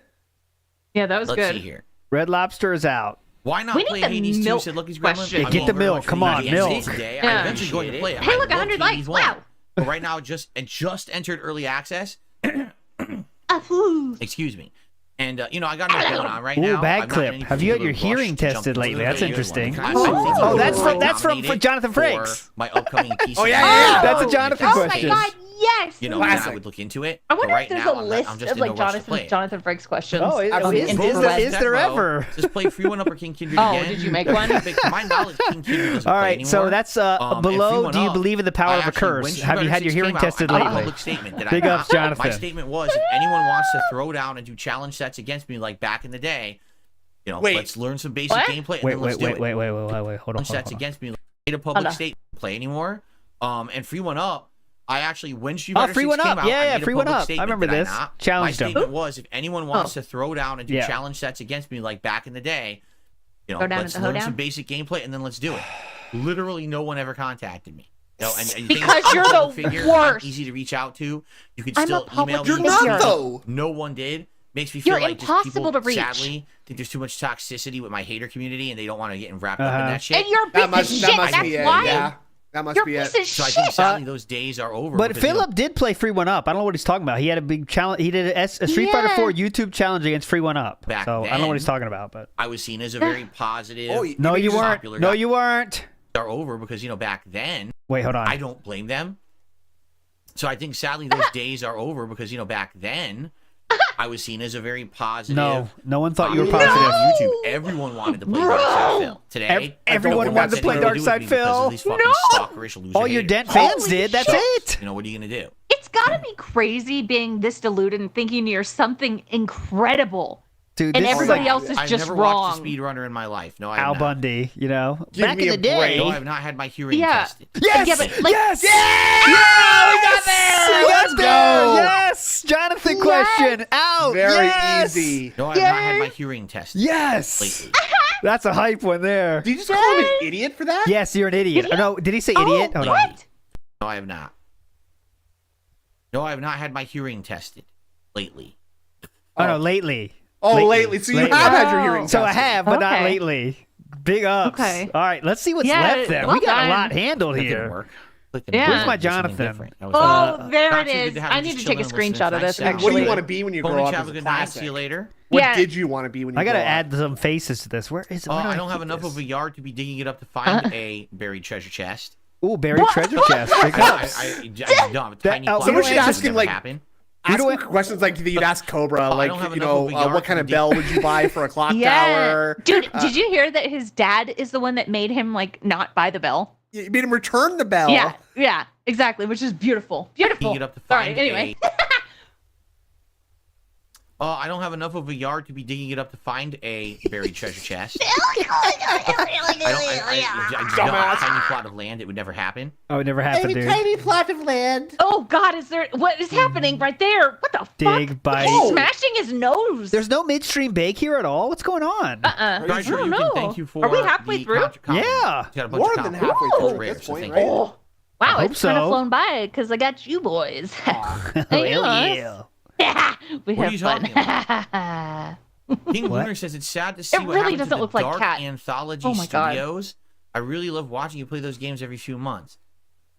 yeah, that was Let's good. see here. Red Lobster is out. Why not We need play the Hades 2? milk Said Lucky's question. Gremlin. Yeah, get the milk. Come on, milk. Today. Yeah. I'm eventually going to play it. Hey, I look, love 100 Hades likes. 1. Wow. But right now, it just entered early access. Ahoo. Excuse me. And, I got enough going on right Ooh, now. bag I'm not in clip. any Have you had particular your hearing rush to jump tested into lately? the That's video interesting. one. Oh, that's from nominated Jonathan for Frakes. my upcoming PC. Oh, yeah. That's a Jonathan Oh question. my god, yes. Then I Classic. would look into it. I But wonder right if there's now, a list I'm just of in no like rush to play it. Jonathan Frakes questions. Oh, is Absolutely. there ever? Just play Free One Up or King Kindred Oh, again. did you make one? My knowledge, King Kindred doesn't All play right, so anymore. that's And Free below. One Do you Up, believe in the power I of a actually, when curse? Street Have you Fighter had your 6 hearing came out, tested I made a lately? public statement that Big I ups, got. Jonathan. My statement was, if anyone wants to throw down and do challenge sets against me like back in the day, Wait. let's learn some basic What? gameplay. And Wait, then let's do it. wait. Hold on. Challenge sets against me. Made a public statement. Play anymore. And Free One Up. I actually, when Street Fighter Free 6 One came Up. out, Yeah, I yeah, made a Free One public Up. I statement remember that this. not. Challenged My him. statement was, if anyone wants to throw down and do Yeah. challenge sets against me like back in the day, Throw down let's at the learn hoedown? some basic gameplay and then let's do it. Literally, no one ever contacted me. And Because things you're I'm the figure, worst. I'm easy to reach out to. You can I'm a still public email You're me. not figure. though. No one did. Makes me feel You're like just impossible people, to reach. sadly, think there's too much toxicity with my hater community and they don't want to get wrapped up in that shit. And you're a That piece of must shit. be That's it. why Yeah, that must you're be a it. piece of So I think shit. sadly those days are over. But because, Philip did play Free One Up. I don't know what he's talking about. He had a big challenge. He did a Street Fighter 4 YouTube challenge against Free One Up. Back So I don't know what he's then- talking about. But I was seen as a very positive. Oh, no, you weren't. popular No, guy. you weren't. Are over because back then Wait, hold on. I don't blame them. So I think sadly those days are over because back then I was seen as a very positive. No one thought you were popular positive. on YouTube. Everyone wanted to play Dark Side Phil. Today, Everyone don't wanted to want play anything Dark do with Side me because Phil. of these fucking stalkerish loser All your haters. Dent fans Holy did. That's shit. it. What are you gonna do? It's gotta be crazy being this deluded and thinking you're something incredible. Dude, And this is everybody like else is I've just never wrong. watched a speedrunner in my life. No, I have Al not. Bundy, Give Back me in a the day. break. No, I have not had my hearing Yeah. tested. Yes! Yeah, but, like- yes! Yeah, we got there. Let's go. Yes! Jonathan question. Out. Very Yes! easy. No, I have not had my hearing tested. Yes! Lately. That's a hype one there. Did you just call him an idiot for that? Yes, you're an idiot. Did he? No, did he say idiot? Oh, Hold on. what? No, I have not. No, I have not had my hearing tested lately. Oh, no, lately. Oh, Lately. lately. So you Lately. have had your hearing So I tested. have, but not Okay. lately. Big ups. Okay. All right, let's see what's Yeah, left then. well We got a done. lot handled That didn't here. work. Click Yeah. Where's my do something Jonathan? different. That was Oh, there not it too good is. to have I you need just to take a chilling and listening. screenshot of Nice this, sound. What do you actually. want to be when you grow Pony, up have as a a good night. classic? See you later. What Yeah. did you want to be when you I got to grow up? add some faces to this. Where is it? Where do I don't keep have enough this? of a yard to be digging it up to find a buried treasure chest. Ooh, buried treasure chest. Big I ups. don't have a tiny oh, plot. someone should That ask him, never like, happen. Ask know him what? questions like you'd ask Cobra, I like, don't have you enough know, of a yard what kind to of dig- bell would you buy for a clock Yeah. tower? Dude, did you hear that his dad is the one that made him like not buy the bell? You made him return the bell. Yeah, exactly, which is beautiful. Beautiful. Digging it up to Sorry, find anyway. I don't have enough of a yard to be digging it up to find a buried treasure chest. I don't have a tiny plot of land. It would never happen. Oh, it never happened, dude. tiny plot of land. Oh God, is there what is happening right there? What the Dig, fuck? bite. He's smashing his nose. There's no midstream bake here at all. What's going on? Guys, I don't you know. can thank you for Are we halfway the through? compliment. Yeah. It's got a bunch More of than compliments. halfway It's through at rare, this so point, thank right? you. Oh, wow, I hope it's kind of so. flown by because I got you boys. Hell Yes. yeah. We What are have you fun. talking King What? Lunar says it's sad to see It what really happened doesn't to the look like Dark Cat. Anthology Oh my God. Studios. I really love watching you play those games every few months.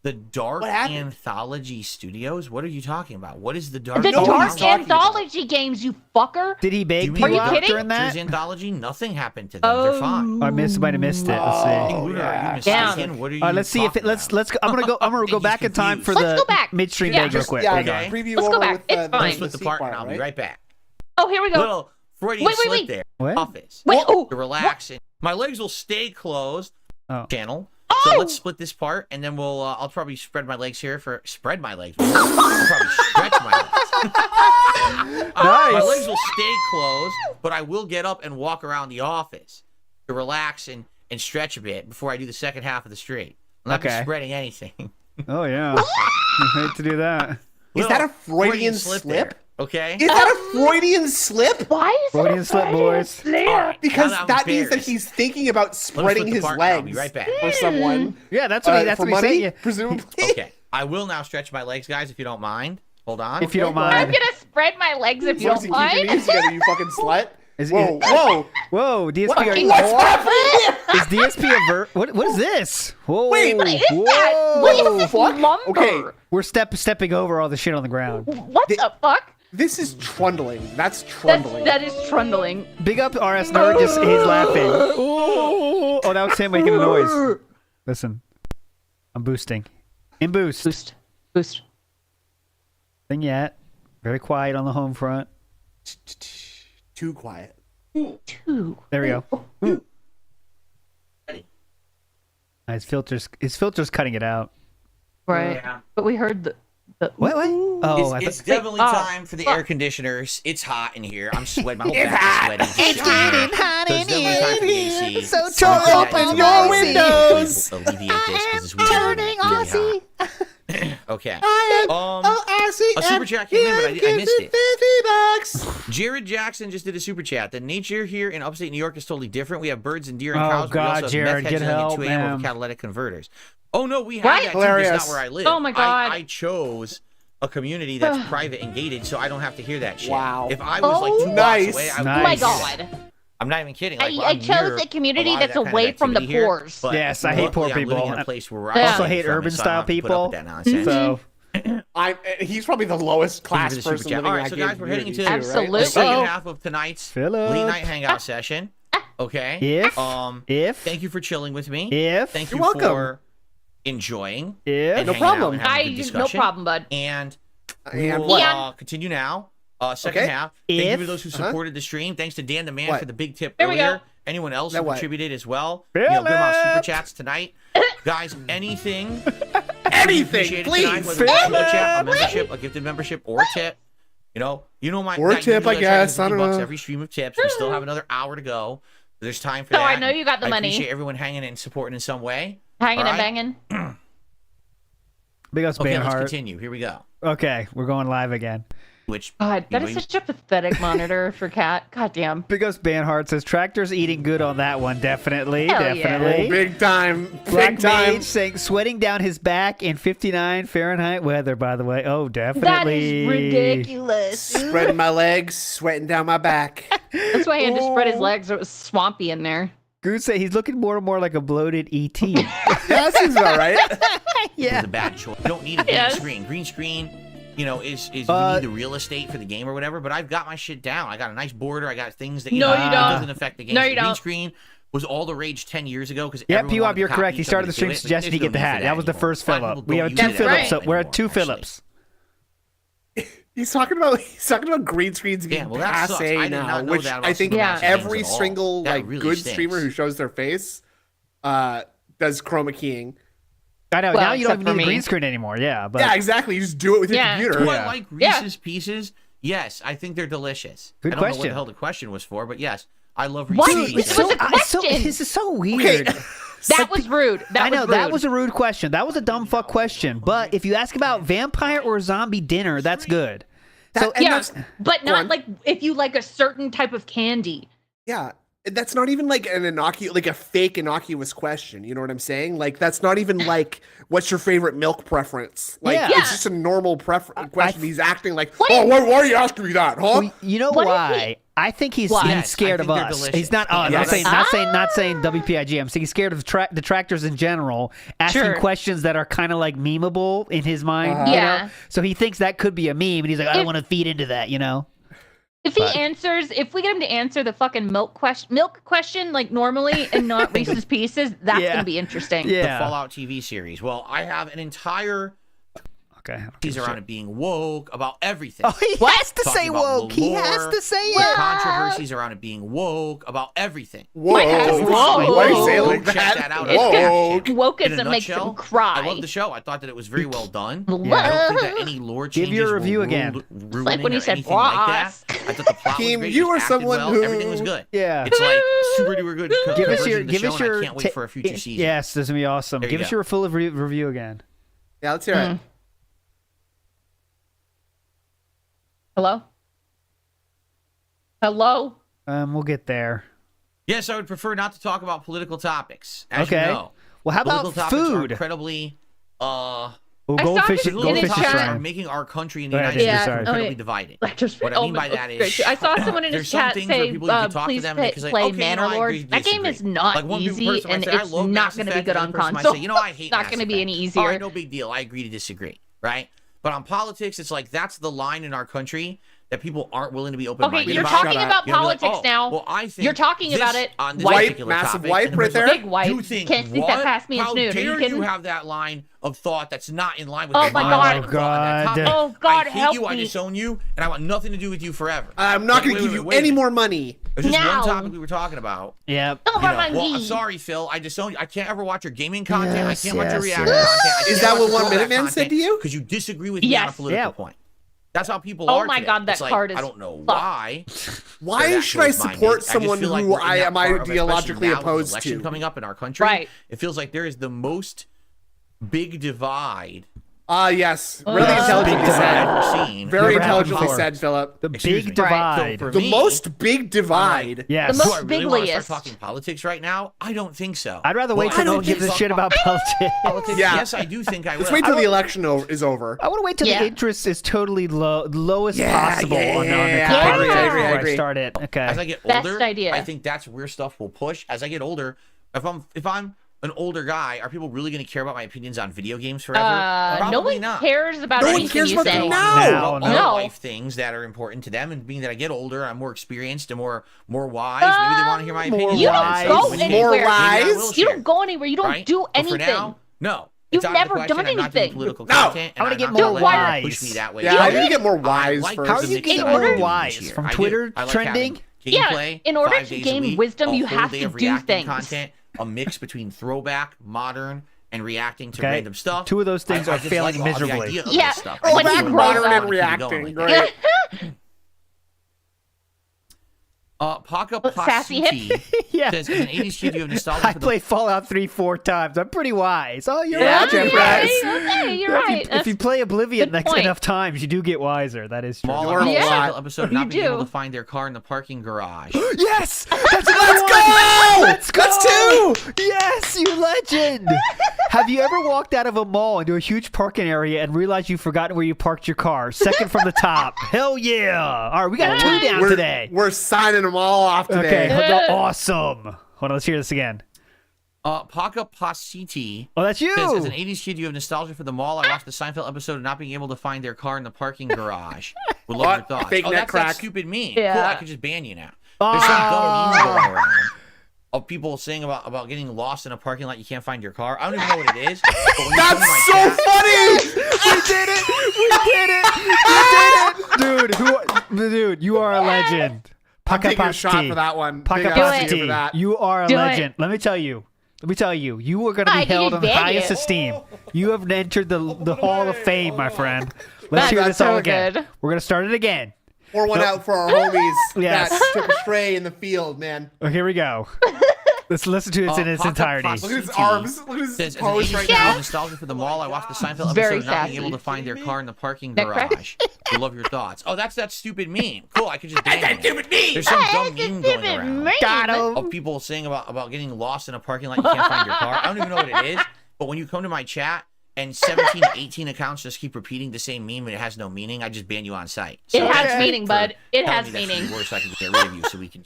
The Dark What happened? Anthology Studios? What are you talking about? What is the Dark The know what Dark he's talking Anthology games, you fucker. Did he beg You people mean out kidding? during Dark that? Anthology? Nothing happened to them. They're fine. Might have missed it. Let's see. Oh, Lunar, yeah. are you mistaken? What are you All right, let's see if it. talking Let's about? let's. I'm gonna go back in time for Let's the go back. midstream Yeah. beg real quick. Yeah, Hang okay. on. preview Let's go over back. with It's the fine. Split the seat part, part, and I'll be right back. Oh, here we go. Little Freudian Wait, slip wait. there. What? Office. Wait, oh, To relax. And my legs will stay closed. Oh. Channel. Oh! So let's split this part, and then we'll. I'll probably spread my legs here for spread my legs. I'll probably stretch my legs. My Nice. legs will stay closed, but I will get up and walk around the office to relax and stretch a bit before I do the second half of the stream. I'm not Okay. spreading anything. Oh yeah. I hate to do that. Is that a Little Freudian slip slip? there, okay. Is that a Freudian slip? Why is Freudian it a slip, Freudian boys. slip? All right, Because now I'm that means that embarrassed. he's thinking about Let me spreading split the his part, and I'll legs be right back. for someone. Yeah, that's what For he money, sent you. presumably. Okay, I will now stretch my legs, guys, if you don't mind. Hold on. If you don't I'm mind. gonna spread my legs if you As long as don't you keep your mind. knees together, you fucking slut. Is- Whoa, is- whoa. Whoa, DSP, are you? What's happening here? Is DSP a What is this? Whoa. Wait, What is that? What is this fuck? lumber? Okay. We're stepping over all the shit on the ground. What the fuck? This is trundling. That's trundling. That is trundling. Big up RS Nerd, just he's laughing. Oh, that was him making a noise. Listen, I'm boosting. In boost. Boost. Thing yet. Very quiet on the home front. Too quiet. Two. There we go. His filter's cutting it out. Right. Yeah. But we heard the What? Oh, It's I definitely Oh, time for the fuck. air conditioners. It's hot in here. I'm sweating. My whole It's back hot. is sweating. It's getting hot So in it's definitely time for the AC. here. So So turn open open your your windows. windows. Alleviate this because it's Turning really Aussie. hot. Okay. I see. A super chat came in, but I missed it. 50 bucks. Jared Jackson just did a super chat. The nature here in upstate New York is totally different. We have birds and deer and Oh, cows, but we God, also have Jared, meth get heads yelling help, at 2 a.m. over man. catalytic converters. Oh no, we have Right? that too, just Hilarious. not where I live. Oh, my God. I chose a community that's private and gated, so I don't have to hear that shit. Wow. If I was like 2 Nice. blocks away, I would Nice. Oh my hear god. that. I'm not even kidding. Like, I I'm chose near a community lot of that's that kind of away from the activity here, pores. but Yes, I hate poor luckily I'm living people. in a place where I I'm also coming hate from, urban so I don't style have to put up people. with that nonsense. So He's probably the lowest class Thank you for the person super chat. living All in right, that so guys, gated we're heading community into too, right? Absolutely. the second Uh-oh. half of tonight's Philip. late night hangout session. Okay. If Thank you for chilling with me. If Thank You're you welcome. for enjoying. if and No hanging out problem. and having a good No discussion. problem, bud. And And we'll what? continue now. Second Okay. half. Thank you If- to those who supported the stream. Thanks to Dan the Man What? for the big tip There we earlier. go. Anyone else Now who what? contributed as well. You know, good amount of super Philip! chats tonight. Guys, anything. Anything, appreciated please. tonight, whether it's a super chat, a membership, a gifted membership, or a tip. You know my Or a that tip, usually I try to do guess. I don't $50 know. every stream of tips. We still have another hour to go. There's time for So that. I know you got the I money. appreciate everyone hanging and supporting in some way. Hanging All and right. banging. big ups Okay, let's Banhart. continue. Here we go. Okay, we're going live again. Which God, that you is know, such a pathetic monitor for Cat. God damn. Big ups Banhart says tractor's eating good on that one. Definitely, Hell yeah. definitely. Big time. Black Big time. Mage saying sweating down his back in 59 Fahrenheit weather. By the way, oh That definitely is ridiculous. Spreading my legs, sweating down my back. That's why he had to spread his legs. So it was swampy in there. Goose say he's looking more and more like a bloated ET. Yeah, that seems about right. it was a bad choice. You don't need a green Yes. screen. Green screen, you know, is you need the real estate for the game or whatever. But I've got my shit down. I got a nice border. I got things that No, know, you it don't. doesn't affect the game. No, So you green don't. screen was all the rage 10 years ago because Yep, P-Wop, you're correct. He started the stream suggesting he get the hat. That was the first Philip. We have two use that Phillips. So anymore, we're at two Phillips. He's talking about green screens being Yeah, well, that sucks. I passe did now, not know which that about I think Supermassive Yeah. games every at all. single That like really good stinks. streamer who shows their face does chroma keying. I know. Well, now you don't except even for need a me. green screen anymore. Yeah, but Yeah, exactly. You just do it with your Yeah. computer. Do Yeah. I like Yeah. Reese's Pieces? Yes, I think they're delicious. Good I don't know what question. the hell the question was for, but yes, I love What? Reese's It Pieces. was a it's so, question. this is so Okay. weird. That was rude. That I know was rude. that was a rude question. That was a dumb fuck question. But if you ask about vampire or zombie dinner, that's good. So and yeah, that's- but Go on. not like if you like a certain type of candy. Yeah. That's not even like like a fake innocuous question. You know what I'm saying? Like that's not even like what's your favorite milk preference? Like Yeah. it's just a normal question. He's acting like, What oh, if- why are you asking me that, huh? well, you know What if why? I think he's What? scared I of think they're us. delicious. He's not. Oh, Yes. not saying WPIG. I'm saying he's scared of detractors in general, asking Sure. questions that are kind of like memeable in his mind. Uh-huh. You Yeah. know? So he thinks that could be a meme, and he's like, I don't If- want to feed into that. You know. If he answers, if we get him to answer the fucking milk question like normally and not Reese's Pieces, that's Yeah. gonna be interesting. The Yeah. Fallout TV series. Well, I have an entire Okay. teaser around it being woke about everything. Oh, he has to Talking say about woke. the He has lore, to say the it. controversies around it being woke about everything. Whoa. Whoa. Why do you say it Go like check that? that out. Whoa. In a Wokeism makes nutshell, him cry. I love the show. I thought that it was very well done. Yeah. I don't think that any lore Give changes your review were again. ruining Like when he or said anything like that. boss. I thought the plot Team, was great. you it are acted someone well, who- everything was good. Yeah. It's like super duper good. Give us your. version of the Give show, us and your. I can't wait for a future season. Yes, this is gonna be awesome. There you Give us go. your full review again. Yeah, let's hear it. Hello? Hello? We'll get there. Yes, I would prefer not to talk about political topics. As Okay. you know, Well, how political about topics are food? incredibly Oh, I saw goldfish. this political in the Goldfish is topics chat. are fine. making our country in the Go ahead, United yeah, States sorry. incredibly divided. Like, just What I mean by that is, I saw someone in his there's some chat things where say, people you can talk to please them and they can say, play okay, Manor I agree Lord. to That game is disagree. not Like one easy, person might and say, I it's love not Mass going to be Effect, good the on other person might console. say, you know, I hate It's not Mass going to be Effect. any All easier. right, no big deal. I agree to disagree, right? But on politics, it's like that's the line in our country that people aren't willing to be open-minded Okay, you're about. talking Shut about You know, like, politics oh, now. well, I think You're talking this- about it. on this White, particular massive topic, wipe and the right person's there. like, Big wipe. You think Can't sneak what? that past me and How snooze. Are you dare kidding? you have that line of thought that's not in line with Oh the my line God. of thought on that topic? Oh, God, I hate help you. I me. disown you, and I want nothing to do with you forever. I'm not going Wait, to give wait, you wait a any minute. more money. There's just No. one topic we were talking about. Yeah. Oh, You know, my well, I'm God. sorry, Phil. I disown you. I can't ever watch your gaming content. Yes, I can't watch your yes, reaction yes. content. I Is can't that watch what your One throwback Minute Man content said to you? Because you disagree with me on a Yes. political Yeah. point. That's how people Oh are my today. God, that It's like, card is I don't know fucked. why. Why they're should I that close-minded. support just someone feel like who we're in I that am part of, especially ideologically now with the opposed election to? coming up in our country, Right. it feels like there is the most big divide Yes. Really Uh, I've intelligently ever said. seen. Very Never happened intelligently before. said, Philip. The Excuse big me. divide. So for The me, most big divide. Yes. The do most I really want to start bigliest. talking politics right now? I don't think so. I'd rather wait Well, till I no don't one gives a think shit so. about politics. Politics? Yeah. Yes, I do think I will. Let's wait till the election is over. I want to wait till Yeah. the interest is totally lowest Yeah, possible yeah, on the yeah, computer I agree, I agree, I before agree. start it. Okay. As I get Best older, idea. I think that's where stuff will push. As I get older, if I'm an older guy, are people really going to care about my opinions on video games forever? No Probably one not. cares about No one anything cares you about say. them now. Now, No. other life things that are important to them, and being that I get older, I'm more experienced and more wise. Maybe they want to hear my More opinion. You wise. don't go When you- More anywhere. wise. Maybe I will You share, don't go anywhere. You don't right? do But for anything. now, no. You've It's out of the never question. done I'm not doing anything. political No. content, I wanna and get I'm more not gonna let it wise. push me that way. Yeah, I need to get more wise like first. How are you the mix getting that more I'm doing this wise? year. From I do. Twitter I like trending? having Yeah, gameplay in order 5 to days a gain week, wisdom, a you whole have day to of do reacting things. Content, a mix between throwback, modern, and reacting to Okay. random stuff. Two of those things I are just failing like the miserably. idea of Yeah, this stuff. or when I you just grow Modern wanna and keep reacting. going. Great. Paka Sassy Pasuti Yeah. says, as an 80s kid, you have nostalgia I for the played Fallout 3 4 times. I'm pretty wise. Oh, you're Yeah, right, Jeff. okay, Yes. okay, you're If you- right. If you play Oblivion good point. enough times, you do get wiser. That is true. mall learn a on the lot. Seinfeld episode of not You being able do. to find their car in the parking garage. Yes! That's a Let's good go! one! Let's go! That's two! Yes, you legend! Have you ever walked out of a mall into a huge parking area and realized you've forgotten where you parked your car? Second from the top. Hell yeah! All right, we got two down today. We're signing them all off today. Okay, awesome. Hold on, let's hear this again. Paka Pasiti Oh, that's you! says, as an 80s kid, you have nostalgia for the mall. I watched the Seinfeld episode of not being able to find their car in the parking garage. Would love your thoughts. Fake Oh, neck that's crack. that stupid meme. Yeah. Cool, I could just ban you now. There's some dumb meme going around of people saying about getting lost in a parking lot, you can't find your car. I don't even know what it is. But when you come to my That's so chat- funny! We did it! We did it! We did it! Dude, you are a legend. I'm taking a Pakapasti. shot for that one. Big Pakapasti. ups to you for that. You are a Do it. legend. Let me tell you, you are going to I be can held just in ban highest you. esteem. You have entered the Hall of Fame, my friend. Let's hear That's this all so again. good. We're going to start it again. Pour one out for our homies Yes. that took a stray in the field, man. Oh, here we go. Let's listen to it in its Paka entirety. Pasi- Look at his CT arms. Look at his says, as an pose 80s right kid, I now. have nostalgia for the mall. I watched the Seinfeld Very episode of not being sassy. able to find their car in the parking Neck crack? garage. Would love your thoughts. Oh, that's that stupid meme. Cool, I could just ban you. There's some dumb meme going around Got him. of people saying about getting lost in a parking lot, you can't find your car. I don't even know what it is, but when you come to my chat and 17, 18 accounts just keep repeating the same meme and it has no meaning, I just ban you on site. It has meaning, bud. It has meaning. Worse, so I can get rid of you so we can,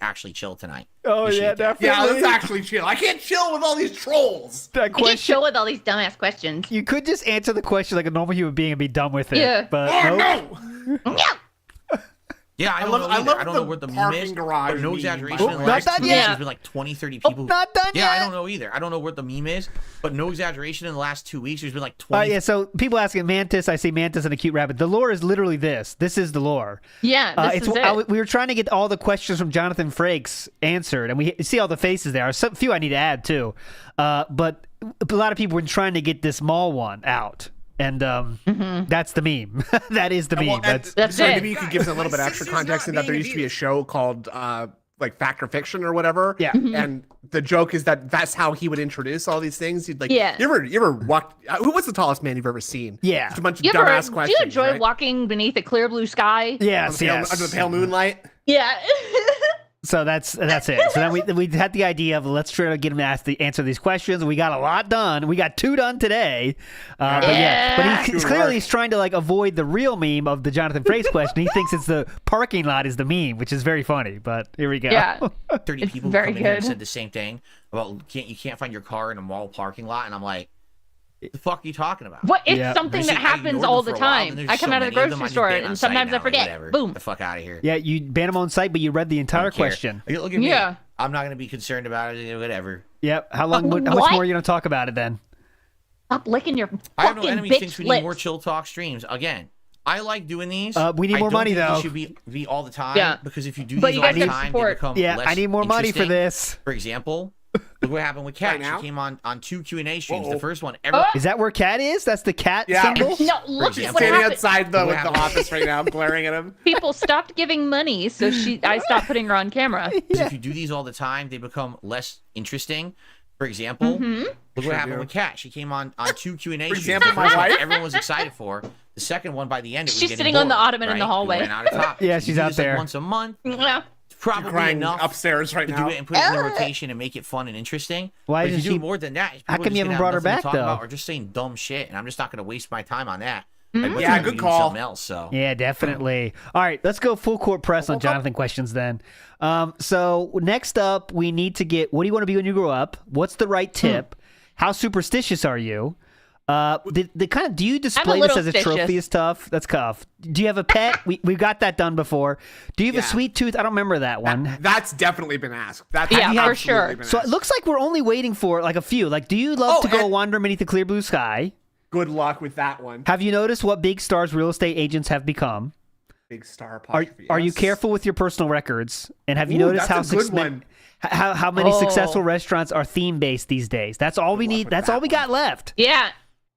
actually chill tonight. Oh, Appreciate yeah, that. definitely. Yeah, let's actually chill. I can't chill with all these trolls. That I get question, chill with all these dumbass questions. you could just answer the question like a normal human being and be done with it. Yeah. But Oh, nope. no! Yeah, I don't know either. I don't know what the meme is, but no exaggeration. In the last 2 weeks, there's been like 20, 30 people. Not done Yeah, yet. I don't know either. I don't know what the meme is, but no exaggeration. In the last 2 weeks, there's been like 20. Yeah, so people asking Mantis, I see Mantis and a cute rabbit. The lore is literally this. This is the lore. Yeah, this is it. We were trying to get all the questions from Jonathan Frakes answered, and we see all the faces there. There's a few I need to add too, but a lot of people were trying to get this mall one out. And that's the meme. That is the meme. That's so it. maybe you could give us a little bit extra context in that there used to be a show called like Fact or Fiction or whatever. Yeah. And the joke is that that's how he would introduce all these things. He'd like, Yeah. You ever walked? What's the tallest man you've ever seen? Yeah. Just a bunch of Do dumbass questions. you enjoy right? walking beneath a clear blue sky? Yes, Under yes. the pale moonlight? Yeah. So that's it. So then we had the idea of let's try to get him to answer these questions. We got a lot done. We got 2 done today. But he's clearly trying to like avoid the real meme of the Jonathan Frakes question. He thinks it's the parking lot is the meme, which is very funny. But here we go. Yeah. 30 It's people very come in here and good. said the same thing about you can't find your car in a mall parking lot, and I'm like, the fuck are you talking about? What? It's Yeah. something that I happens ignored all them the for a while, time. and there's I come so out of the many them, grocery I just store ban on and site sometimes now, I forget. whatever. Boom. Get the fuck out of here. Yeah, you ban him on site, but you read the entire Don't care. question. Look at me. Yeah. I'm not going to be concerned about it. Whatever. Yep. How much What? more are you going to talk about it then? Stop licking your I have no fucking enemies. bitch Thinks we need more lips. chill talk streams. Again, I like doing these. We need I more don't money, think though. They should be all the time. Yeah. Because if you do But these you all guys the gotta time, support. they become Yeah, less I need more money for interesting. this. For example, look what happened with Cat. Right now? She came on 2 Q&A streams. Uh-oh. The first one, Is that where Cat is? That's the cat Yeah. symbol? No, look at example. what Standing happened. outside with the happened? office right now, glaring at him. People stopped giving money, so I stopped putting her on camera. If you do these all the time, they become less interesting. For example, look what happened do. with Kat. She came on 2 Q&A For streams. example, The my first one wife. everyone was excited for. The second one, by the end, it was She's getting sitting on the boring, ottoman in the right? hallway. We ran out of topics. Yeah, You she's do out this, like, there. once a month. Yeah. It's probably Crying enough upstairs right to now. do it and put it in the rotation and make it fun and interesting. Why But if isn't you do she- more than that, How people come are you just haven't gonna brought her have nothing back, to talk though? about or just saying dumb shit, and I'm just not going to waste my time on that. Yeah, good call. Something else, so. Yeah, definitely. All right, let's go full court press on Jonathan questions then. So next up, we need to get what do you want to be when you grow up? What's the right tip? How superstitious are you? Do you display this little as a trophy stitious. is tough? That's tough. Do you have a pet? we got that done before. Do you have a Yeah. sweet tooth? I don't remember that one. That's definitely been asked. That's Yeah, for absolutely sure. been So asked. it looks like we're only waiting for like a few. Like, do you love Oh, to go and- wander beneath the clear blue sky? Good luck with that one. Have you noticed what big stars real estate agents have become? Big star Are apostrophe. you yes. careful with your personal records? And have you Ooh, noticed that's a good one. how many Oh. successful restaurants are theme based these days? That's all we luck need. with That's that all we got left. Yeah.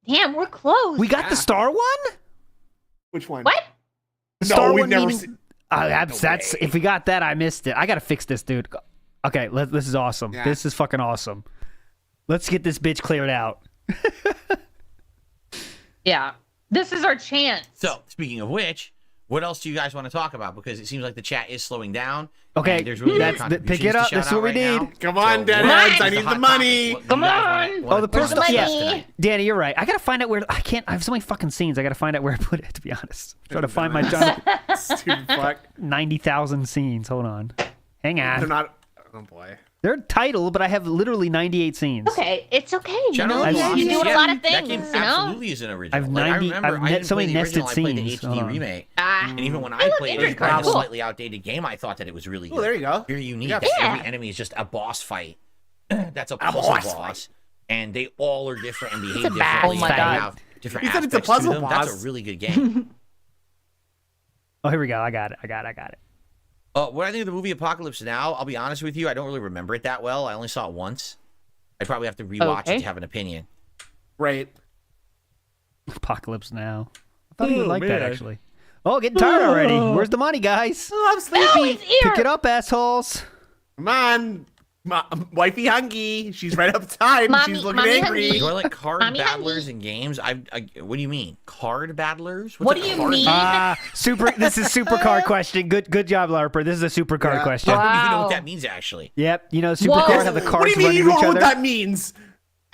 Damn, we're close. We got the Yeah. star one. Which one? What? The No, star we've one never meaning- seen. That's way. if we got that, I missed it. I gotta fix this, dude. Okay, this is awesome. Yeah. This is fucking awesome. Let's get this bitch cleared out. Yeah. This is our chance. So, speaking of which, what else do you guys want to talk about? Because it seems like the chat is slowing down. Okay, and there's really no pick contributions it to up. shout This is what out we right need. now. Come on, So, deadheads, what I is need hot the topic? money. What do you Come guys on. wanna- Oh, the wanna personal. discuss money. tonight? Danny, you're right. I gotta find out where. I can't. I have so many fucking scenes. I gotta find out where I put it. To be honest, I'm trying to find my Jonathan. Stupid fuck. 90,000 scenes. Hold on. Hang They're on. not. Oh boy. They're titled, but I have literally 98 scenes. Okay, it's okay. You Shadow know, of the I've- you're Colossus, doing a yeah, lot of that things, game you know? absolutely is an original. I've Like, 90 I remember I've I didn't so play many the original, nested I played the scenes. HD Hold on. remake. Ah. And even when I look, played it, Adrian's it was a cool. slightly outdated game. I thought that it was really good. Oh, there you go. Very unique. Yeah. That Yeah. Every enemy is just a boss fight. That's a puzzle boss boss. And they all are different and behave a differently. battle and fight. they have different He said it's a aspects to puzzle them. That's boss. a really good game. Oh, here we go. I got it. What I think of the movie Apocalypse Now, I'll be honest with you, I don't really remember it that well. I only saw it once. I probably have to rewatch Okay. it to have an opinion. Right. Apocalypse Now. I thought he would like that, man. actually. Oh, getting tired already. Where's the money, guys? Oh, I'm sleepy. Oh, he's here. Pick it up, assholes. Come on. Wifey hungry. She's right outside. Mommy- She's looking mommy angry. hungry. Do I like card Mommy battlers hungry. in games? What do you mean? Card battlers? What a do you card mean? battle? This is super card question. Good job, Larper. This is a super card Yeah. question. I don't even know Wow. what that means, actually. Yep. You know, super Whoa. card have the What do cards you mean running you to don't each know other. what that means?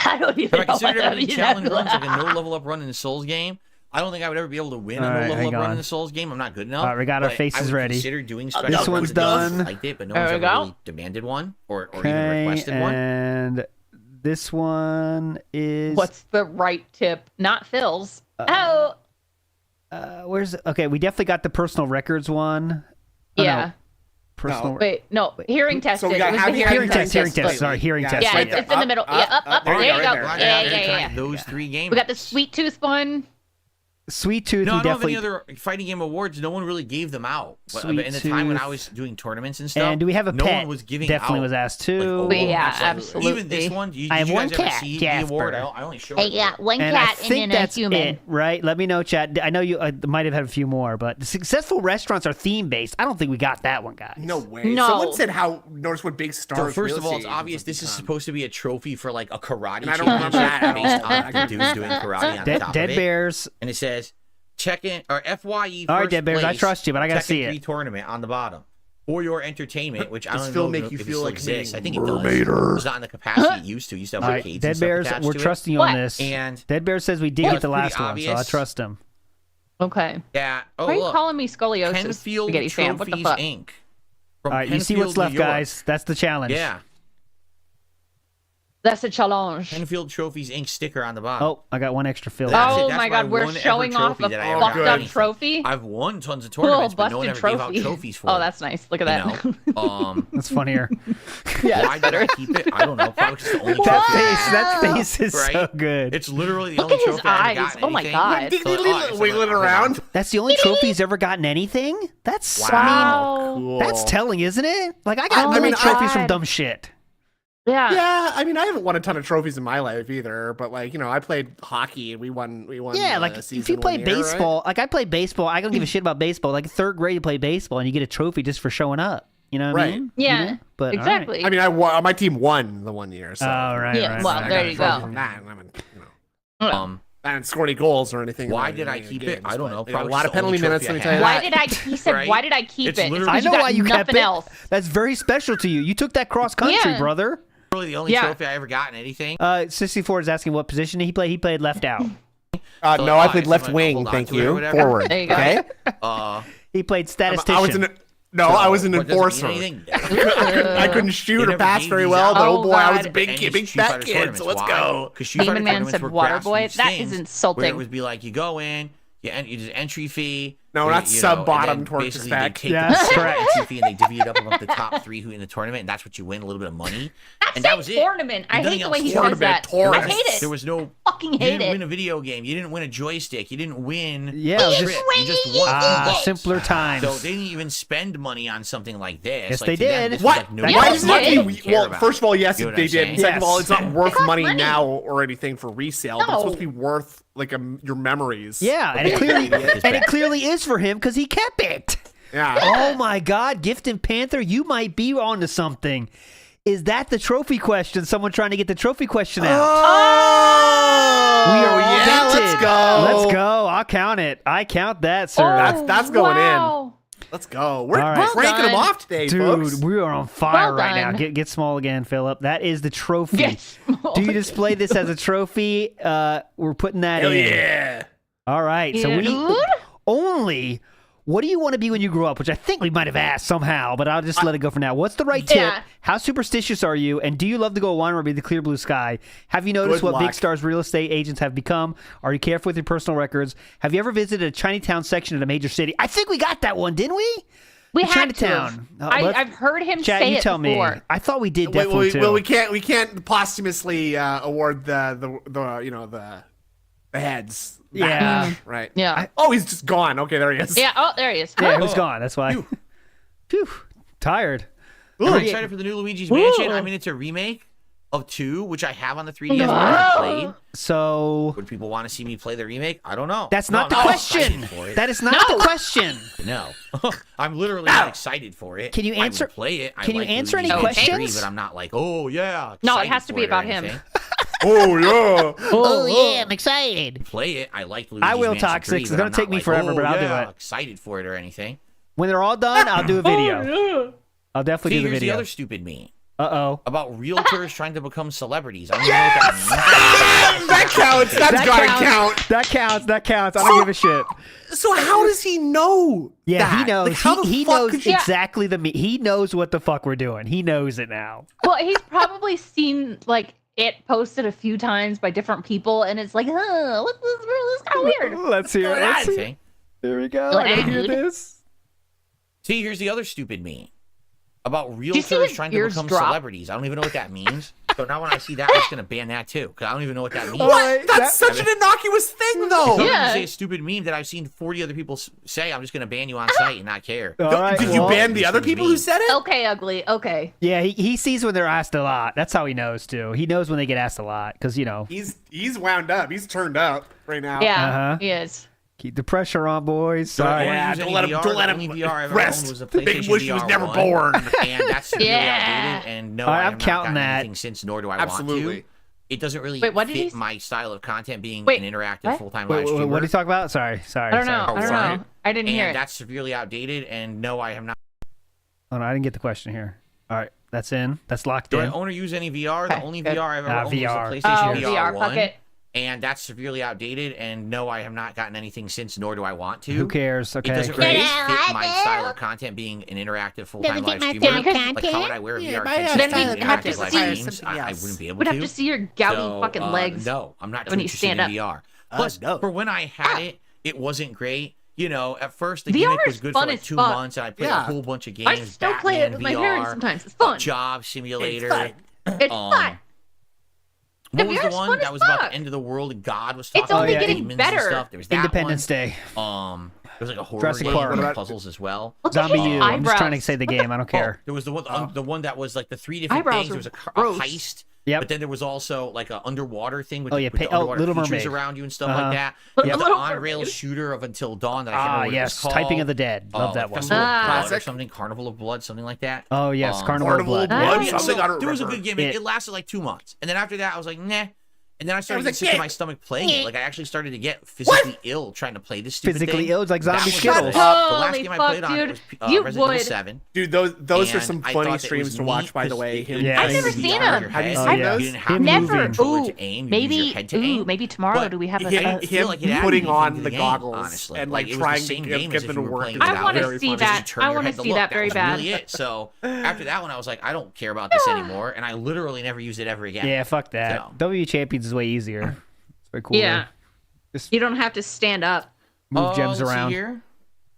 I don't even Have I know what considered that every means. challenge runs like a no level up run in a Souls game? I don't think I would ever be able to win a All no right, level up hang run on. in a Souls game. I'm not good enough. All right, we got our but faces I would ready. Consider doing special This one's runs because done. I liked it, but no There one's we ever go. really demanded one or even Okay, requested one. and this one is What's the right tip? Not Phil's. Oh, where's okay? We definitely got the personal records one. Oh, yeah. no. Personal. Wait, no. Hearing tested. we got it was have the you- Hearing test. Hearing Wait, test. Sorry, hearing yeah, test. Yeah, right it's there. in the middle. Yeah, up. There you go. right there. Yeah. Those 3 games. We got the Sweet Tooth one. Sweet Tooth. No, we I don't have definitely. any other fighting game awards. No one really gave them out. Sweet in the time when I Tooth. was doing tournaments and stuff. And do we have a no pet? one was giving Definitely out. was asked like, too. oh, Yeah, Even absolutely. this one. Did I have you one guys ever cat, see Jasper. the award? I only showed I it. got one And I cat think and then a that's human. it, right? Let me know, chat. I know you might have had a few more, but successful restaurants are theme based. I don't think we got that one, guys. No way. No. Someone said how notice what big stars. So first real of all, it's estate obvious agents this is have become. supposed to be a trophy for like a karate And I don't remember that at championship all. based on the dudes doing karate on the top Dead of it. Bears. And it says check in or FYE. All right, first Dead Bears, I place, trust you, but I gotta Tekken see it. 3 tournament on the bottom for your entertainment, which I Does don't Phil know make if you it feel still like exists. I think it committing does. It's not in the capacity it used to. It used to have All arcades right, and Dead stuff Bears, attached we're to it. trusting you What? on this. And Dead Bears says we did Well, get the it's last pretty one, so I obvious. trust him. Okay. Yeah. Oh, Why are you look. calling me scoliosis? Penfield Spaghetti Sam? What the Trophies fuck? Inc. From All right, you see what's Penfield, left, New York. guys. That's the challenge. Yeah. That's a challenge. Penfield Trophies Inc. sticker on the bottom. Oh, I got one extra fill. That's it. Oh That's my my God, we're one ever showing off trophy a that I ever fucked got. up Anything. trophy. I've won tons of Cool, tournaments, but no one busted ever gave out trophy. trophies for Oh, it. that's nice. Look at that. You know? That's funnier. Yeah, Why did I keep it? I don't know. Probably 'cause it's the only that trophy. face, that face is so Right? good. It's literally the Look only at his trophy I ever eyes. got. Oh my God. Did he leave it wiggling around? That's the only trophy he's ever gotten anything? That's Wow. Cool. that's telling, isn't it? Like I got Oh many my trophies from God. dumb shit. Yeah. Yeah, I mean, I haven't won a ton of trophies in my life either, but like, you know, I played hockey and we won. Yeah, like if season you play 1 year, right? baseball, like I play baseball, I don't give a shit about baseball. Like third grade, you play baseball and you get a trophy just for showing up. You know what I Right. mean? Yeah. You know? But all right. Exactly. I mean, I won, my team won the 1 year. So Oh, right, Yeah, right, well, right. there I got you a trophy go. from that, and I mean, you know, I didn't score any goals or anything. Why in did I any keep it? games, I don't but know. they got a Probably lot just of the only penalty minutes. trophy Let me I tell you had. Why that. did I? He said, Right? "Why did I keep It's it?" It's literally- because I you know got why you kept nothing it. else. That's very special to you. You took that cross country, Yeah. brother. Literally the only Yeah. trophy I ever got in anything. 64 is asking what position he played. He played left out. So, No, I I played just left went, wing. hold on Thank to it or you. whatever. Forward. There you go. Okay. He played statistician. I was an no. I was an What, doesn't enforcer. mean anything? I couldn't shoot They or never pass gave very these well, out. but Oh, oh boy, I was a God. big, And big it's Street fat Fighter kid. tournaments. So let's Why? go. 'Cause Street Fighter Demon Man tournaments said were water boy. grassroots That is things insulting. Where it would be like you go in, you just entry fee. No, you- not you know, sub-bottom and then towards basically the they spec. take Yeah, the that's correct. entry fee and they divvy it up among the top 3 who in the tournament, and that's what you win, a little bit of money. That's And that a was it. tournament. I Nothing hate the way else. he Tournament, says that. tournament. I hate it. There was no. Fucking You hate didn't it. win a video game. You didn't win a joystick. You didn't win. Yeah, it was a just- trip. You just won. simpler times. So they didn't even spend money on something like this. Yes, like, they to them, did. this was What? like no Yeah, Why they does did. money? care Well, about. first of all, yes, You know what they I'm did. saying? Second of all, Yes. it's not worth costs money money. now or anything for resale. But it's supposed to No. be worth like your memories. Yeah, and it clearly is for him because he kept it. Yeah. Oh my God, Gifted Panther, you might be onto something. Is that the trophy question? Someone trying to get the trophy question out? Oh, We are all yeah, let's dented. go. Let's go. I'll count it. I count that, sir. That's going in. wow. Let's go. We're All right. cranking them Well off today, Dude, folks. we are on fire Well right now. done. Get small again, Philip. That is the trophy. Get small Do you display this as a trophy? We're putting that Hell in. yeah. All right. So Yeah, we dude. only. What do you want to be when you grow up? Which I think we might have asked somehow, but I'll just let it go for now. What's the right tip? Yeah. How superstitious are you? And do you love to go wine or be the clear blue sky? Have you noticed Good what big luck. stars real estate agents have become? Are you careful with your personal records? Have you ever visited a Chinatown section at a major city? I think we got that one, didn't we? We The had Chinatown. to. Let's- I've heard him Chat, say you it tell before. me. I thought we did Wait, definitely too. well, we can't posthumously award the heads. Yeah. badge, right. Yeah. Oh, he's just gone. Okay, there he is. Yeah. Oh, there he is. Yeah, it Oh. was gone. That's why. Phew. Tired. I'm excited for the new Luigi's Mansion. I mean, it's a remake of 2, which I have on the 3DS. but I haven't played. So Would people want to see me play the remake? I don't know. that's No, not the I'm question. excited for it. That is not the question. No, I'm literally not excited for it. Can you answer- I would play it. I can you like answer any Luigi's Mansion 3, questions? but I'm not like, oh yeah. No, it excited has to for be it or about him. anything. Oh yeah. Oh, yeah, I'm excited. Play it. I like Luigi's I will, Mansion Toxic. 3, It's but gonna I'm take not me like, forever, oh, but I'll do yeah, it. Excited for it or anything. When they're all done, I'll do a video. I'll definitely See, do the here's the video. other stupid me. Uh-oh. About realtors trying to become celebrities. I don't even know what that means. That counts. That's gotta count. That counts. I don't give a shit. So how does he know? Yeah, that? he knows. Like, how the he fuck knows could you- exactly he knows what the fuck we're doing. He knows it now. Well, he's probably seen like it posted a few times by different people, and it's like, huh, this is kind of weird. Let's hear it. Let's see. Okay. Here we go. I can hear this. See, here's the other stupid meme. About you see realtors his trying to ears become drop? celebrities. I don't even know what that means. So now when I see that, I'm just going to ban that too. Because I don't even know what that means. What? That's such an innocuous thing, though. If Yeah. you say a stupid meme that I've seen 40 other people say, I'm just going to ban you on site and not care. All right, Did you well, ban the other people who said it? Okay, ugly. Okay. Yeah, he sees when they're asked a lot. That's how he knows, too. He knows when they get asked a lot because, you know. He's wound up. He's turned up right now. Yeah, Uh-huh. he is. Keep the pressure on, boys. Don't Sorry. Yeah, use don't any let him- VR. don't let The him only VR I ever rest. owned was a The big PlayStation Woozy was VR never 1, born. And that's severely Yeah. outdated. And no, All right, I I'm have counting not gotten that. anything since, nor do I Absolutely. want to. It doesn't really Wait, what did he fit s- my style of content being Wait, an interactive what? full-time Wait, live streamer. what did he talk about? Sorry. I don't know. Oh, I don't sorry. know. I didn't hear And it. that's severely outdated. And no, I have not. Oh, no, I didn't get the question here. All right, that's in. That's locked Do I in. own or use any VR? The Okay, only good. VR I've ever Ah, owned VR. was the PlayStation Oh, VR VR, 1. fuck it. And that's severely outdated. And no, I have not gotten anything since, nor do I want to. Who cares? It Okay. doesn't great. really Yeah, fit I my do. style of content being an interactive full-time Doesn't live fit my streamer. style of Like, how would I content? wear a Yeah, VR my headset Then to we'd have to interactive live see- streams? I wouldn't be able We'd to. have to see your gouty So, fucking legs. No, I'm not too when you interested in stand up. VR. Plus, no. for when I had it, it wasn't great. You know, at first the VR gimmick was is good fun for like as 2 fuck. months, and I played Yeah. a whole bunch of I games. still play it Batman with my VR, parents sometimes. It's fun. Job Simulator. fun. It's Um, fun. What The was the VR's one fun as that was about fuck. the end of the world and God was It's talking only about getting demons better. and stuff? There was that Independence one. Day. There was like a horror Jurassic game Park. with puzzles as well. Look at Zombie his U. I'm just trying to eyebrows. say the game. I don't Oh, care. there was the one that was like the 3 different Eyebrows things. There was a are gross. heist. Yep. But then there was also like an underwater thing with, Oh, yeah, with the oh, underwater Little creatures Mermaid. around you and stuff Uh-huh. like that. Yep. The Little on-rail Mermaid. shooter of Until Dawn that I can't remember Ah, what it was yes. called. Typing of the Dead. Love that like one. Festival of Blood or Classic. something, Carnival of Blood, something like that. Oh, yes. Carnival of Carnival Blood. of Blood. Yeah. Yeah, Something I don't there was a remember. good gimmick. Yeah. It lasted like 2 months, and then after that, I was like, nah. And then I started was a getting sick to kid. my stomach playing it. Like I actually started to get physically ill trying to play this stupid Physically thing. ill? It's like That zombie was Skittles. it. The last Holy game I fuck, played on it dude. was You Resident Evil would. 7. Dude, those are And some I funny thought it streams was to watch, neat by the 'cause way. it- Him Yeah. I've never playing seen VR. them. Have you Oh, seen yeah. those? You didn't have Him to use moving. your controller Ooh, to aim. You maybe. use your head to aim. Maybe tomorrow But do we have him- a? I feel like it added putting anything on to the game, goggles honestly. and, Like, like, it was the trying to same get game as if them you to were work playing together. I want to Very see funny. that. Just turn I your want to head to see look. that very was bad. really it. So after that one, I was like, I don't care about this anymore, and I literally never used it ever again. Yeah, fuck that. So- W Champions is way easier. It's way cooler. Yeah. Just You don't have to stand up. move gems let's see around. here.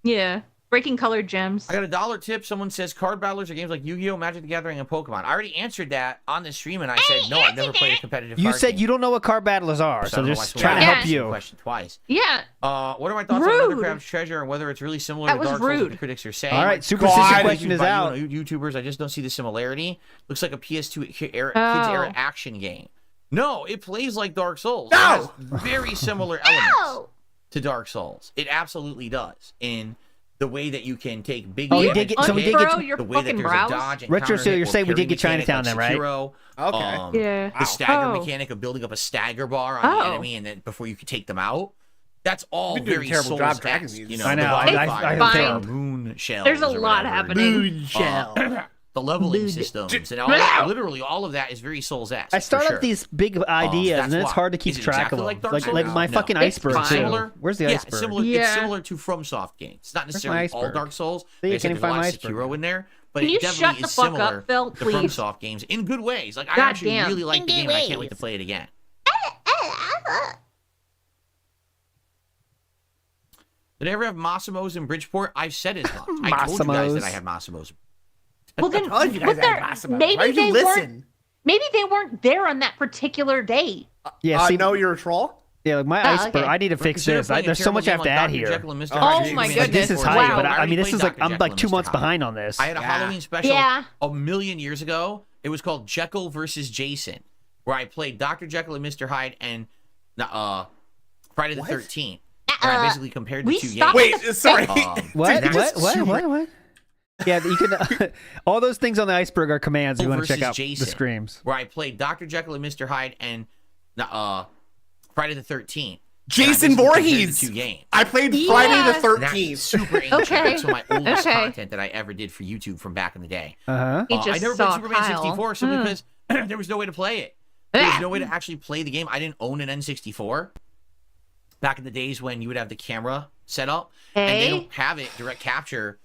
Yeah. Breaking colored gems. I got a $1 tip. Someone says card battlers are games like Yu-Gi-Oh, Magic the Gathering, and Pokemon. I already answered that on the stream, and I said no. I've never played a competitive. You card said game. you don't know what card battlers are, So I so don't know just why trying to someone help asked the you. question twice. Yeah. What are my thoughts Rude. on Undercraft's Treasure and whether it's really similar That to was Dark Souls rude. like the critics are saying? All right, Super God. Sister By question is out. YouTubers, I just don't see the similarity. Looks like a PS2 era, Oh. kids era action game. No, it plays like Dark Souls. No! It has very similar elements to Dark Souls. It absolutely does. In the way that you can take big Oh, we damage, did get- so we did Unfurrow get- your the way that fucking there's brows. a dodge and Retro, counter so hit you're or saying we did parry get mechanic Chinatown like then, right? Sekiro. Okay. Yeah. The stagger Oh. mechanic of building up a stagger bar on the Oh. enemy and then before you can take them out. That's all You've been doing very a terrible job Souls-esque. tracking these. You know, I know, the I- body I- fire, I the fine. moon shells There's a or lot whatever. happening. The leveling systems and all, literally all of that is very Souls-esque. I start for up sure. these big ideas, That's and it's why. hard to keep Is it track exactly of them. like Dark Like Souls? my No. fucking It's iceberg fine. too. Similar. Where's the Yeah, iceberg? Similar, Yeah. It's similar to FromSoft games. It's not necessarily all iceberg? Dark Souls. See, you Like I can't said, even there's a find lot my of iceberg. Sekiro in there, but Can it you definitely shut the is fuck similar up, Phil, to please? FromSoft games in good ways. Like I God actually damn. really like In the good game, and I can't wait ways. to play it again. Did I ever have Massimo's in Bridgeport? I've said as much. I told you guys that Massimo's. I had Massimo's. Well, then, told you guys but I had they're- Massimo. maybe Why did they you weren't. listen? Maybe they weren't there on that particular day. Yeah, see, No, you're a troll? yeah, like my Oh, iceberg. okay. I need to fix Consider this. playing a There's so much I have terrible to game add like here. Dr. Jekyll and Mr. Oh, Hyde. my Like, Like, this is goodness. hype, Wow. but I I already mean, this played is like Dr. I'm Jekyll like and 2 Mr. months Hyde. behind on this. I had a Yeah. Halloween special Yeah. a million years ago. It was called Jekyll versus Jason, where I played Dr. Jekyll and Mr. Hyde and Friday the 13th. And I basically compared the we two stopped games. Wait, sorry. What? Dude, What? Yeah, you can. All those things on the iceberg are commands. If you want to check versus out the Jason, screams. where I played Dr. Jekyll and Mr. Hyde and Friday the 13th. Jason Voorhees. Two games. I played Friday the That's 13th. super ancient. Okay. That's some of my oldest Okay. content that I ever did for YouTube from back in the day. Uh-huh. He I just never saw played Superman Kyle. 64 simply because there was no way to play it. There was no way to actually play the game. I didn't own an N64 back in the days when you would have the camera set up, and they don't have it direct capture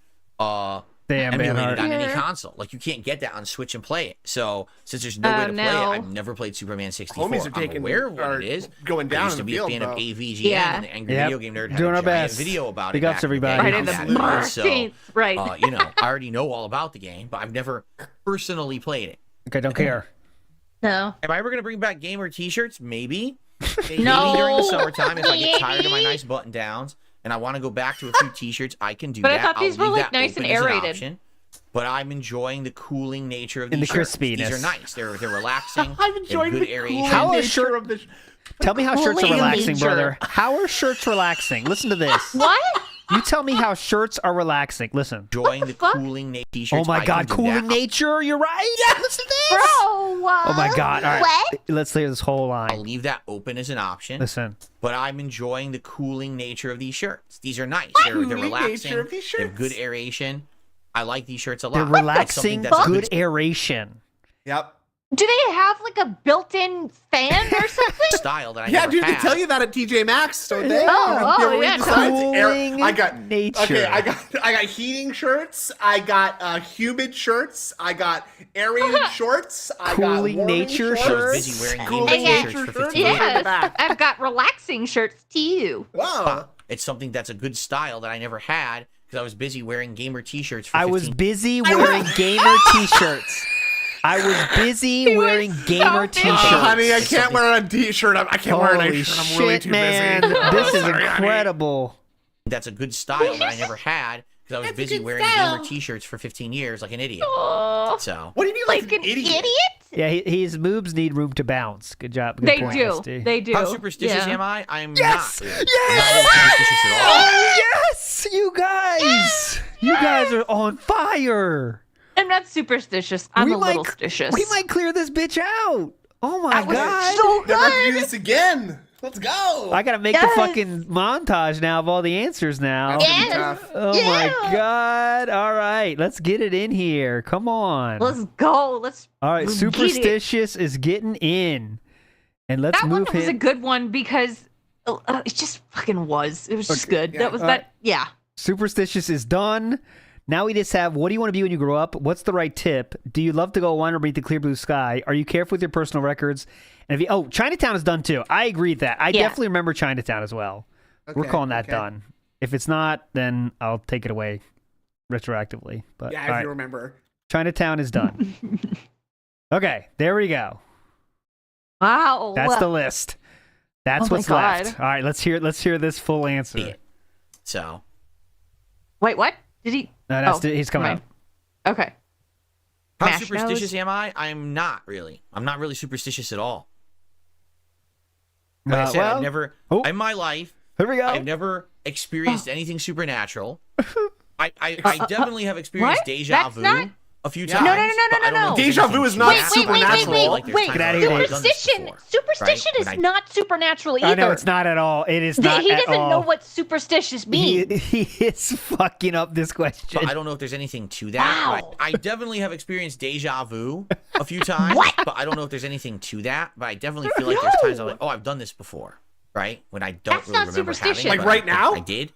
emulated on any console. Like, you can't get that on Switch and play it. So since there's no way to play it, I've never played Superman 64. Homies are taking, I'm aware of what it is. Going down I used to in be the a field, fan though. of AVGN and the Angry Video Game Nerd. Had Doing a our giant best. video about Big it. ups, everybody. Friday the 13th, right. You know, I already know all about the game, but I've never personally played it. Okay, don't care. No. Am I ever going to bring back gamer t-shirts? Maybe. No. Maybe during the summertime if I get tired of my nice button downs and I want to go back to a few t-shirts, I can do But that. I thought these I'll were leave like that nice and open as an aerated. option. But I'm enjoying the cooling nature of these And the shirts. crispiness. These are nice. They're relaxing. I'm They enjoying have good the aeration. cool How are nature shirt- of the Tell me how shirts are Cooling relaxing, nature. brother. How are shirts relaxing? Listen to this. What? You tell me how shirts are relaxing. Listen. Enjoying the fuck? cooling t-shirts. Oh my I God, can do cooling that. nature. You're right. Yeah, listen to this. Bro. Oh my God. All right. What? Let's clear this whole I'll line. leave that open as an option. Listen. But I'm enjoying the cooling nature of these shirts. These are nice. They're Cooling relaxing. nature of these They have shirts. good aeration. I like these shirts a lot. They're It's something relaxing, that's a good aeration. Yep. Do they have like a built-in fan or something? style that I Yeah, never dude, had. they tell you that at TJ Maxx, don't they? Oh, You ever yeah, read the signs? cooling I got nature. Okay, I got heating shirts. I got humid shirts. I got aerated shorts. I Cooling got warming nature shorts. I was shirts. busy wearing Cooling gaming nature t-shirts for shirts. 15 years. Yes, I've got relaxing shirts too. Wow. It's something that's a good style that I never had because I was busy wearing gamer t-shirts for 15 I was busy wearing gamer t-shirts. I was busy wearing gamer busy. t-shirts. Honey, I can't wear a t-shirt. I can't wear a Holy nice shirt. I'm really shit, too man. busy. This is Sorry, honey. incredible. That's a good style that I never had because I was busy wearing gamer t-shirts for 15 years like an idiot. Oh, So What do you mean, like an idiot? Yeah, his boobs need room to bounce. Good job. Good They point, do. Misty. They do. how superstitious Yeah. am I? I'm Yes! not. Yes! I'm not really superstitious at all. Oh, yes! You guys! You guys are on fire! I'm not superstitious. I'm a little stitious. We might clear this bitch out. Oh my That was God. so Never have to do good. this again. Let's go. I gotta make Yes. the fucking montage now of all the answers now. That's gonna be Yes. tough. Oh my God. All right, let's get it in here. Come on. Let's go. Let's. All right, get it. Superstitious is getting in. And let's That one move was a him. good one because it just fucking was. It was just good. yeah. That was that. Yeah. Superstitious is done. Now we just have, what do you want to be when you grow up? What's the right tip? Do you love to go wander beneath the clear blue sky? Are you careful with your personal records? And if you, Chinatown is done too. I agree with that. I Yeah. definitely remember Chinatown as well. We're Okay, calling that okay. done. If it's not, then I'll take it away retroactively. But Yeah, all if right, you remember. Chinatown is done. Okay, there we go. Wow. That's the list. That's Oh my what's God. left. All right, let's hear this full answer. Yeah. So Wait, what? Did he? No, that's Oh, he's coming right. up. Okay. how Mash superstitious nose? am I? I'm not really. I'm not really superstitious at all. Like I said, well, I've never oh. in my life Here we go. I've never experienced anything supernatural. I definitely have experienced what? deja That's vu not- a few No, times. no, no, no, but I don't no, know no. if there's Deja anything vu is to not that. supernatural. Like, there's Get times outta where here, I've done this Superstition. before, Superstition right? is When I- not supernatural either. I know it's not at all. It is not He at doesn't all. know what superstitious means. He is fucking up this question. But I don't know if there's anything to that. Wow. I definitely have experienced deja vu a few times. But I don't know if there's anything to that. But I definitely feel like there's times I'm like, oh, I've done this before, right? When I don't That's really not remember having superstition. it. Like but right I now? I did.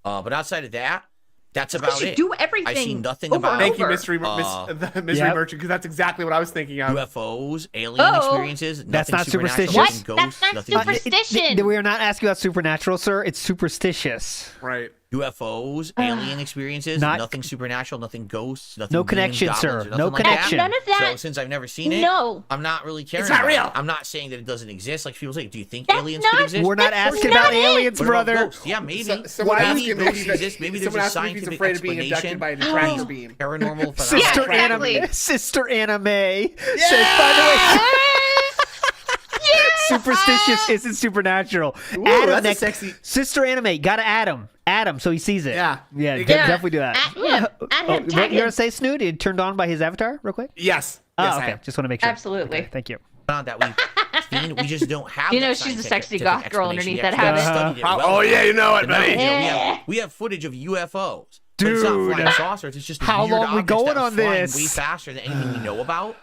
But outside of that, that's Because about you it. do everything I see nothing over and about Thank you, over. mystery Yep. merchant, because that's exactly what I was thinking of. UFOs, alien Oh. experiences. That's nothing not supernatural, superstitious. nothing What? ghosts, That's not nothing superstition. We are not asking about supernatural, sir. It's superstitious. Right. UFOs, alien experiences, Not- nothing supernatural, nothing ghosts, nothing No demons, connection, goblins, sir. or nothing No like connection. That. None of that. So since I've never seen it, No. I'm not really caring. It's not about real. it. I'm not saying that it doesn't exist. Like people say, do you think That's aliens not- could exist? We're not That's asking not about it. aliens, What about brother. ghosts? Yeah, maybe. Someone Why- asked Maybe him ghosts if he's exist. Maybe there's someone a asked him if he's scientific afraid of being explanation. abducted by a tractor These beam. paranormal phenomena. Sister Yeah, exactly. Anime. Sister Anime says, by the way, superstitious isn't supernatural. Ooh, Adam, that's a next, sexy- Sister Anime, gotta add him. Adam, so he sees it. Yeah. Yeah, Yeah. definitely do that. At him. At him. Oh, Tag you're him. gonna say Snoot? It turned on by his avatar, real quick. Yes. Oh, Yes, I okay. am. Just want to make sure. Absolutely. Okay, thank you. That we Fiend. We just don't have. You know, that she's a scientific sexy goth girl explanation underneath yet. that We habit. studied it well Oh yeah, you know it, enough. buddy. You know, we have footage of UFOs. But it's not Dude. flying saucers. It's just How weird long we objects going that are on flying this? way faster than anything we know about.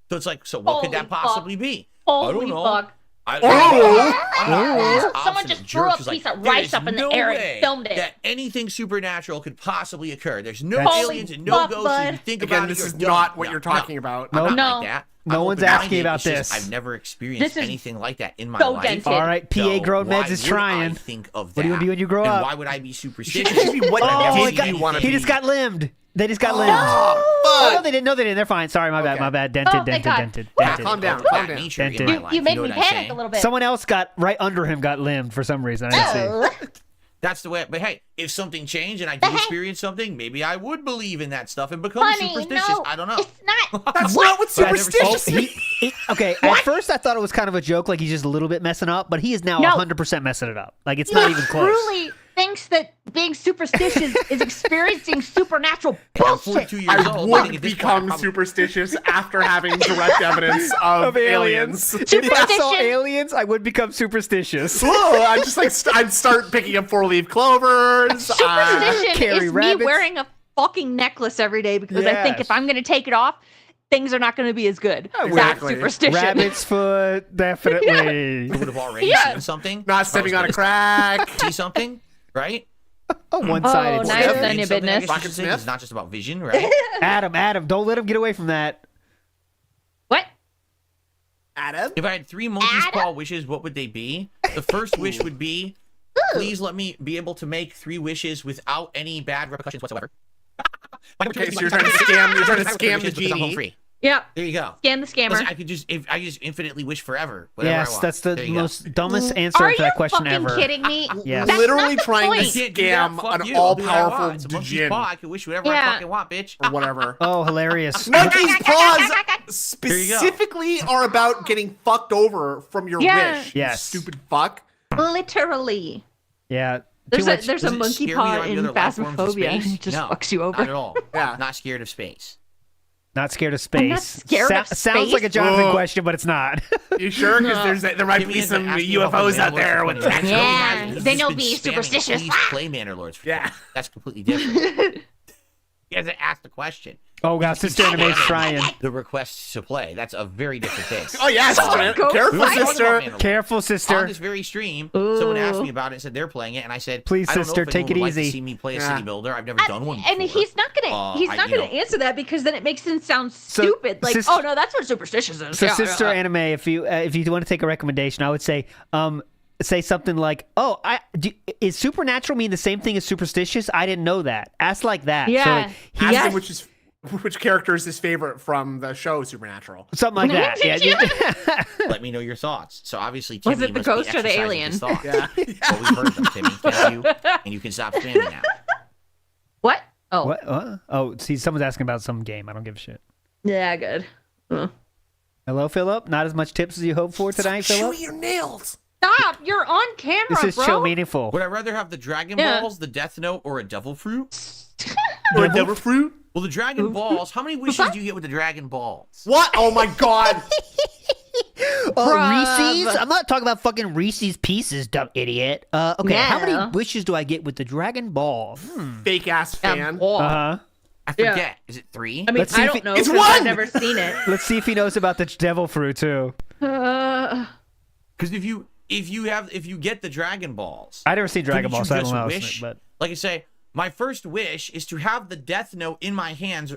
So it's like, so what could that Holy fuck. possibly be? Holy I don't know. fuck. I'm not one of these Someone obstinate just threw jerks a who's piece of "There rice is up in the no air and way filmed it." That anything supernatural could possibly occur. There's no That's- aliens and no Fuck, ghosts. bud. If you think Again, about this it, is you're not dumb. what you're No, talking about. I'm not No. like that. No I'm one's open-minded. asking about It's just this. I've never experienced This is anything like that in my so life. dented. All right, PA So Grown why Meds is would trying. I think of that? What do you wanna do when you grow and up? why would I be superstitious? Excuse me, what I've never Oh, did seen you want to he be? just got limbed. They just got limbed. Oh, no, they didn't. No, they didn't. They're fine. Sorry, my bad. Okay. My bad. Dented, Oh, thank dented, God. dented, Yeah, dented. calm down, Of calm that down. nature in Dented. my You, life, you made know me what I'm panic saying? a little bit. Someone else got right under him, got limbed for some reason. I didn't see. That's the way. But hey, if something changed and I did experience something, maybe I would believe in that stuff and become Funny, superstitious. no, I don't know. it's not. That's not what I've never superstitious seen- means. Okay, at first I thought it was kind of a joke, like he's just a little bit messing up, but he is now No. 100% messing it up. Like, it's not even close. Truly thinks that being superstitious is experiencing supernatural I'm bullshit. 42 years I old. I think would at this point, become I'm probably- superstitious after having direct evidence of aliens. If I saw Superstition. aliens, I would become superstitious. Whoa, I'm just like, I'd start picking up 4-leaf clovers. Superstition carry is rabbits. me wearing a fucking necklace every day because I think Yes. if I'm going to take it off, things are not going to be as good. Exactly. That's superstition. Rabbit's foot, definitely. I would have already Yeah. seen something. Not stepping on a crack. See something, right? A one-sided. Oh, step. nice. Reading None of your something, I guess business. you Bucket should say, Smith? it's not just about vision, right? Adam, don't let him get away from that. What? Adam? If I had 3 monkey's Adam? paw wishes, what would they be? The first wish would be, please let me be able to make 3 wishes without any bad repercussions whatsoever. Okay, so you're trying to scam the Because I'm home genie. free. Yeah. There you go. Scan the scammer. Listen, I just infinitely wish forever. Whatever I Yes, want. that's the There you go. most dumbest answer Are to you that question fucking ever. kidding me? Yes. That's Literally not the trying to point. Can't do that, scam fuck an you. I'll do what I all-powerful want. It's a monkey's djinn paw. I can wish whatever I Yeah. fucking want, bitch. or whatever. Oh, hilarious. Monkey's paws you go. specifically are about getting fucked over from your Yeah. wish. Yes. You stupid fuck. Literally. Yeah. There's Too a much- there's a Does it monkey scare me paw on the in other life forms of Phasmophobia. space? It just No, fucks you over. Not at all. Yeah. Not scared of space. Not scared of space. I'm not scared of Sounds space. like a Jonathan Whoa. question, but it's not. You sure? Because there might Give me be an some asking UFOs about out there with the Manilla Yeah, Lords. they He's know been be spamming, superstitious. Please play Manor Lords. For Yeah. me. That's completely different. He hasn't asked the question. Oh, God, Sister Anime's trying. The request to play. That's a very different thing. Oh, yes. go Careful, We were talking about sister. Manor Lords. Careful, On sister. this very stream, someone asked Ooh. me about it and said they're playing it, and I said, Please, I don't sister, know if take anyone it would like to easy. see me play a Yeah. city builder. I've never done one before. And he's not gonna you know. answer that because then it makes him sound So, stupid. Like, sis- oh no, that's what superstitious is. So, Yeah, Sister yeah. Anime, if you want to take a recommendation, I would say something like, "Oh, is supernatural mean the same thing as superstitious? I didn't know that." Ask like that. Yeah. So, like, Ask Yes. him which character is his favorite from the show Supernatural. something like that. Yeah. Let me know your thoughts. So obviously, Timmy Was it the must be ghost or the exercising alien? his thoughts. Yeah. Well, we've heard them, Timmy. Thank you. And you can stop spamming now. What? Oh, What? Oh, see, someone's asking about some game. I don't give a shit. yeah, good. Hello, Philip. Not as much tips as you hoped for tonight, Chew Philip. your nails. Stop! You're on camera, This is bro. chill meaningful. Would I rather have the Dragon Yeah. Balls, the Death Note, or a Devil Fruit? Or a devil fruit. Well, the Dragon Balls, how many wishes do you get with the Dragon Balls? What? Oh my god. Reese's? Bruv. I'm not talking about fucking Reese's Pieces, dumb idiot. Okay, how Yeah. many wishes do I get with the Dragon Ball? Fake ass fan. Whoa. Uh-huh. I forget. Is it 3? I mean, Let's see I if don't it- know It's because I've one! never seen it. Let's see if he knows about the devil fruit too. Uh, Because if you get the Dragon Balls, I never seen Dragon couldn't Ball, you so I don't just know. wish, But like I say, my first wish is to have the Death Note in my hands.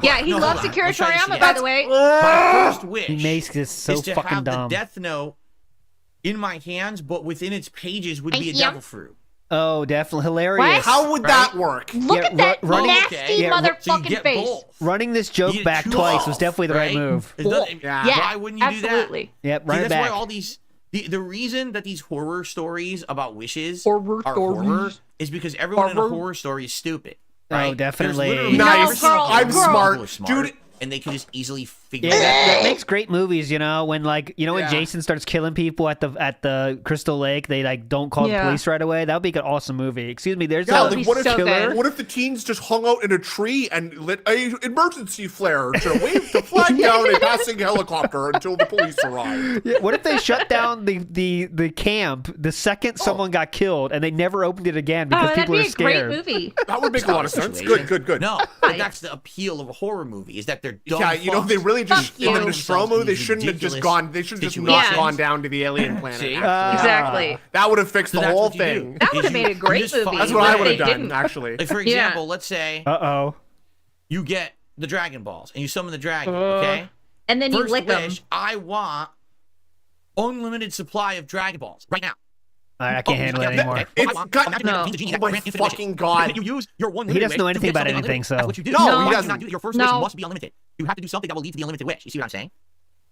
yeah, he No, loves hold on. Akira Let's try to see Toriyama, that. by the way. My first wish he makes this so is to fucking have dumb. the Death Note in my hands, but within its pages would be a Thank you. Devil Fruit. Oh, definitely hilarious. How would that work? Look Yeah, at that running- nasty yeah, So you motherfucking get face. both. Running this joke You get back two twice off, was definitely the right move. It doesn't- Yeah. Yeah, Why wouldn't you do that? absolutely. Yep, See, run it that's back. why all these the reason that these horror stories about wishes Horror are stories. horror is because everyone in a Horror. horror story is stupid. Oh, Right? definitely. There's literally Nice. every single I'm person smart. who is Dude. and they can just easily figure Yeah, it out. that makes great movies, when when Yeah. Jason starts killing people at the Crystal Lake, they don't call the police right away. That would be an awesome movie. Excuse me, there's Yeah, a like, what if- killer. What if the teens just hung out in a tree and lit a emergency flare to wave to flag down a passing helicopter until the police arrived? Yeah, what if they shut down the camp the second someone got killed and they never opened it again because that'd people be are a scared? great movie. That would make a lot of sense. Good. No, but that's the appeal of a horror movie, is that they're dumb Yeah, they really just Fuck in the you. Nostromo, they shouldn't have just gone. They should have just not gone down to the alien planet. See? actually. Exactly. That would have fixed So the that's whole what you do. thing. That would have Is made a you great just movie. follow- That's what I but would have they done, didn't. actually. Like, for example, let's say Uh-oh. you get the Dragon Balls and you summon the dragon, okay? And then you First lick them. wish, I want unlimited supply of Dragon Balls right now. All right, I can't handle it anymore. It's got- no. Oh my fucking God. You use your one. He doesn't wish know to anything get about something anything, unlimited. so- That's what you do. No, Why he do you doesn't. not do that? Your first wish must be unlimited. You have to do something that will lead to the unlimited wish. You see what I'm saying?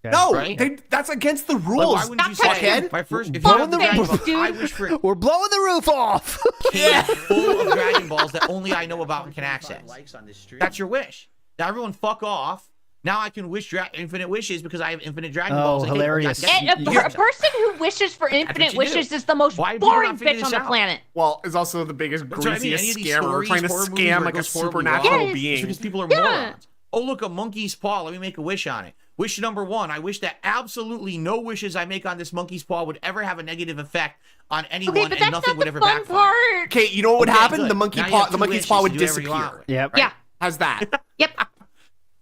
No, Right? that's against the Like, rules. why wouldn't you Stop say, it. my first, if you Blowing have the the Dragon roof. Balls, I Dude. wish for We're blowing the roof off. cave full of Dragon Balls that only I know about and can access. That's your wish. Now everyone fuck off. Now I can wish infinite wishes because I have infinite Dragon Balls. Like, hey, hilarious. I can And a person who wishes for infinite you wishes do. is the most Why have people boring not figured bitch this on the out? planet. Well, is also the biggest, That's what I mean. greasiest Any of these scammer stories, trying to horror movies scam where like it a goes horribly supernatural wrong, Yes. being. because people are Yeah. morons. Oh, look, a monkey's paw. Let me make a wish on it. Wish number 1. I wish that absolutely no wishes I make on this monkey's paw would ever have a negative effect on anyone, Okay, but and that's nothing not would the ever fun backfire. part. Okay, you know what would Okay, happen? good. The monkey Now you paw, have the two monkey's wishes paw to would do whatever you want. disappear. Yep. Yeah. How's that? Yep.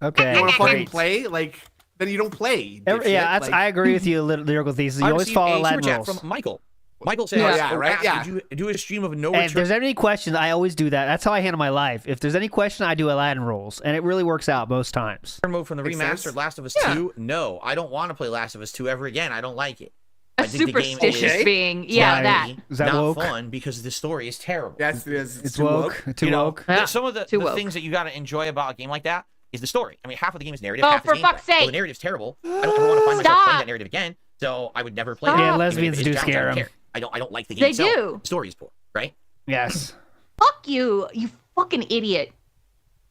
Okay. You want to fucking great. play? Like, then you don't play. Yeah, dipshit. I agree with you, lyrical thesis. You I always received follow a super Latin chat rules. from Michael. Michael says, Yeah, right, Ask, yeah. Would you do a stream of no And if return? there's any questions, I always do that. That's how I handle my life. If there's any question, I do Aladdin rules, and it really works out most times. mode from the Makes remastered sense. Last of Us Yeah. 2? No, I don't want to play Last of Us 2 ever again. I don't like it. I A think the game superstitious is being. Yeah, Right. that. Is that not woke? fun because the story is terrible. Yes, it is. It's too woke. Too You know, woke. Yeah. Some of the Too woke. things that you got to enjoy about a game like that is the story. I mean, half of the game is narrative, Oh, half is for gameplay. fuck's Well, sake. the narrative's terrible. I don't ever want to find myself Stop. playing that narrative again, so I would never play Stop. it. Yeah, Even if lesbians it's do drowned, I scare don't 'em. care. I don't like the game They itself. do. The story is poor, right? Yes. Fuck you, you fucking idiot.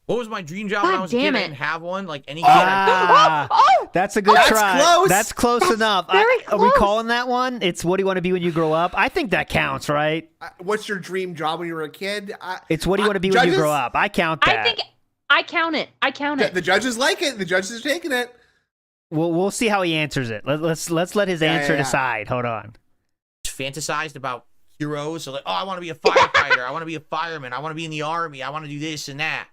What was my dream job when God I was a kid? damn I it. didn't have one. Like any kid. Ah, Oh! that's a good That's try. close. That's close enough. very Are we close. calling that one? It's what do you want to be when you grow up? I think that counts, right? What's your dream job when you were a kid? It's what do you want to be when you judges? grow up? I count that. I think I count it. I count it. The judges like it. The judges are taking it. We'll see how he answers it. Let's let his answer yeah. decide. Hold on. Fantasized about heroes. So like, oh, I want to be a firefighter. I want to be a fireman. I want to be in the army. I want to do this and that.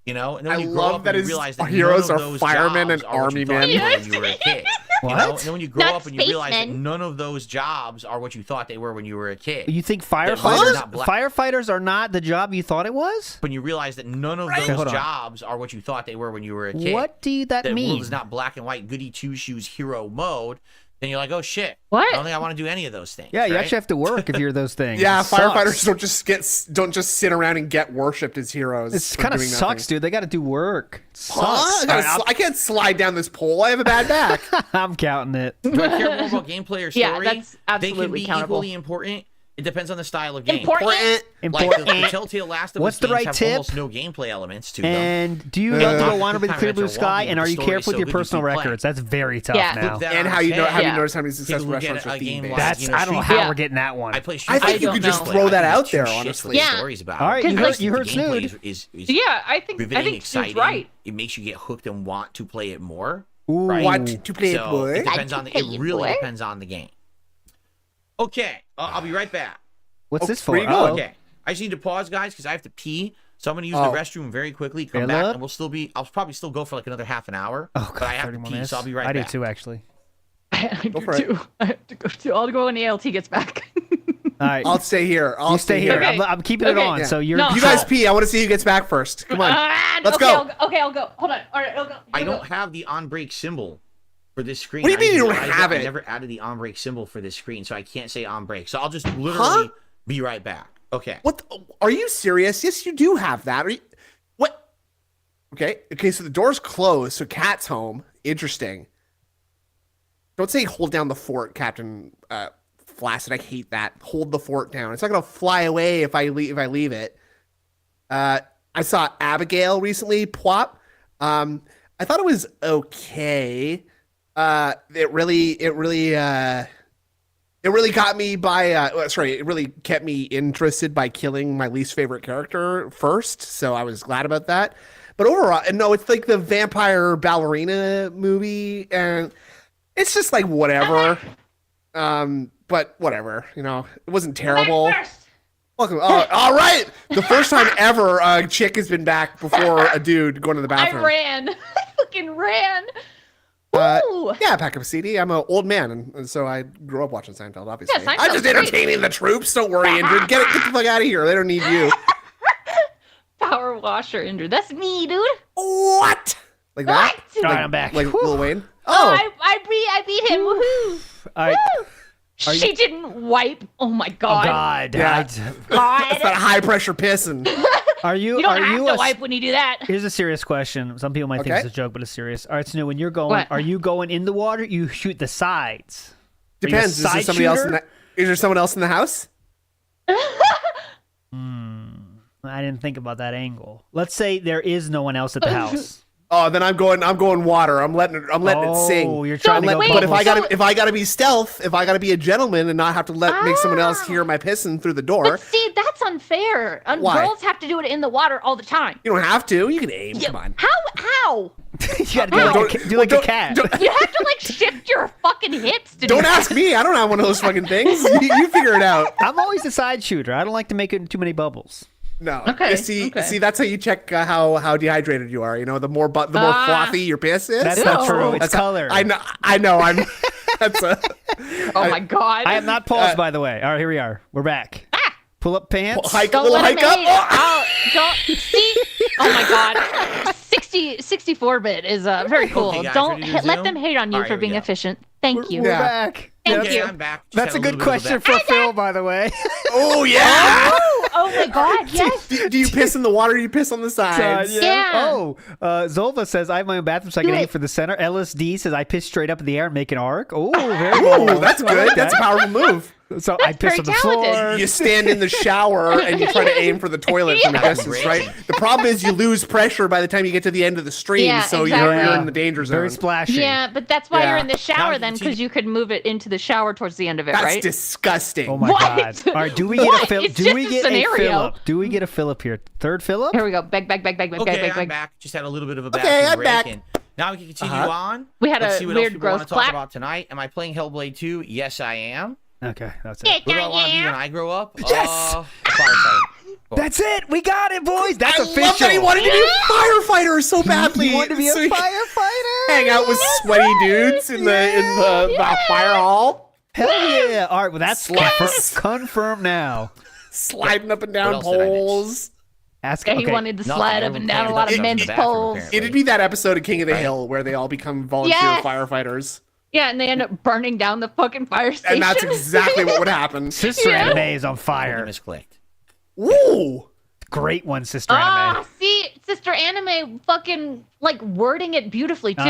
You know, and then when I you grow love up that and you his realize that heroes none of are those firemen jobs and are what you army thought men. they were when you were a kid. You know? What? And then when you grow Not up and you realize that spacemen. none of those jobs are what you thought they were when you were a kid. You think That firefighters really not black. firefighters are not the job you thought it was? When you realize that none of Okay, those hold on. jobs are what you thought they were when you were a kid. What do that The mean? world is not black and white, goody two shoes hero mode. Then you're like, oh shit. What? I don't think I want to do any of those things. Yeah, you right? actually have to work if you're those things. Yeah, It sucks. firefighters don't just sit around and get worshipped as heroes. It's for kind of doing sucks, nothing. dude. They got to do work. It Huh? sucks. I can't slide down this pole. I have a bad back. I'm counting it. Do I care more about gameplay or story? Yeah, that's They can absolutely be countable. equally important. It depends on the style of game. Important. Like Important. the Telltale Last of What's Us the games right have tip? almost no gameplay elements to them. And do you love to go wander with the Time clear after blue sky? walking, And the are you story careful is with your so good you personal keep playing. records? That's very tough Yeah. now. Put that And on how you know? its Have you head. noticed how many successful look at restaurants a are game themed like, based? That's I don't know Street how Yeah. we're getting that one. I play I think you could just Gameplay. throw that I can out give two there, shits honestly. what the Yeah. story's about. All right, you heard- you heard The gameplay Snood. is Yeah, I think riveting, Snood's exciting. right. It makes you get hooked and want to play it more. Ooh. Right. Want to play it, So boy? it depends on Play it it, really boy. depends on the game. Okay, I'll be right back. What's this for? where you going? Oh. Okay, I just need to pause, guys, because I have to pee. So I'm gonna use Oh. the restroom very quickly. Come Philip? back, and we'll still be. I'll probably still go for like another half an hour. Oh, but I have 30 to more pee, minutes. so I'll be right I back. do too, actually. I do for it. too. I have to go too. I'll go when the ALT gets back. All right. I'll stay here. you stay here. Okay. I'm keeping it Okay. on. Yeah. So you're. No. You guys pee. I want to see who gets back first. Come on. Let's okay, go. I'll go. Hold on. All right, I'll go. I I'll go. don't have the on break symbol for this screen. What do you mean you don't I have it? I never added the on break symbol for this screen, so I can't say on break. So I'll just literally be right back. Okay. What? Are you serious? Yes, you do have that. Are you, what? Okay. Okay. So the door's closed. So Cat's home. Interesting. Don't say hold down the fort, Captain Flaccid. I hate that. Hold the fort down. It's not gonna fly away if I leave it. I saw Abigail recently. Pwop. I thought it was okay. It really got me by. It really kept me interested by killing my least favorite character first. So I was glad about that. But overall, no, it's like the vampire ballerina movie, and it's just like whatever. But whatever, you know, it wasn't terrible. Welcome. All right. The first time ever a chick has been back before a dude going to the bathroom. I ran. I fucking ran. Woo! Yeah, pack up a CD. I'm an old man, and so I grew up watching Seinfeld, obviously. Yeah, Seinfeld's I'm just entertaining the troops. Don't worry, Andrew. Get the fuck out of here. They don't need you. Power washer, Andrew. That's me, dude. What? Like that? What? All right, I'm back. Like Lil Wayne? Oh, I beat him. Woohoo! All right. Woo! She didn't wipe. Oh my god. Oh, God. Yeah. God. It's that high pressure pissing. Are you? You don't are have you to a, wipe when you do that. Here's a serious question. Some people might think Okay. it's a joke, but it's serious. All right, Snu, when you're going, What? are you going in the water? You shoot the sides. Are you a Depends. Is there side somebody else in shooter? is there someone else in the house? I didn't think about that angle. Let's say there is no one else at the house. Oh, then I'm going water. I'm letting it sing. Oh, you're trying to go. wait, But if I bubbles. gotta be stealth, if I gotta be a gentleman and not have to make someone else hear my pissing through the door, But see, that's unfair. Why? Girls have to do it in the water all the time. you don't have to. You can aim. Come on. How? you gotta do like a cat. You have to like shift your fucking hips to do Don't that. ask me. I don't have one of those fucking things. You figure it out. I'm always the side shooter. I don't like to make it too many bubbles. No. Okay, You see, okay. that's how you check how dehydrated you are. You know, the more frothy your piss is. That's not Ew. true. It's That's how- color. I know. I'm. That's a. Oh my god. I am not paused, by the way. All right, here we are. We're back. Pull up pants. Hike a Don't little let hike him up. hate it. Oh, don't see. Oh my god. 64-bit is very cool. Okay, guys, Don't ready to let zoom? them hate on you All right, for here we being go. efficient. Thank you. We're Yeah. back. Thank Okay, you. I'm back. Just That's a had good little bit of question for Phil, by the way. Oh yeah. Oh my god, yes. Do you piss in the water? Or do you piss on the sides? Yeah. Oh, Zolva says I have my own bathroom, so I can Do aim it. for the center. LSD says I piss straight up in the air and make an arc. Oh, very Ooh, cool. that's I like good. That's a that. powerful move. So I piss very on the talented. floor. You stand in the shower and you try to aim for the toilet from a Yeah. distance, right? The problem is you lose pressure by the time you get to the end of the stream, Yeah, so exactly. you're in the danger zone. Very splashy. Yeah, but that's why Yeah. you're in the shower you then, can see- because you could move it into the shower towards the end of it, That's right? disgusting. Oh my What? god! All right, do we get a What? Philip? It's Do just we a get a scenario. Philip? Do we get a Philip here? Third Philip? Here we go. Back. Okay, I'm back. Just had a little bit of a Okay, bathroom I'm break. back. And now we can continue Uh-huh. on. We had Let's a see what weird else people want growth to talk clap. about tonight. Am I playing Hellblade 2? Yes, I am. Okay, that's it. Yeah, What do I want to be when I grow up? Yes! Firefighter. Cool. That's it. We got it, boys. That's I official. love that he wanted to be a firefighter so badly. He wanted to be a So he could firefighter. hang out with sweaty dudes in the fire hall, Hell yeah! All right, well that's Yes. confirmed now. sliding up and What down else did I miss? poles. Ask. Yeah, he okay. wanted to Nothing. slide up Everyone and down a played lot of stuff in men's the bathroom, poles. apparently. It'd be that episode of King of the Right. Hill where they all become volunteer Yes. firefighters, Yeah, and they end up burning down the fucking fire station. and that's exactly what would happen. Sister Yeah. Anime is on Totally fire. misclicked. Ooh, Great one, Sister Ah, Anime. see, Sister Anime fucking like wording it beautifully too. in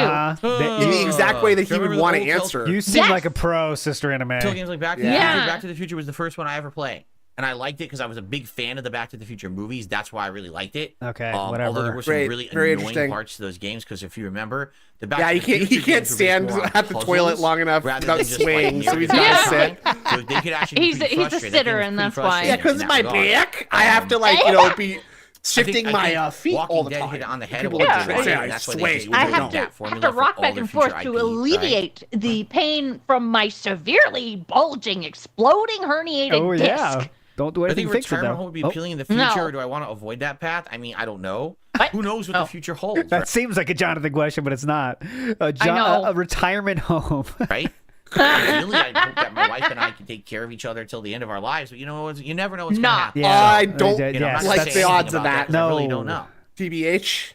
the exact way that he would Remember the want to old answer. You seem Yes. like a pro, Sister Anime. Kill games like Back to the Yeah. Future. Back to the Future was the first one I ever played. And I liked it because I was a big fan of the Back to the Future movies. That's why I really liked it. Okay, Although whatever. there were some Great, really very annoying interesting. parts to those games, because if you remember, the Back Yeah, to he the can't- he Future can't games were stand based more on at the puzzles toilet long enough rather without than just swaying, like so he's near gotta the sit. time. So they could actually be He's a pretty frustrating. sitter, That game was and pretty that's why. frustrating Yeah, in because that my regard. back, I have to like be shifting my feet Walking all the Dead time. hit it on the head. People with Yeah, the right. wire, say I and that's why they sway. just I I went with have that to formula for rock all back their and future forth to IP, right? alleviate the pain from my severely bulging, exploding, herniated Oh disc. yeah. Don't do I anything think to fix it retirement though. home would be Oh, appealing in the future, No. or do I want to avoid that path? I mean, I don't know. What? Who knows what Oh. the future holds, that seems like a Jonathan question, but it's not. A, know. a retirement home. right? Really, I hope that my wife and I can take care of each other till the end of our lives. But you know, you never know what's No. going to happen. Yeah. I don't You know, I'm yes. not like saying the anything odds of about that. 'cause I really No. don't know. TBH.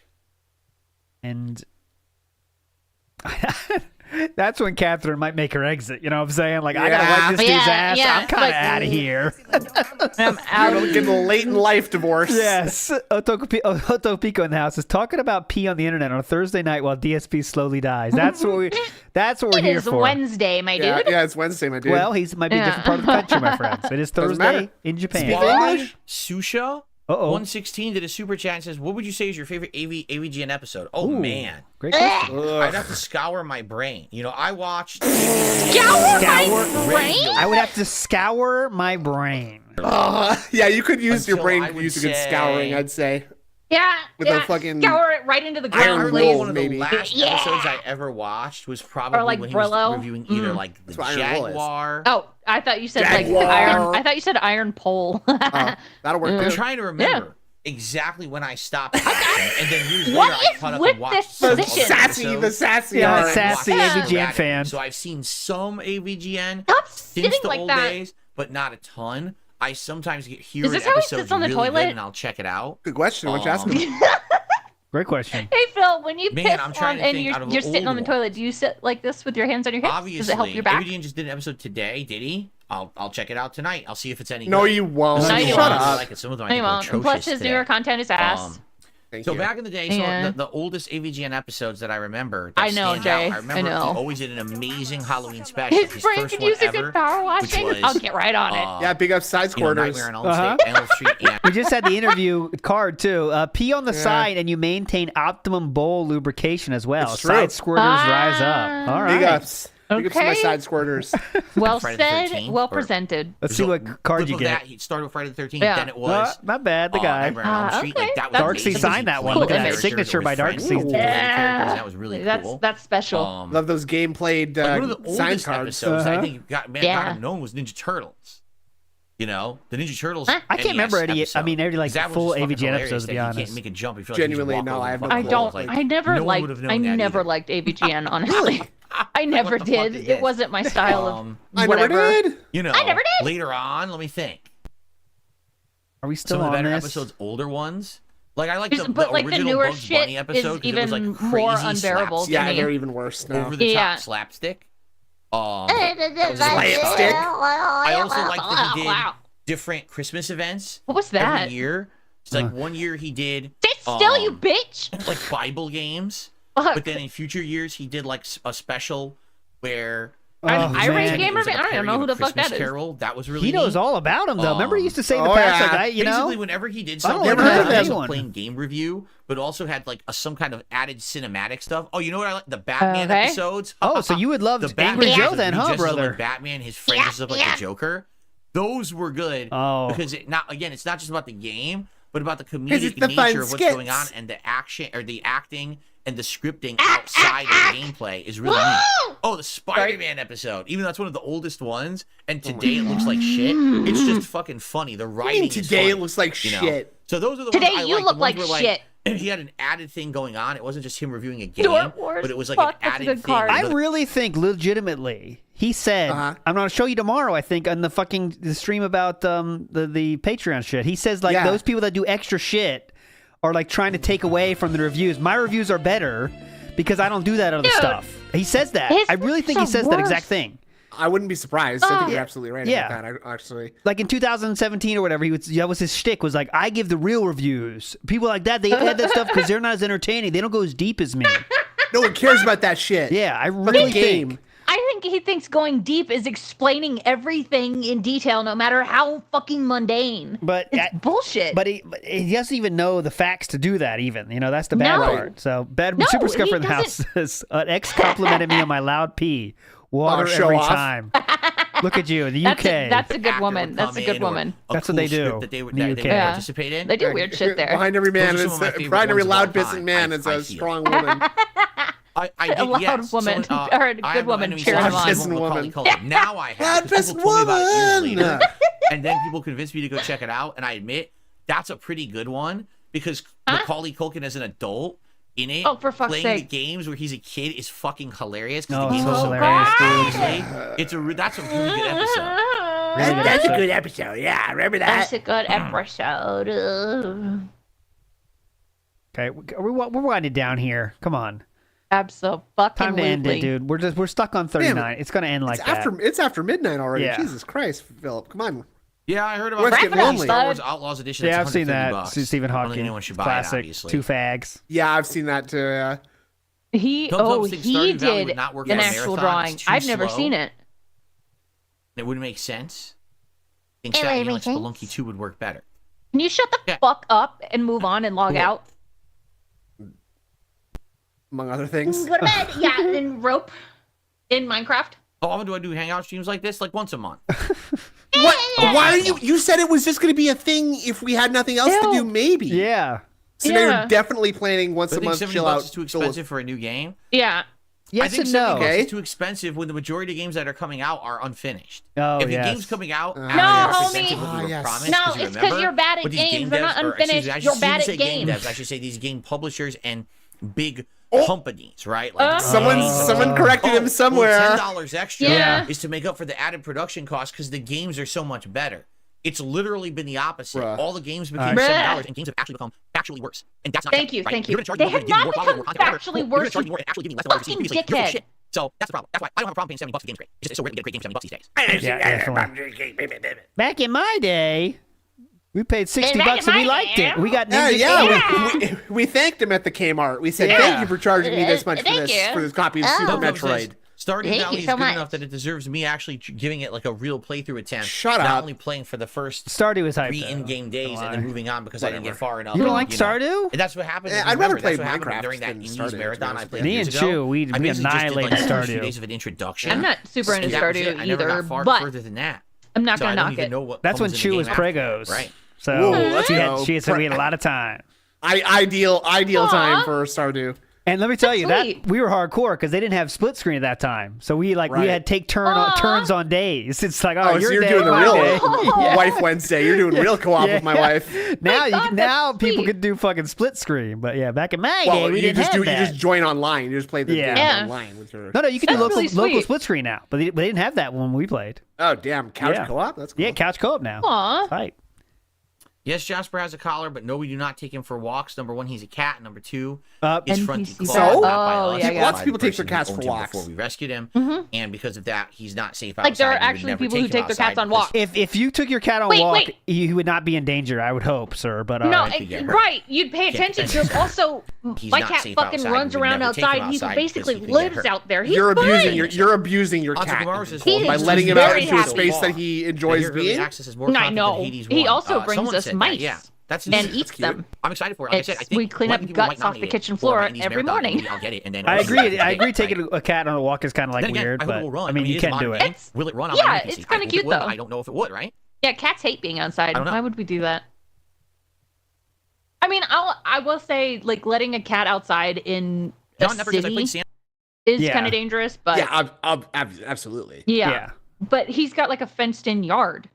And that's when Catherine might make her exit. You know what I'm saying? Like, I gotta Yeah. wipe this dude's Yeah, ass. yeah, I'm kind of like- out of here. I'm out. You're getting a late in life divorce. Yes. Otopico in the house is talking about pee on the internet on a Thursday night while DSP slowly dies. That's what we're It here is for. Wednesday, my Yeah, dude. yeah, it's Wednesday, my dude. Well, he's might be a different part of the country, my friends. It is Doesn't Thursday matter. in Speak Japan. English? Susha? Uh-oh. 116 did a super chat and says, "What would you say is your favorite AVGN episode?" Oh Ooh, man, great question. I'd have to scour my brain. You know, I watched. Scour my brain? I would have to scour my brain. Yeah, you could use your Until brain I to would use a good say- scouring, I'd say. Yeah, With a yeah. fucking Scour it right into the I iron ground, remember roll, one of the maybe. last Yeah. episodes I ever watched was probably like when he Brillo? was reviewing either like the That's what iron roll is. Jaguar. Oh, I thought you said Jaguar. like iron. I thought you said iron pole. That'll work I'm too. trying to remember exactly when I stopped watching, and then years What later I is caught up with and watched this some position? other Sassy, the episodes. sassy. Yeah, arm. sassy Yeah. AVGN Sporadic. fan. So I've seen some AVGN Stop since sitting the like old that. days, but not a ton. I sometimes hear Is an this how he episode sits on the really toilet? good, and I'll check it out. Good question. What you asking? Great question. Hey Phil, when you Man, piss I'm trying on to and think out of you're sitting on the old toilet, do you sit like this with your hands on your hips? Obviously, Does it help your back? AVGN just did an episode today. Did he? I'll check it out tonight. I'll see if it's any No, good. you won't. No, you Shut won't. I up. like it. Some of them I No, think you are won't. And atrocious plus, his today. newer content is ass. Thank So you. back in the day, Yeah. the oldest AVGN episodes that I remember. That I know, stand Jay. Out, I remember I know. he always did an amazing Halloween special. His brain first could one use a ever, good power washing. which was, I'll get right on it. Yeah, big up side you know, squirters. Nightmare on Elm Uh-huh. Street, Elm Street, and We just had the interview card too. Pee on the side and you maintain optimum bowl lubrication as well. It's true. Side squirters rise up. All right. Big ups. Big ups to my Okay. side squirters. Well Friday the said, 13th, well or- presented. Let's see There's what a card clip you of get. That. He started with Friday the 13th, Yeah. then it was Not bad, the guy. Nightmare on Elm Street. okay. Like, that was Darkseid amazing. signed that one. Cool. Look at that Characters signature with by friends. Darkseid. Ooh. Yeah. That was really That's cool. special. Love those game played Like, one of the sign oldest cards. episodes I think got Yeah. known was Ninja Turtles. You know, the Ninja Turtles. I can't remember any. episode. I mean, every like That was full just fucking AVGN hilarious episodes. To that be you honest, can't make a jump. You feel like Genuinely, you just walk no, over I the have no fucking clue. walls, like, I never no one liked. would have known I that never either. liked AVGN. Honestly, I never What the fuck did. is It this? wasn't my style of I whatever. never did. You know, I never did. later on, let me think. are we still Some of the on better this? episodes, older ones. Like I like the But like the original newer Bugs shit Bunny is episode because it was like even crazy more unbearable to slapstick, Yeah, me. they're even worse now. over the top Yeah. slapstick. Slapstick. I also like that he did Wow. different Christmas events What was that? every year. It's like one year he did Sit still, you bitch. like Bible games, Fuck. but then in future years he did like a special where Oh, I raised man. game- it was like a I don't parody know of who a the fuck Christmas that is. Carol. That was really He knows neat. all about him though. Remember, he used to say in the Oh, past, yeah. like, you Basically, know, whenever he did I don't something, ever heard not of just that a one. plain game review, but also had like some kind of added cinematic stuff. Oh, you know what I like? The Batman Okay. episodes. Oh, so you would love the Angry Batman Joe episodes then, where he huh, dresses up brother? Like Batman, his friend dresses up like the Joker. Those were good. Oh. Because it's not just about the game, but about the it's comedic the fun nature of what's going on skits. and the action or the acting and the scripting outside of the gameplay is really neat. Oh, the Spider-Man episode. Even though that's one of the oldest ones, and today it looks like shit. It's just fucking funny. The I writing mean, is today funny, it looks like you know? shit. So those are the Today ones I you like. look The ones like where, shit. He had an added thing going on. It wasn't just him reviewing a game, Dork Wars. but it was like Fuck, an that's a added good thing. card. I really think legitimately he said, Uh-huh. I'm going to show you tomorrow, I think, on the stream about the Patreon shit. He says, like, Yeah. those people that do extra shit are, like, trying to take away from the reviews. My reviews are better because I don't do that other Dude. stuff. He says that. His I really think he reviews are says that exact worse. thing. I wouldn't be surprised. I think Oh. you're absolutely right Yeah. about that. Actually, Like in 2017 or whatever, that was his shtick. Was like, I give the real reviews. People like that, they had that stuff because they're not as entertaining. They don't go as deep as me. no one cares about that shit. Yeah, I Fucking really game. think. I think he thinks going deep is explaining everything in detail, no matter how fucking mundane. But It's bullshit. But he doesn't even know the facts to do that. Even that's the bad No. part. So bad. No, Super he Scuffer in the house doesn't- says an ex complimented me on my loud pee. Water show every off. time. Look at you, the UK. That's a good actor woman. would That's a come good in, or woman. a That's what cool they do script that they would, in the that they would UK. Yeah. participate in. They do weird shit there. Behind every man Those are is some of my favorite behind every ones of all loud pissing time, man I is a feel. strong woman. I did, A loud yes. woman, Someone, or a I good have no woman enemies cheering left. him on. Someone Pissing will woman. call it. Now I have. Loud Because people pissing told me about it years woman. later, and then people convinced me to go check it out. And I admit that's a pretty good one because Macaulay Culkin as an adult in it, Oh, for fuck's playing sake. the games where he's a kid is fucking hilarious Oh, because the games so are so hilarious, bad. Honestly, that's a really good episode. Really good That's a episode. good episode. Yeah, I remember That's that. a good episode. Okay, we're winding down here. Come on, Absolutely. time to end it, dude. We're stuck on 39. It's gonna end like that. It's after midnight already. Yeah. Jesus Christ, Philip, come on. Yeah, I heard about Let's that. get lonely. Star Wars Outlaws edition. Yeah, It's I've seen that. $150. Stephen I don't Hawking. think anyone should buy Classic. it, obviously. Two fags. Yeah, I've seen that too. He Sometimes think he Stardew Valley did would not work an for a actual marathon. drawing. It's too I've never slow. seen it. It wouldn't make sense. I think It Saturday wouldn't Night make sense. Spelunky 2 would work better. Can you shut the Yeah. fuck up and move on and log out? Among other things. Go to bed. Yeah, and rope in Minecraft. How often do I do hangout streams like this? Like once a month. What? Why are you said it was just going to be a thing if we had nothing else to do, maybe. Yeah. So now Yeah. you're definitely planning once I a think month 70 chill bucks out. is too expensive for a new game. Yeah. Yes I think and 70 no. bucks Okay. is too expensive when the majority of games that are coming out are unfinished. Oh, if yes. the game's coming out, No, after homie. it's presented what you were Yes. promised, No, 'cause you it's 'cause remember, you're bad at but these games. game They're devs- not or, excuse me, unfinished. I You're shouldn't bad say at game games. devs. I should say these game publishers and big Oh. companies, right? Like Someone corrected him somewhere. Well, $10 extra Yeah. is to make up for the added production costs because the games are so much better. It's literally been the opposite. Bruh. All the games became Bruh. $7, and games have actually become factually worse. And that's not Thank fair, you, right? thank You're you. gonna charge They me have more, give me not more content, become whatever. factually You're gonna worse, charge me you more and actually give me less than what I fucking receive previously. dickhead. Bullshit. So that's the problem. That's why I don't have a problem paying $70 for games great. It's so rare to get a great game for $70 these days. Yeah, definitely. Back in my day, we paid $60 back bucks in and we my liked day. it. We got Yeah, Ninja yeah. Gaiden. We thanked him at the Kmart. We said, Yeah. "Thank you for charging me this much for Thank you. this copy of Super Don't know if Metroid." this Stardew Thank Valley you is so good much. enough that it deserves me actually giving it like a real playthrough attempt. Shut Not up. only playing for the first Stardew was hyped. 3 though. in-game days and then moving on because I didn't get far enough. You don't like know. Stardew? And that's what happened. Yeah, If you I'd rather remember, play that's what happened Minecraft during that than Indies Stardew, to be marathon I honest played with you. Me years and ago. Chew, we I basically just did, annihilated like, 2 or 3 Stardew. days of an introduction. I'm not super into And that was it. Stardew I never either, got far but further than that. I'm not So I gonna don't knock even it. know what That's when comes in the Chew game was after that, Pregos. Right. So Whoa, let's she go. said we had a lot of time. Ideal time Aw. for Stardew. And let me tell you sweet. that we were hardcore because they didn't have split screen at that time. So we Right. had take turns on days. It's like, Oh, your so you're day, doing the my real day. Wife Wednesday. You're doing real co-op with my wife. Now God, that's now people sweet. could do fucking split screen, but yeah, back in my Well, day we you didn't just have you that. just join online. You just play the Yeah. game Yeah. online with your. No, you can do That's local really sweet. split screen now, but they didn't have that when we played. Oh damn, couch Yeah. co-op. That's cool. Yeah, couch co-op now. Aw. Right. Yes, Jasper has a collar, but no, we do not take him for walks. Number 1, he's a cat. Number 2, Uh, his NPC front So? clawed not by Oh, us, yeah, but yeah. Lots by of people the take their person who cats for owned him walks. before we rescued him, and because of that, he's not safe outside. Like, there are We would actually never people who him take their cats outside on because- walks. if you took your cat on Wait, walk, wait. you would not be in danger, I would hope, sir. But No, Right, yeah. right. You'd pay Can't attention defend to also He's my not cat safe fucking outside. runs We would around never take him outside. He outside basically because he could get lives hurt. out there. He's You're fine. abusing your cat Entrepreneurs by is letting him out very into a happy. space that he enjoys being. I know. He also brings us mice Yeah, that's and insane. eats them. I'm excited for it. Like I said, I It's- think we clean up letting people guts might off the nominate kitchen it for floor an Indies every marathon, morning. maybe I'll get it, and then I I'll agree. get I it, agree. right? Taking a cat on a walk is kind of like Then again, weird, I hope but it will run. I mean, it you is can modern do it. day. It's- Will it run? yeah, I'm it's kinda kinda cute, would, but though. I don't know if it would, right? Yeah, cats hate being outside. I don't know. Why would we do that? I mean, I will say, like, letting a cat outside in a No, never since I city played Sam. is Yeah. kind of dangerous, but Yeah, absolutely. yeah. But he's got like a fenced-in yard,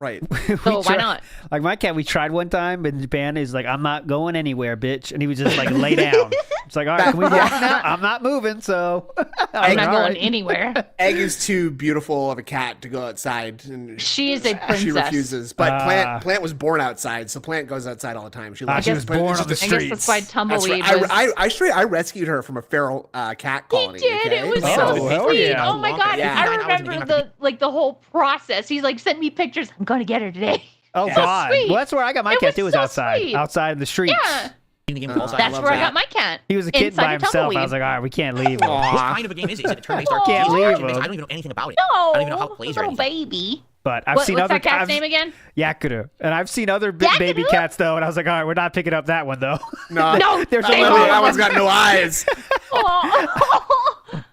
Right. so why not? Like my cat, we tried one time in Japan. He's like, "I'm not going anywhere, bitch," and he was just like, "Lay down." It's like, "All right, can we walk now?" I'm not moving, so I'm not All going right. anywhere. Egg is too beautiful of a cat to go outside, and She is a she princess. refuses. But Ah. Plant was born outside, so Plant goes outside all the time. She Ah, loves she it, was but born it's on the just a I guess streets. that's why That's Tumbleweed right. was. I rescued her from a feral cat colony. He did. Okay? It was Oh, so hell sweet. yeah. Oh my god! Yeah. I 9 hours in the remember game after the whole process. He's like, sent me pictures. I'm gonna get her today. Oh Yeah. God! Sweet. Well, that's where I got my It cat was too. Was so outside, sweet. outside in the streets. Yeah, In the game of outside. that's love where I that. got my cat. He was a kid inside by of himself. Tumbleweed. I was like, all right, we can't leave him. Aw. What kind of a game is it? Is it a turn-based Aw. RPG? Can't leave Action-based? him. I don't even know anything about it. No, I don't even know how it plays or little anything. baby. But I've What's seen other that cat's I've- name again? Yakuru, and I've seen other Yakuru? baby cats though, and I was like, all right, we're not picking up that one though. No, No, There's stay only home. that one's got no eyes. Aw.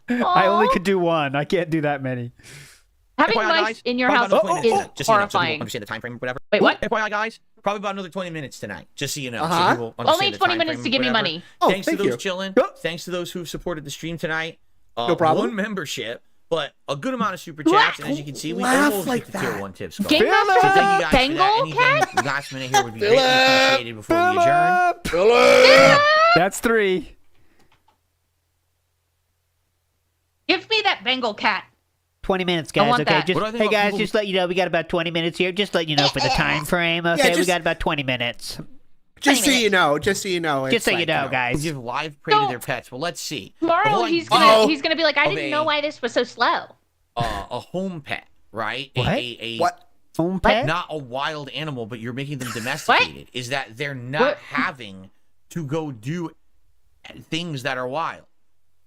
I only Aw. could do one. I can't do that many. Having FYI, mice guys, in your probably house about 20 is minutes, just so you know, so people horrifying. understand the time frame or whatever. Wait, what? FYI, guys, probably about another 20 minutes tonight, just so you know. Uh-huh. So people understand Only the 20 time minutes frame to or give me whatever. money. Oh, Thanks to thank those you. chilling. Yep. Thanks to those who supported the stream tonight. No problem. 1 membership, but a good amount of super chats, and as you can see, we Laugh almost like get the tier that. 1 tips going. Game Philip! So thank you Master guys for that. Bengal cat? Anything last minute here would be greatly appreciated before we adjourn. Philip! That's 3. Give me that Bengal cat. 20 minutes, I guys. want Okay, that. just What do I think hey about guys, people- just let you know we got about 20 minutes here. Just let you know for the time frame. Okay, we just- got about 20 minutes. Just so 20 you know, it's Just so you like, know, Who guys. give live prey to No. their pets. Well, let's see. Tomorrow The whole he's idea gonna be like, I of didn't a- know why this was so slow. a home pet, right? What? A What? Home pet? not a wild animal, but you're making them domesticated. Is that they're not What? having to go do things that are wild.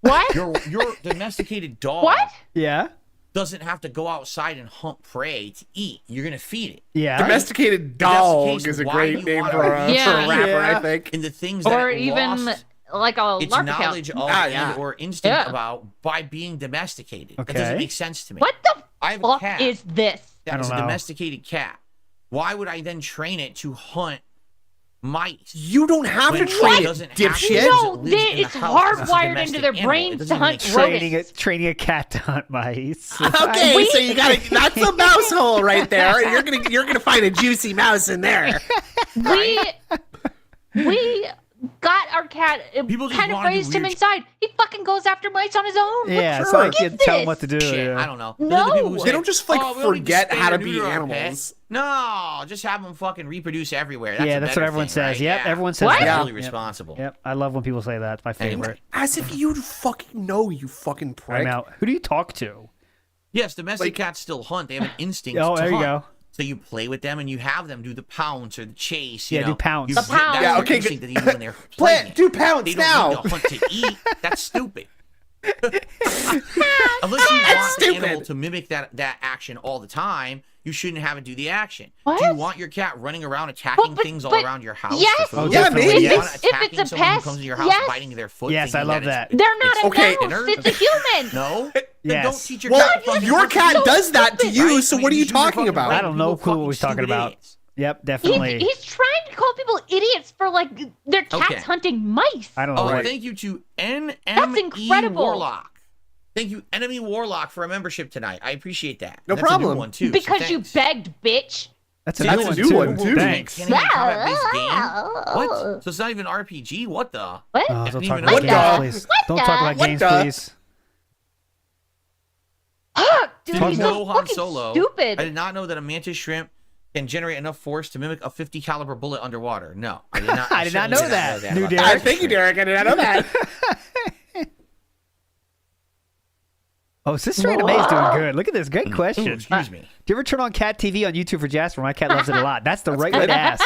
What? Your domesticated dog What? Yeah. doesn't have to go outside and hunt prey to eat. You're gonna feed it. Yeah. Domesticated If that's the dog case, is a why great do you name wanna for a reach rapper, I Yeah. think. in the things Or that it even lost like a its LARP knowledge account. of Yeah. and or instinct Yeah. about by being domesticated. That Okay. doesn't make sense to me. What the I have a fuck cat. is this? I That is a don't know. domesticated cat. Why would I then train it to hunt mice? You don't have to When train it, doesn't have to, dipshit. because No, it lives in the it's house. It's a hardwired domestic into their animal. brains It doesn't to even hunt make sense. rodents. Training a cat to hunt mice. Okay, so you got that's a mouse hole right there. You're gonna find a juicy mouse in there. We got our cat, People just kind of wanna do raised him weird inside. He fucking goes after mice on his own. Yeah, What it's like jerk you is tell them what to this? do. Shit, yeah. I don't know. No. Those are the people who They say, don't just, like, "Oh, we don't need to forget spay how or to be neuter our animals." pet." No, just have them fucking reproduce everywhere. That's Yeah, a that's better what everyone thing, says. right? Yep, Yeah. everyone says What? that. Yeah. Really Yep. responsible. Yep, I love when people say that. It's my Anyway. favorite. As if you'd fucking know, you fucking prick. I'm out. Who do you talk to? Yes, domestic Like- cats still hunt. They have an instinct Oh, to there you hunt. go. So you play with them and you have them do the pounce or the chase. You Yeah, know? do pounce. You- The pounce. That's Yeah, their okay, instinct good. that they do when they're Play playing. it. Do pounce They now. don't need to hunt to eat. That's stupid. Unless you want the animal stupid. to mimic that action all the time, you shouldn't have it do the action. What? Do you want your cat running around attacking But- things all but- around your house? yes, for food? yeah, Do you maybe. want If attacking it's a someone who pest, comes to your house, yes. biting their foot? Yes, thinking I love it's- that. They're not a Okay. mouse. It's a human. No, Yes. then don't teach your Well, cat. to fucking your hunt. cat does that to you, Right? so I what are mean, you use your talking fucking about? brain. I don't know People who we're fucking talking stupid about. idiots. Yep, definitely. He's trying to call people idiots for like their cats Okay. hunting mice. I don't know. Oh, what- thank you to NME incredible. Warlock. Thank you, Enemy Warlock, for a membership tonight. I appreciate that. No That's a problem. new one too. so Because you thanks. begged, bitch. That's a See, new that's one a new too. one, too. Thanks. Can't even combat-based game. What? So it's not even RPG? What the? What? Oh, don't Didn't talk even about know games, that. please. Don't talk about What games, the? please. Fuck, dude, Did you he's know so Han fucking Solo? stupid. I did not know that a mantis shrimp can generate enough force to mimic a 50 caliber bullet underwater. No, I did not. I did not certainly know that. New about Derek. that. Thank you, Derek. I did not know that. Oh, Sister Anime's doing good. Look at this. Great Ooh, question. excuse me. Do you ever turn on Cat TV on YouTube for Jasper? My cat loves it a lot. That's the right way to ask.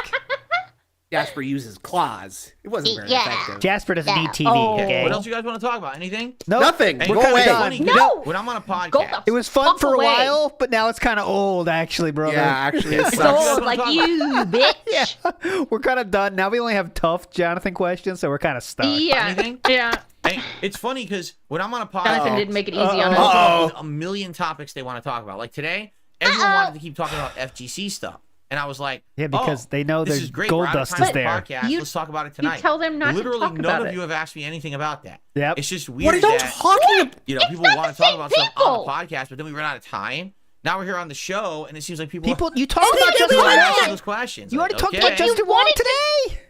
Jasper uses claws. It wasn't very Yeah. effective. Jasper doesn't need TV. Oh. Okay. What else you guys want to talk about? Anything? Nope. Nothing. Hey, Go it's away. funny, No. When I'm on a Go podcast, the It was fun fuck for a away. while, but now it's kind of old, actually, brother. Yeah, actually, it It's sucks. old like you, bitch. Yeah. We're kind of done. Now we only have tough Jonathan questions, so we're kind of stuck. Yeah. Anything? Yeah. hey, it's funny because when I'm on a Jonathan podcast, didn't make it easy on people us. come up Uh-oh. with a million topics they want to talk about. Like today, everyone wanted to keep talking about FGC stuff. And I was like, Yeah, because they know this there's is great. gold We're out of dust time is for the there. Podcast. You- Let's talk about it tonight. tell them not to Literally, talk none about of it. you have asked me anything about that. Yep. It's just What weird are you that talking about? you know It's people not want the to talk same about stuff on people. the podcast, but then we run out of time. Now we're here on the show, and it seems like people You talked Oh, about yeah, Justin yeah, want yeah. to Wong. ask those questions. You Like, already talked okay. about Justin Wong wanted to- today.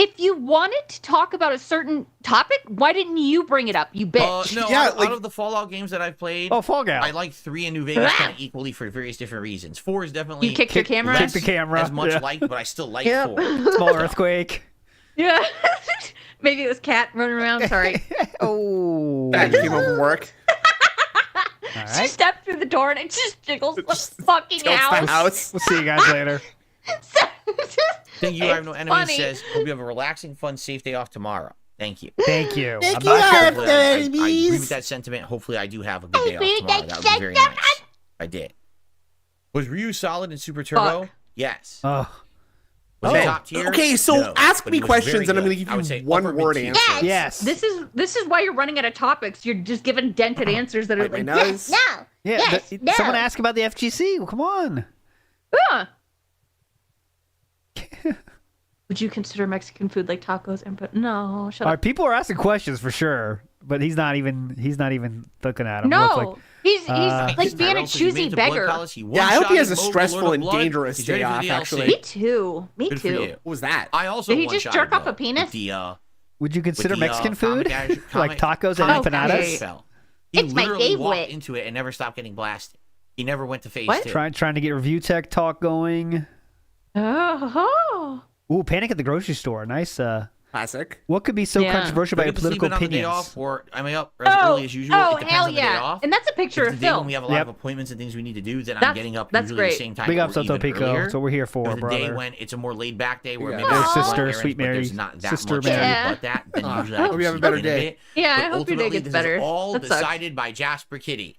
If you wanted to talk about a certain topic, why didn't you bring it up, you bitch? No, Yeah, out like- of the Fallout games that I've played, Oh, Fall Gal. I like 3 and New Vegas kind of equally for various different reasons. 4 is definitely You kicked your camera? less Kicked the camera, as much yeah. liked, but I still like Yep. 4. Small earthquake. Yeah. Maybe it was Cat running around. Sorry. Oh. Dad came home from work. All She right. stepped through the door and it just jiggles the fucking Tilts house. the house. We'll see you guys later. Thank you, I have no It's enemies. funny. Says, hope you have a relaxing, fun, safe day off tomorrow. Thank you. Thank you. Thank I'm you, not sure. Aaron. Hopefully, I agree enemies. with that sentiment. Hopefully, I do have a good day off Maybe tomorrow. That that's would be very sentiment. nice. I did. Was Ryu solid in Super Turbo? Fuck. Yes. Oh. Was Okay. he top tier? Okay, so No, ask but me he was questions very and I'm good. gonna give I would you say one upper word mid-tier. answers. Yes. This is why you're running out of topics. You're just giving dented answers that are Like my like, nose. No. Yeah. Yes, no. Someone asked about the FGC. Well, come on. yeah. Would you consider Mexican food like tacos? And but no, shut All up. right, people are asking questions for sure, but he's not even looking at them. No, he's Uh, like being a choosy beggar. Yeah, I hope he has a stressful and dangerous day off, actually. Me too. Me Good for too. you. What was that? I also Did he one-shotted just jerk off though a penis? with the, Would you consider with the, Mexican food comic- like tacos and comic empanadas? Okay. fell. He It's my literally walked favorite. into it and never stopped getting blasted. He never went to phase What? 2. Trying to get review tech talk going. Oh. Ooh, Panic at the Grocery Store. Nice. Classic. What could be so Yeah. controversial Do I about your get to sleep political in on the day opinions? off, or am I up as early as usual? Oh, It depends hell on the day yeah. off. And that's a picture If of it's the day when Phil. we have a lot Yep. of appointments and things we need to do, then I'm That's- getting up that's usually great. the same time. Big or up, Soto even Pico. earlier. That's what we're here for, If the brother. day when it's a more laid back day where Yeah. maybe There's there's sister, errands, Sweet but Mary, there's not that sister much Mary. to do Yeah. but that, then usually I Hope can you have a sleep better in day. bit. Yeah, I But hope your day ultimately, gets this better. is all That sucks. decided by Jasper Kitty.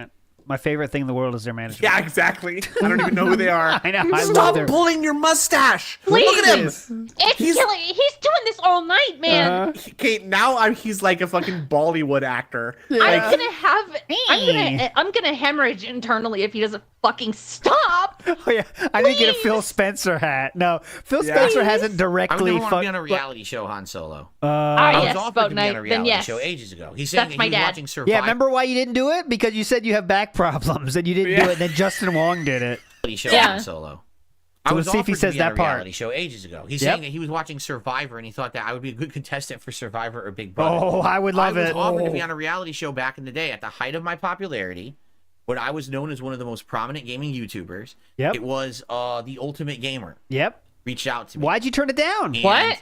right. my favorite thing in the world is their manager. Yeah, exactly. I don't even know who they are. I know. I love Stop their... pulling your mustache. Please. Look at him. It's killing. He's doing this all night, man. Okay, now he's like a fucking Bollywood actor. I'm gonna hemorrhage internally if he doesn't fucking stop. Oh yeah, I need to get a Phil Spencer hat. No, Phil Spencer hasn't I would directly. never want to be on a reality show, Han Solo. Ah, I was yes, offered Boat to be on a Night. reality Then yes. show ages ago. He's saying That's that my he was dad. watching Survivor. Yeah, remember why you didn't do it? Because you said you have back problems and you didn't do it. And then Justin Wong did it. Reality show Yeah. Han Solo. So I was let's see if he offered to says be on that a part. reality show ages ago. He's Yep. saying that he was watching Survivor and he thought that I would be a good contestant for Survivor or Big Brother. Oh, I would love I was it. offered to be on a reality show back in the day at the height of my popularity, when I was known as one of the most prominent gaming YouTubers. Yep. It was The Ultimate Gamer. Yep. Reached out to me. Why'd you turn it down? And What?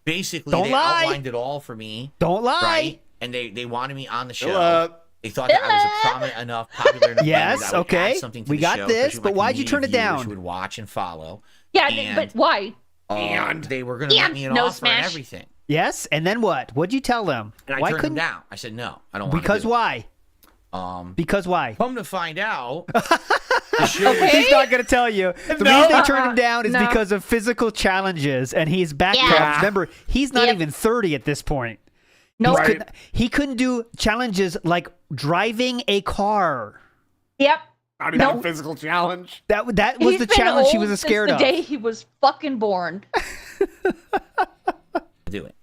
Basically, Don't they lie. outlined it all for me. Don't lie. Right? And they wanted me on the show. Philip. They thought that I was a prominent enough, popular enough Yes, gamer that would okay. add something to We the got show, this, especially but my why'd you turn community it viewers down? Who would watch and follow. Yeah, And, but why? And they were going to make me an no offer and smash. everything. Yes, and then what? What'd you tell them? And I Why turned them couldn't? down. I said, no, I don't want to Because do it. why? Because why? Come to find out, the show was He's not gonna tell you. The No. reason they turned him down is No. because of physical challenges, and he's back Yeah. problems. Remember, he's not Yep. even 30 at this point. No. He couldn't do challenges like driving a car. Yep. Not even a physical challenge. That was He's the been challenge he old was since scared the of. day he was fucking born. do it.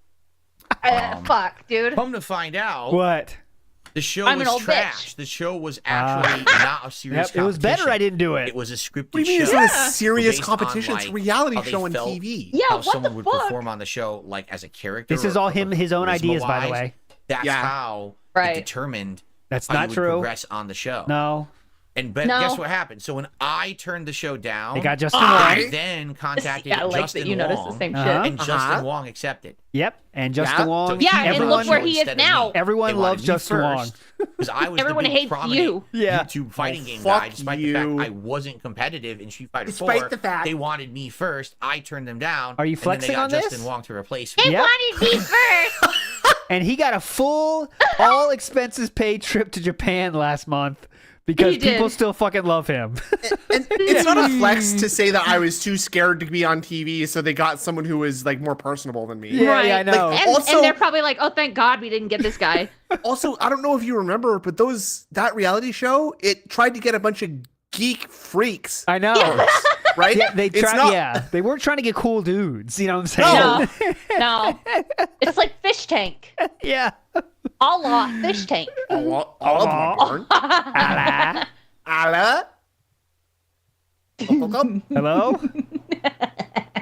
Fuck, dude. Come to find out, What? the show I'm an was old trash. bitch. The show was actually not a serious Yep, it was better. competition. I didn't do it. It was a scripted What do you mean show. it's not a serious based on, competition? It's a like, reality how they show on felt, TV. Yeah, how what someone the would fuck? perform on the show, like as a character. This is or- all or his own ideas, by the charisma-wise. way. That's Yeah. how Right. it determined That's how not you would true. progress on the show. No, But No. guess what happened? So when I turned the show down, they got Justin I Wong. then contacted Yeah, I like Justin that you noticed Wong, the same Uh-huh. shit. and Justin Wong accepted. Yep, and Justin Yeah. Wong. So Yeah, and everyone, look where he is instead of now. me. Everyone They wanted loves me Justin Wong. first, because I was Everyone the big hates prominent you. Yeah. YouTube fighting game fuck guy, despite you. the fact I wasn't competitive in Street Fighter Despite 4. the fact- They wanted me first. I turned them down. Are you and then flexing they got on this? Justin Wong to replace They me. Yep. wanted me first. And he got a full, all expenses paid trip to Japan last month because He did. people still fucking love him. And it's not a flex to say that I was too scared to be on TV, so they got someone who was like more personable than me. Yeah, yeah, I know. Like, And, Also- and they're probably like, oh, thank God we didn't get this guy. Also, I don't know if you remember, but that reality show, it tried to get a bunch of geek freaks, I know. right? Yeah, they It's tried. not- Yeah, they weren't trying to get cool dudes. You know what I'm saying? No. It's like Fish Tank. Yeah. A la Fish Tank. Allah. Allah. Hello.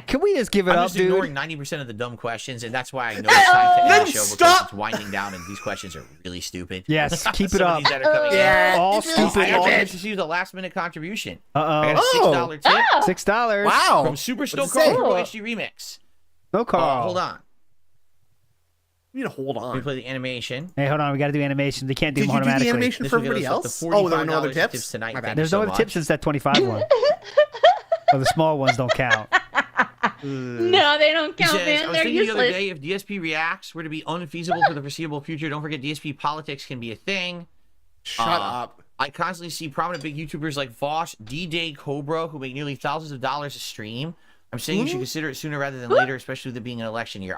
Can we just give it I'm up, just dude? ignoring 90% of the dumb questions, and that's why I know it's time to end Then the show because stop! it's winding down, and these questions are really stupid. Yes, keep it Some of up. these that are coming in. Yeah. All this is stupid. I all- actually received a last-minute contribution. I Uh got a oh. $6 tip $6. Wow. from Super Snow What's it say? Carl HD Remix. No call. Hold on. You need to hold Let me on. play the animation. Hey, hold on. We got to do animation. They can't do Did them you do the automatically. animation This for will get everybody us up else? to Oh, there were no other $45 tips? tonight. My bad. Thank There's you no so other much. tips since that 25 one. Oh, the small ones don't count. No, they don't He count, says, man. I was They're thinking the other useless. day, if DSP reacts were to be unfeasible for the foreseeable future, don't forget DSP politics can be a thing. Shut up. I constantly see prominent big YouTubers like Vosh, D-Day, Cobra, who make nearly thousands of dollars a stream. I'm saying you should consider it sooner rather than later, especially with it being an election year.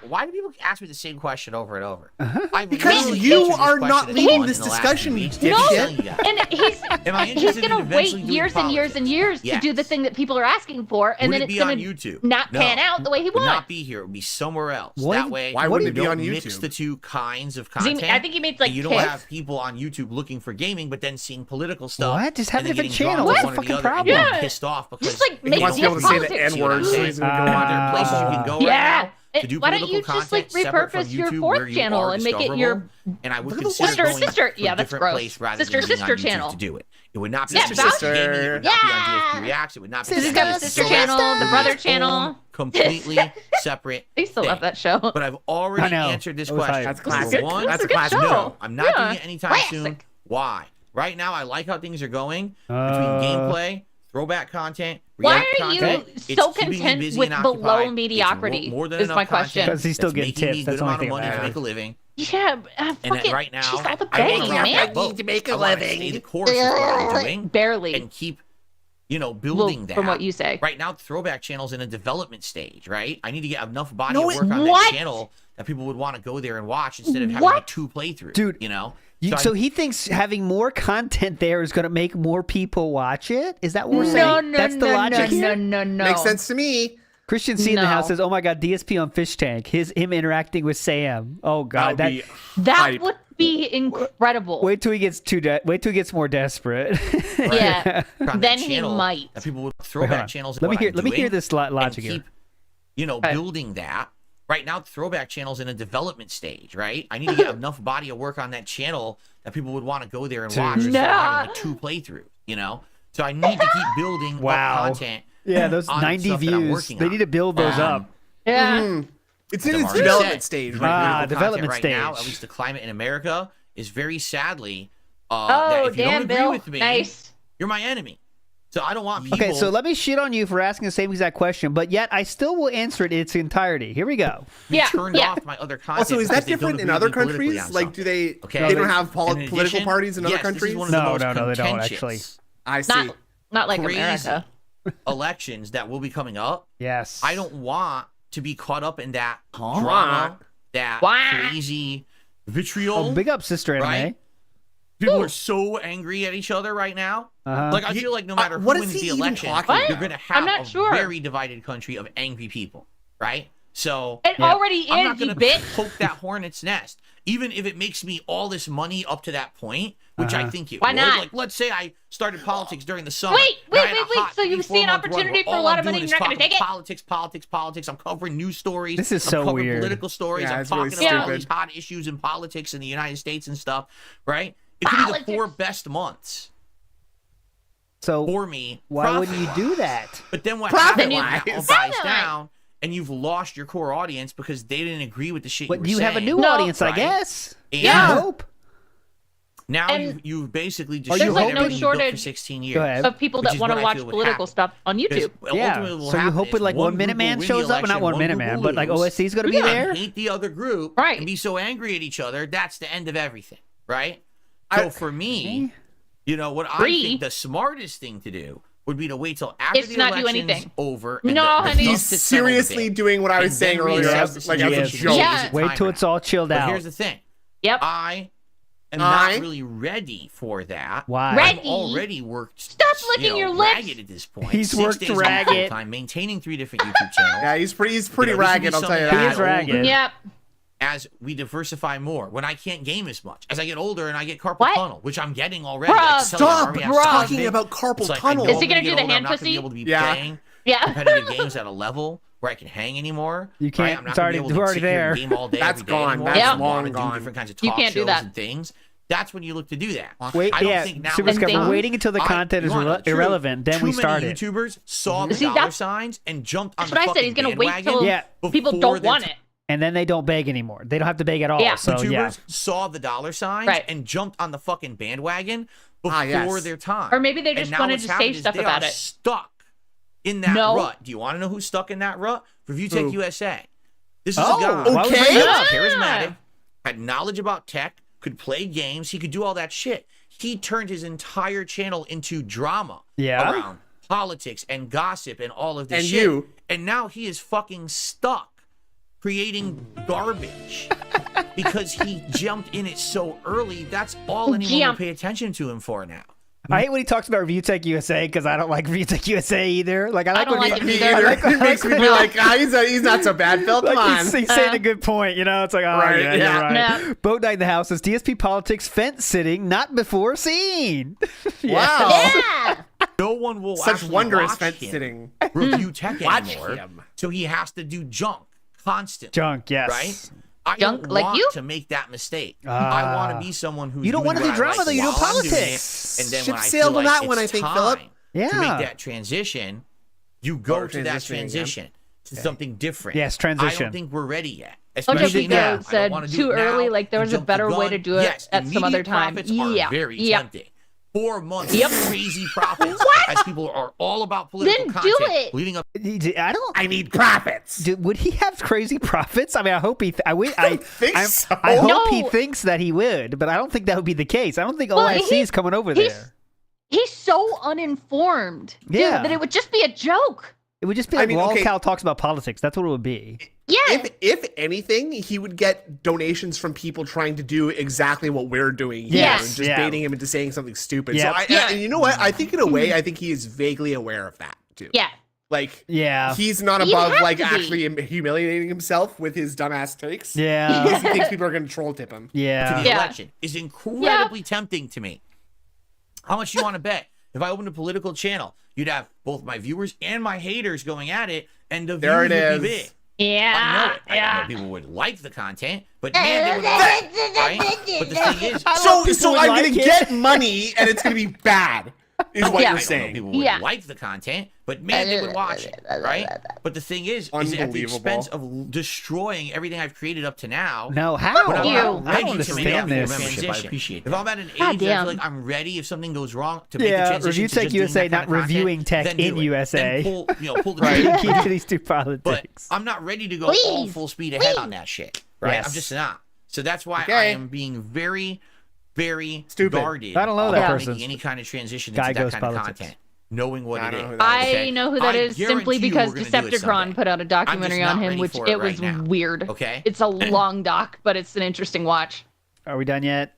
Why do people ask me the same question over and over? I've Because literally you answered this are question not as leading one this in the last discussion, 2 weeks. dipshit. I'm telling you guys. And Am I he's interested in gonna wait eventually doing years and years politics? and years to do the Yes. thing that people are asking for, and Would then it it's be gonna on YouTube? not No. pan out the way he It would not wants. be here. It would be somewhere else. What? That way, Why What wouldn't do it you be on don't mix YouTube? the two kinds of 'Cause content. I think he makes like and you don't kids. have people on YouTube looking for gaming, but then seeing political stuff. What? Just have and a then different getting channel. drawn What's to the one or fucking other and problem? getting Yeah. pissed off because Just, like, He make wants to be able to say the politics. N-word, so he's gonna go There on. are places you can go right Yeah. now to do Why don't political you just, like, content separate from repurpose your YouTube fourth where you channel are and make it your discoverable, and I would Look at the consider sister- going sister- to yeah, a that's different gross. place rather Sister- than being sister on YouTube channel. to do it. It would not be Yeah, on sister- DSP Gaming, it would not be on Yeah. DSP Reacts, it would not be Sister on got a DSP sister Reacts. channel, the brother It is channel. own, completely separate I used to love thing. that show. But I've already I know. answered this It was question. hype. That's Number classic. one, That's a good classic. show. no, I'm not Yeah. doing it anytime Classic. soon. Why? Right now, I like how things are going between Uh, gameplay, throwback content, Why React are you content. It's so keeping me content busy with and below occupied. It's mediocrity, more than is enough my content question. 'Cause he's still that's getting making me tips. a good That's the only amount of thing money that to matters. make a living. Yeah, And fucking, right now, she's all the I bang, want to man. rock that boat. to make a I want to living. stay the course of what I'm doing Barely. and keep, building that. From what you say. Right now, the throwback channel's in a development stage, right? I need to get enough body No, of work on what? that channel that people would want to go there and watch instead of having What? 2 playthroughs. Dude, So he thinks having more content there is going to make more people watch it? Is that what we're No, saying? no, That's the no, logic here? no. Makes sense to me. Christian C in the house No. says, "Oh my God, DSP on Fish Tank. Him interacting with Sam. Oh God, That That hype. would be incredible. wait till he gets more desperate." Yeah. on Then that he channel might. that people would Wait, throwback hold on. channels. Let me hear doing this logic and here. keep, building that. Right now, the throwback channel's in a development stage, right? I need to get enough body of work on that channel that people would want to go there and watch instead of having 2 playthroughs. So I need to keep building Wow. up content. Yeah, those on 90 stuff that I'm views. working They on. need to build those up. Yeah. It's in Like I've its already development said, stage. the Right? Ah, political development content right now, stage. at least the climate in America, is very sadly that Oh, if you damn, don't agree Bill. with me, Nice. you're my enemy. So I don't want people. Okay, so let me shit on you for asking the same exact question, but yet I still will answer it in its entirety. Here we go. Yeah. turned Yeah. off my other content. Also, is that because they don't different in agree other with me politically countries? on Like, something. do they? Okay. They don't have And in political addition, parties in other yes, countries. This is one of the No, most no, they don't, contentious actually. I see. Not like crazy America. elections that will be coming up. Yes. I don't want to be caught up in that Huh? drama, that Wah. crazy vitriol. Oh, big up, Sister Anime. right? People are so angry at each other right now. Uh-huh. Like I feel like no matter who what is wins he the even election, talking you're about? gonna have I'm not a sure. very divided country of angry people, right? So It Yeah. already I'm is, not you gonna bitch. poke that hornet's nest, even if it makes me all this money up to that point, which I think it Why would. not? Like, let's say I started politics during the summer. Wait, and I wait, had wait, a wait. hot So you 3-4 see an month run opportunity where for a all lot I'm of money, doing you're is not gonna talking take it? politics. I'm covering news stories. This is I'm so covering weird. political stories. Yeah, I'm it's really talking about all stupid. these hot issues in politics in the United States and stuff, right? It could be the Politics. 4 best months So for me. why wouldn't you do that? But then what Profit happens when that all wise. dies Profit down and you've lost your core audience because they didn't agree with the shit But you were you have a saying. new No. audience, I Right. guess. And I hope. Now And you've basically Are destroyed you hoping- everything you built for shortage 16 years. Go ahead. Of people Which that is want what to I watch feel would political happen. stuff on Because YouTube. ultimately Yeah. what will So you happen hoping is like one Minute group Man will win shows the up, or not election, one group Minute will Man, but like lose. OSC is going to be And there. hate the other group Right. and be so angry at each other. That's the end of everything, right? So for me, what I Bree. think the smartest thing to do would be to wait till after It's the not do election's anything. over. And No, the honey. He's dust has settled a seriously bit. doing what I was And saying then earlier, reassess as, the like as a situation. joke. Yeah. Wait till it's all chilled But out. here's the thing. Yep. I am I- not really ready for that. Why? Ready? I've already worked. Stop licking your lips. Ragged at this point. He's 6 worked days a week ragged. full-time, maintaining 3 different YouTube channels. Yeah, he's pretty You know, ragged. this would be I'll tell you something that. He that is ragged. Yep. As we diversify more, when I can't game as much, as I get older and I get carpal What? tunnel, which I'm getting already. Bruh, I can tell you, I Stop already have talking something. about carpal It's like, tunnel. I know Is he I'm gonna do get the older, hand I'm not gonna be pussy? able to be Yeah. playing Yeah. competitive games at a level where I can hang anymore. You can't- Right? I'm not it's gonna already- be able to we're already sit here there. and game all day, That's every day gone. anymore. That's I long wanna do gone. different kinds of You talk can't do shows that. and things. That's when you look to do that. Wait, I don't yeah, think now. Super Scott, things- we're waiting until the content is you wanna know the truth? irrelevant. Then Too we many start it. YouTubers saw the See, dollar that's- signs and jumped on That's the what I said. fucking He's gonna wait bandwagon till Yeah. people before don't their want time. it. And then they don't beg anymore. They don't have to beg at all. Yeah. So YouTubers yeah. saw the dollar signs Right. and jumped on the fucking bandwagon before yes. their time. Or maybe they And just now wanted what's to say happened is stuff they about are it. Stuck in that No. rut. Do you want to know who's stuck in that rut? Review Tech Who? USA. This is Oh, a guy why would Okay. you bring who that was up? charismatic, had knowledge about tech, could play games, he could do all that shit. He turned his entire channel into drama Yeah? around politics and gossip and all of this And shit. you. And now he is fucking stuck creating garbage because he jumped in it so early. That's all anyone will Jump. pay attention to him for now. I hate when he talks about Review Tech USA because I don't like Review Tech USA either. Like I like don't when like he, it Me either. either. It makes me be like, he's not so bad, Phil. Come like on. he's saying a good point, you know. It's like, oh Right, yeah, yeah. you're right. Yeah. Boat Night in the House says DSP politics fence sitting not before seen. Wow. Yeah. No one will Such actually wondrous watch fence him sitting. review tech Watch anymore. him. So he has to do junk constantly. Junk, yes. Right? I Junk don't like want you? to make that mistake. Ah. I want to be someone who's You don't doing wanna do what I drama, like though. You do while I'm doing it, politics. And then Ship when I sailed feel on like that one, it's I think, time Philip. Yeah. to make that transition, you go Or to that transitioning, yeah. transition to something different. Yes, I transition. don't think we're ready yet. Ojo Especially Pico now. I don't said wanna do too it now early, like there and was a jump the better way gun. to do it Yes, at some other immediate time. profits are Yeah. very Yeah. tempting. 4 months of crazy profits as people are all about political Then content do it. leading up. I don't. I need profits. Would he have crazy profits? I mean, I hope he. I think so. I hope No. he thinks that he would, but I don't think that would be the case. I don't think Well, OIC is coming over there. He's so uninformed, dude, Yeah. that it would just be a joke. It would just be I like mean, Lol okay. Cow talks about politics. That's what it would be. Yeah. If anything, he would get donations from people trying to do exactly what we're doing here Yes, and just yeah. baiting him into saying something stupid. Yep. So and you know what? I think in a way, I think he is vaguely aware of that too. Yeah. Like, Yeah. he's not You above have like to be. actually humiliating himself with his dumbass takes. Yeah. Because he thinks people are going to troll tip him. to Yeah. the Yeah. election is incredibly tempting to me. How much you want to bet? If I opened a political channel, you'd have both my viewers and my haters going at it, and the There views it would be is. big. Yeah. I know it. I know people would like the content, but man, they would watch it, right? But the thing is, So would I'm like going to it. get money and it's going to be bad, is what Yeah. you're I know saying. people would Yeah. like the content, but man, they would watch it, right? But the thing is at the Unbelievable. expense of destroying everything I've created up to now. No, how? When I'm you. not I ready don't to make understand a this. membership, I appreciate if I'm at an age God that I damn. feel like I'm ready if something goes wrong to make the Yeah, transition Review to Tech just doing USA, that not kind of content, reviewing tech then do in it. USA. Then pull the Right. trigger. Keep to these two But politics. I'm not ready to go all Please, full speed ahead please. on that shit. Right? Yes. I'm just not. So that's why I Okay. am being very, very Stupid. guarded. I don't know that about person. making any kind of transition Guy into that goes kind of politics. content, knowing what I it don't know is. who that is. I Okay? know who that I is simply guarantee you because we're gonna do it Decepticon someday. put out a documentary not on him, ready which for it it was right now. weird. Okay? It's a long doc, but it's an interesting watch. Are we done yet?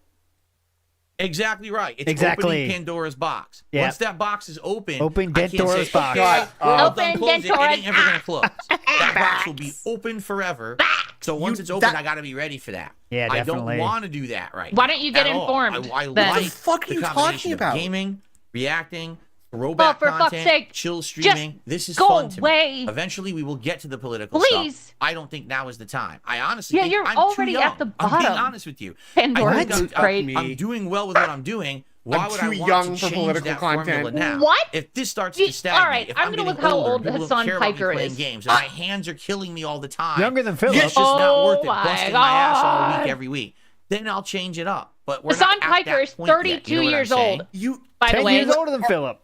Exactly right. It's Exactly. opening Pandora's box. Yeah. Once that box is open, Open I can't Pandora's say, box. "Okay, we're all done Open closing." It Pandora's ain't ever gonna close. That box will be open forever. So once it's open, that- I gotta be ready for that. Yeah, I definitely. don't want to do that right Why now don't you get at all. informed, I then? like What the fuck are the you combination talking of about? gaming, reacting, throwback for fuck's content, sake, chill streaming. This is go fun to away. me. Eventually, we will get to the political Please. stuff. I don't think now is the time. I honestly Yeah, think you're I'm already too at young. the I'm being bottom. honest with you. Pandora I think is great. I'm doing well with what I'm doing. Why I'm would too I want young to for change political that formula content. now? What? If this starts You- to stagnate, all right, if I'm I'm gonna getting look how older, old people don't Hassan care about me Piker playing is. games, and my hands are killing me all the time. Younger than Philip. It's just not worth it. Oh Busting my my ass all God. week every week. Then I'll change it up. But we're Hassan not at Piker that is point yet. 32 You know what I'm years saying? old. You By the 10 way, years older than Philip.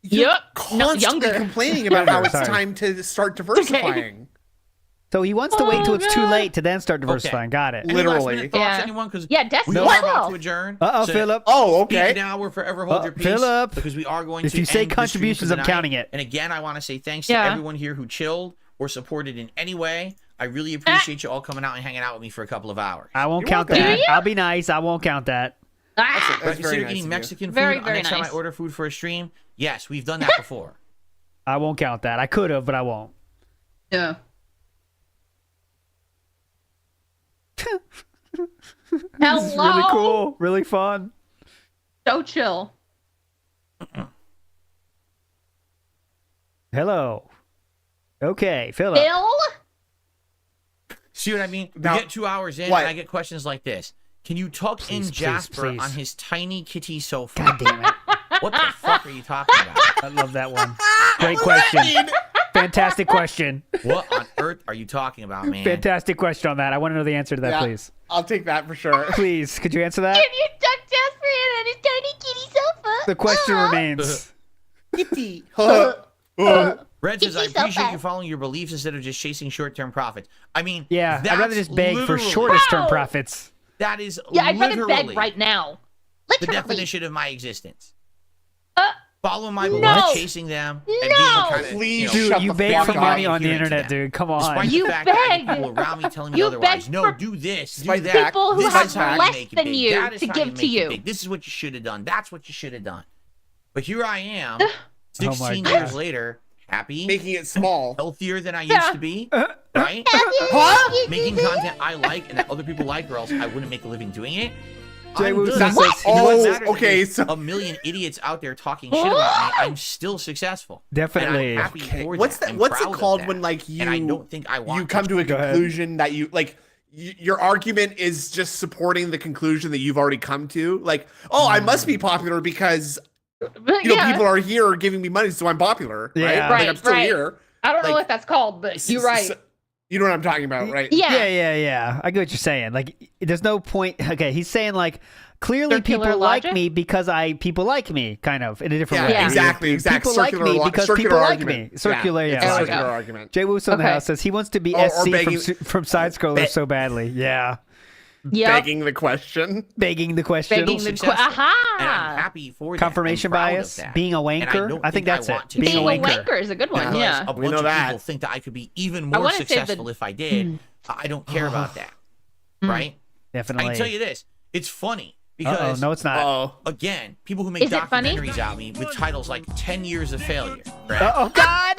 you're Yep. No, constantly younger. complaining about how it's Sorry. time to start diversifying. So he wants to wait till it's too God. late to then start diversifying. Got it. Any last Literally. minute thoughts, Yeah. anyone? Because Yeah, Destiny we as are about well. to adjourn. Uh-oh, So Philip. Oh, speak okay. now or forever hold your peace. Philip. Because we are going If to you say end the stream for contributions, the I'm night. counting it. And again, I want to say thanks to Yeah. everyone here who chilled or supported in any way. I really appreciate you all coming out and hanging out with me for a couple of hours. I won't You're count welcome. that. Do you? I'll be nice. I won't count that. Ah, But That's consider very nice eating of you. Nexican food Very, on very next time I nice. order food for a stream. Yes, we've done that before. I won't count that. I could have, but I won't. yeah. Hello. This is really cool. Really fun. So chill. Hello. Okay, Philip. Bill? See what I mean? Now- we get 2 hours in what? and I get questions like this. Can you tuck in Please, Jasper please. on his tiny kitty sofa? God damn it. What the fuck are you talking about? I love that one. Great question. Fantastic question. What on earth are you talking about, man? Fantastic question on that. I want to know the answer to that, Yeah, please. I'll take that for sure. Please, could you answer that? Can you tuck Jasper in on his tiny kitty sofa? The question remains. Kitty. Red says, I Kitty sofa. appreciate you following your beliefs instead of just chasing short-term profits. I mean, Yeah, I'd rather that's just beg for literally- shortest term Wow. profits. That is Yeah, I'd rather literally beg right now. the Literally. definition of my existence. Uh, Following my no. beliefs, chasing them, and being No. kind of, Please you know, shut Dude, you the beg fuck for up. money on the adherent to internet, them. dude. Come on. Despite You the fact that I beg. get people around me telling me You otherwise. beg No, for do this, do Despite the that. fact- People who This have is how less make it than big. you That is to how give make to it you. big. This is what you should have done. That's what you should have done. But here I am, Oh my 16 God. years later, happy, Making it small. healthier than I used to be, right? Huh? Making content I like and that other people like, or else I wouldn't make a living doing it. Jay I'm Woo good. says- It doesn't Oh, matter that okay, there's so- a million idiots out there talking shit about me. I'm still successful. Definitely. And I'm happy Okay, for what's that. that? I'm What's it proud of called that. when like you And I don't think I want you come to a Go ahead. conclusion that you like your argument is just supporting the conclusion that you've already come to. Like, oh, I must be popular because But you know yeah, people are here giving me money, so I'm popular. Yeah. Right? Like, Right, I'm still right. here. I don't know like- what that's called, but you're right. You know what I'm talking about, right? Yeah. I get what you're saying. Like, there's no point. Okay, he's saying like, clearly Circular people logic? like me because people like me, kind of in a different Yeah, way. Yeah. exactly. People like me because people like me. Circular, it's yeah. a There we circular go. argument. Jay Woos on the Okay. house says he wants to be Or SC begging- from side scrollers so badly. Yeah, Begging the question. begging the question. Begging the Successful. aha. And I'm happy for that. Confirmation I'm proud of bias, that. being a And wanker. don't I think that's I it. want to Being a Being a wanker. wanker is a good one. Because Yeah. a We bunch know of that. people think that I could be even I more wanna say successful that- if I did. I don't care about that. Right? I Definitely. can tell you this. It's funny Uh-oh, because no, it's not. Oh, again, people who make Is it funny? documentaries out me with titles like 10 Years of Failure. Right? Oh God!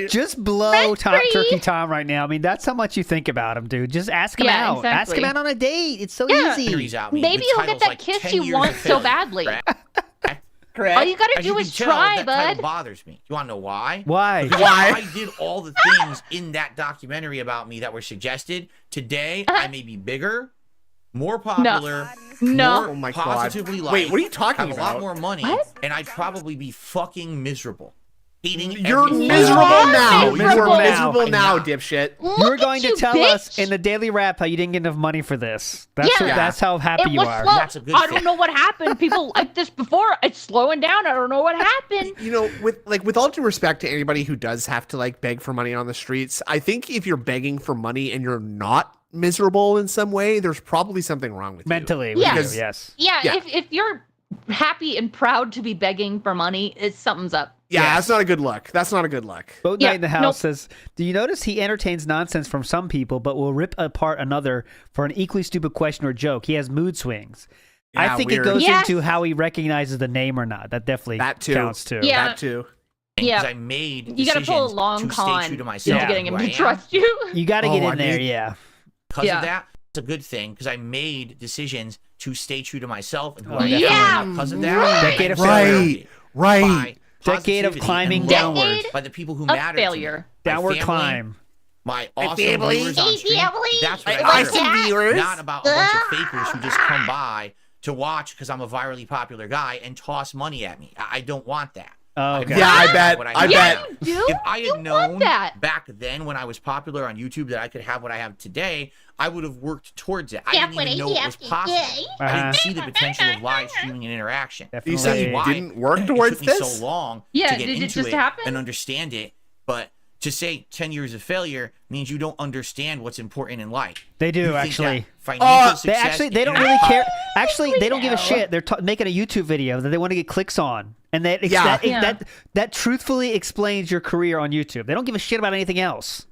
Just blow Turkey Tom right now. I mean, that's how much you think about him, dude. Just ask him Yeah, out. Ask him exactly. out on a date. It's so Yeah. easy. Documentaries out me Maybe with he'll get titles that like kiss 10 you Years want of so Failure. badly. Right? correct. All you gotta As do you is can tell, try, that title bud. bothers me. You want to know why? Why? Because Why? if I did all the things in that documentary about me that were suggested, today I may be bigger, more popular, No. more Oh my God. positively liked, Wait, what are you talking have a about? lot more money, What? and I'd probably be fucking miserable. Hating You're everything. miserable You're now. You miserable are now. miserable I'm now, not. dipshit. You were Look going at to you, tell bitch. us in the daily rap how you didn't get enough money for this. That's Yeah. that's how happy It you was are. slow. That's a good I thing. don't know what happened. People like this before. It's slowing down. I don't know what happened. You know, with all due respect to anybody who does have to like beg for money on the streets, I think if you're begging for money and you're not miserable in some way, there's probably something wrong with Mentally, Yeah. with you, Because- yes. Yeah, Yeah. if you're happy and proud to be begging for money, something's up. you. Yeah, Yes. that's not a good look. That's not a good look. Boat Yeah, Night in the House nope. says, do you notice he entertains nonsense from some people, but will rip apart another for an equally stupid question or joke? He has mood swings. I Yeah, think weird. it goes Yes. into how he recognizes the name or not. That definitely That too. counts too. Yeah. That too. Yeah. Because I made You got to pull a decisions long to con stay true to myself. into getting him who to I am. trust you. You got to get Oh, in I there, mean- yeah. Because Yeah. of that, it's a good thing because I made decisions to stay true to myself and who Oh, I yeah. am. Because of that, Right. Decade of I'm failure. surrounded Right. by Decade of positivity climbing and love downward. by the people who Of matter failure. to me. Downward My family, climb. My awesome family. viewers on Hey, stream. family. That's what I I like care that. about. viewers. Not about a bunch of fakers who just come by to watch because I'm a virally popular guy and toss money at me. I don't want that. Oh, okay. Yeah, I bet. What I have bet. now. You do? If I You had want known that. back then when I was popular on YouTube that I could have what I have today, I would have worked towards it. I Yeah, didn't even know it was possible. I Uh-huh. didn't see the potential of live streaming and interaction. Definitely. You said you That's why didn't work it towards took me this? so long Yeah, to get did it into just it happen? and understand it. But to say 10 years of failure means you don't understand what's important in life. They do, You think actually. that financial They success actually, they and don't really care. Actually, we they don't give a know. shit. They're making a YouTube video that they want to get clicks on, and that Yeah. that truthfully explains your career on YouTube. They don't give a shit about anything else.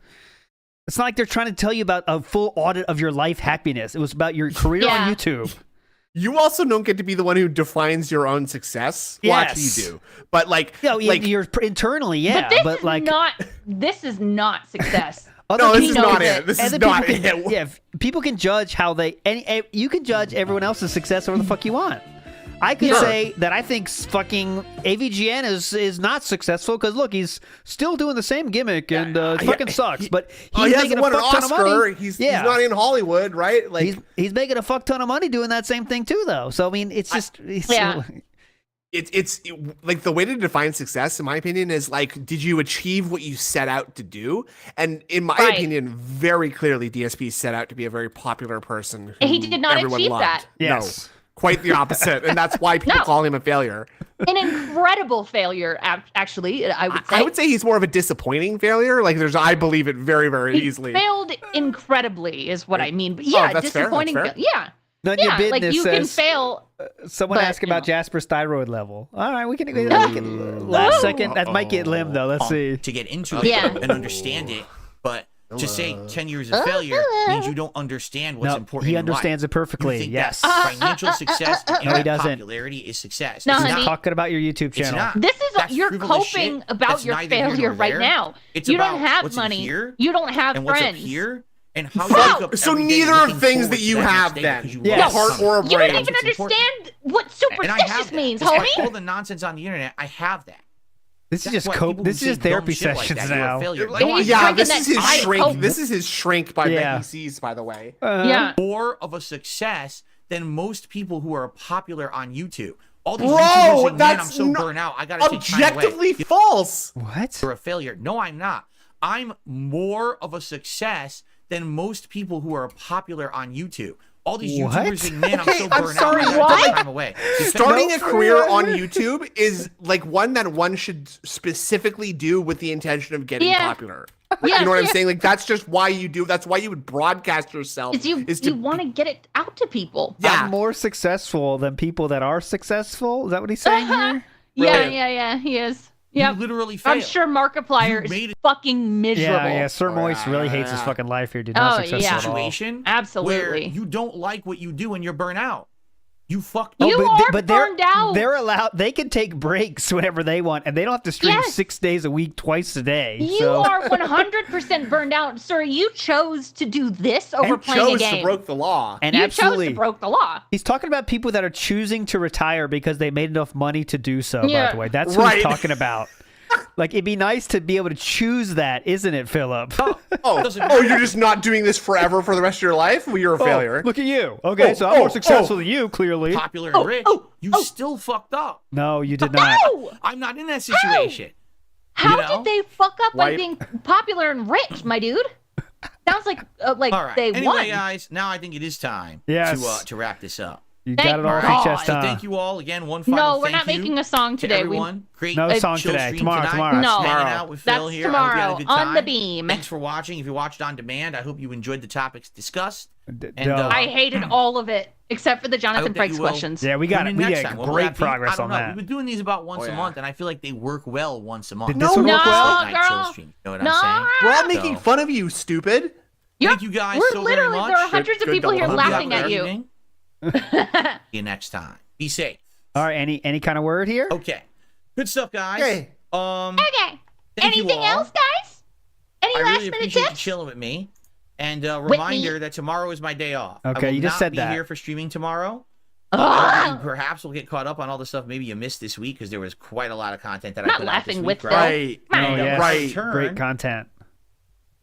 It's not like they're trying to tell you about a full audit of your life happiness. It was about your career Yeah. on YouTube. You also don't get to be the one who defines your own success. Well, actually, Yes. you do. But like, No, like you're internally, yeah, But this like is not. This is not success. other no, this people- is not knows it. This is other not people can, it. yeah, people can judge how they. You can judge everyone else's success however the fuck you want. I could Sure. say that I think fucking AVGN is not successful because look, he's still doing the same gimmick and it fucking sucks. But he's he making hasn't a won an fuck ton of Oscar. money. He's yeah, not in Hollywood, right? Like, he's making a fuck ton of money doing that same thing too, though. So I mean, it's just Yeah. it's like the way to define success, in my opinion, is like, did you achieve what you set out to do? And in my Right. opinion, very clearly, DSP set out to be a very popular person. And he who did not everyone achieve loved. that. Yes. No, quite the opposite, and that's why people No. call him a failure. An incredible failure, actually. I would say. I would say he's more of a disappointing failure. Like, I believe it very, very He easily. failed incredibly, is what I mean. But yeah, that's fair, disappointing. that's fair. Yeah, None of your yeah. Like business you can says. fail. Someone but, asked you about know. Jasper's thyroid level. All right, we can last second. That might get limb though. Let's see. To get into it Yeah. and understand it. But to say 10 years of failure means you don't understand what's No, important he in understands life. it perfectly. You think Yes. that financial success and No, he internet doesn't. popularity is success. No, It's honey. not. Talking about your YouTube It's channel. not. This is That's you're frivolous coping shit. about That's your neither here failure nor right there. now. It's You don't about have what's in money. here You don't have and what's friends. up here and how So- you wake up So every day neither looking of things forward that to you next have day then. because you Yes. love A heart something. or a You brain. don't even It's important. understand what And I have superstitious that. means, Despite homie. all the nonsense on the internet, I have that. This is That's just why cope. people who This is say just dumb therapy shit like sessions that, you're a now. failure. Like, No, I'm yeah, not. this drinking is that his Diet shrink. Coke. This is his shrink by Yeah. Becky C's, by the way. Yeah. More of a success than most people who are popular on YouTube. All these Bro, YouTubers say, man, that's I'm so not burnt out. I gotta take time away. Objectively false. What? You're a failure. No, I'm not. I'm more of a success than most people who are popular on YouTube. All these What? YouTubers saying, man, I'm so I'm burnt sorry, out. I what? gotta take time away. Starting a career on YouTube is like one that one should specifically do with the intention of getting popular. Yeah, You know what I'm saying? Like that's just why you do. That's why you would broadcast yourself. You want to get it out to people. Yeah. I'm more successful than people that are successful. Is that what he's saying here? Yeah, he is. Yeah, You literally failed. I'm sure Markiplier made is it- fucking miserable. Yeah. Sir Moist really hates his fucking life here, dude. Not successful at all. Situation Absolutely. where you don't like what you do and you're burnt out. You fucked up. You are burned out. They're allowed. They can take breaks whenever they want, and they don't have to stream Yes. 6 days a week, twice a day. You are 100% burned out, sir. You chose to do this over You playing a chose game. to broke the law. And you absolutely, chose to broke the law. he's talking about people that are choosing to retire because they made enough money to do so. By Yeah. the way, that's what he's Right. talking about. Like it'd be nice to be able to choose that, isn't it, Philip? Oh, you're just not doing this forever for the rest of your life? Well, you're a failure. Look at you. Okay, so I'm more successful than you, clearly. Popular and rich. You still fucked up. No, you did not. No! I'm not in that situation. How You know? did they fuck up by White- being popular and rich, my dude? Sounds like All right. they Anyway, won. guys, now I think it is time Yes. to wrap this up. You Thank got it all off God. your chest, So huh? thank you all again. One final No, we're thank not you making a song to today. everyone. Great No song chill today. stream Tomorrow, tonight. tomorrow. No. Hanging out with Phil That's here. I hope you had a tomorrow good on the time. beam. Thanks for watching. If you watched on demand, I hope you enjoyed the topics discussed. And dope. I hated all of it except for the I Jonathan hope that you Frakes will questions. Yeah, we got tune it. in We next got time. Will great that be- progress I don't on know. that. We've been doing these about once Oh, a yeah. month, and I feel like they work well once a month. Did this one No, work well? Night chill girl. stream. You know what No. I'm saying? We're all So- making fun of you, stupid. Thank you guys We're so literally, very much. there are hundreds of Good people here double Hope you laughing have a at good you. evening. See you next time. Be safe. All right, any kind of word here? Okay. Good stuff, guys. Okay. Okay. Thank you Anything all. else, guys? Any I last really minute appreciate you tips? chilling with me. And a reminder that tomorrow is my day off. Okay, I will you just not said be that. here for streaming tomorrow. Ugh. Perhaps we'll get caught up on all the stuff maybe you missed this week because there was quite a lot of content that I Not put out this laughing week, with right? Phil. Right. Oh, And yes. Right. return Great content.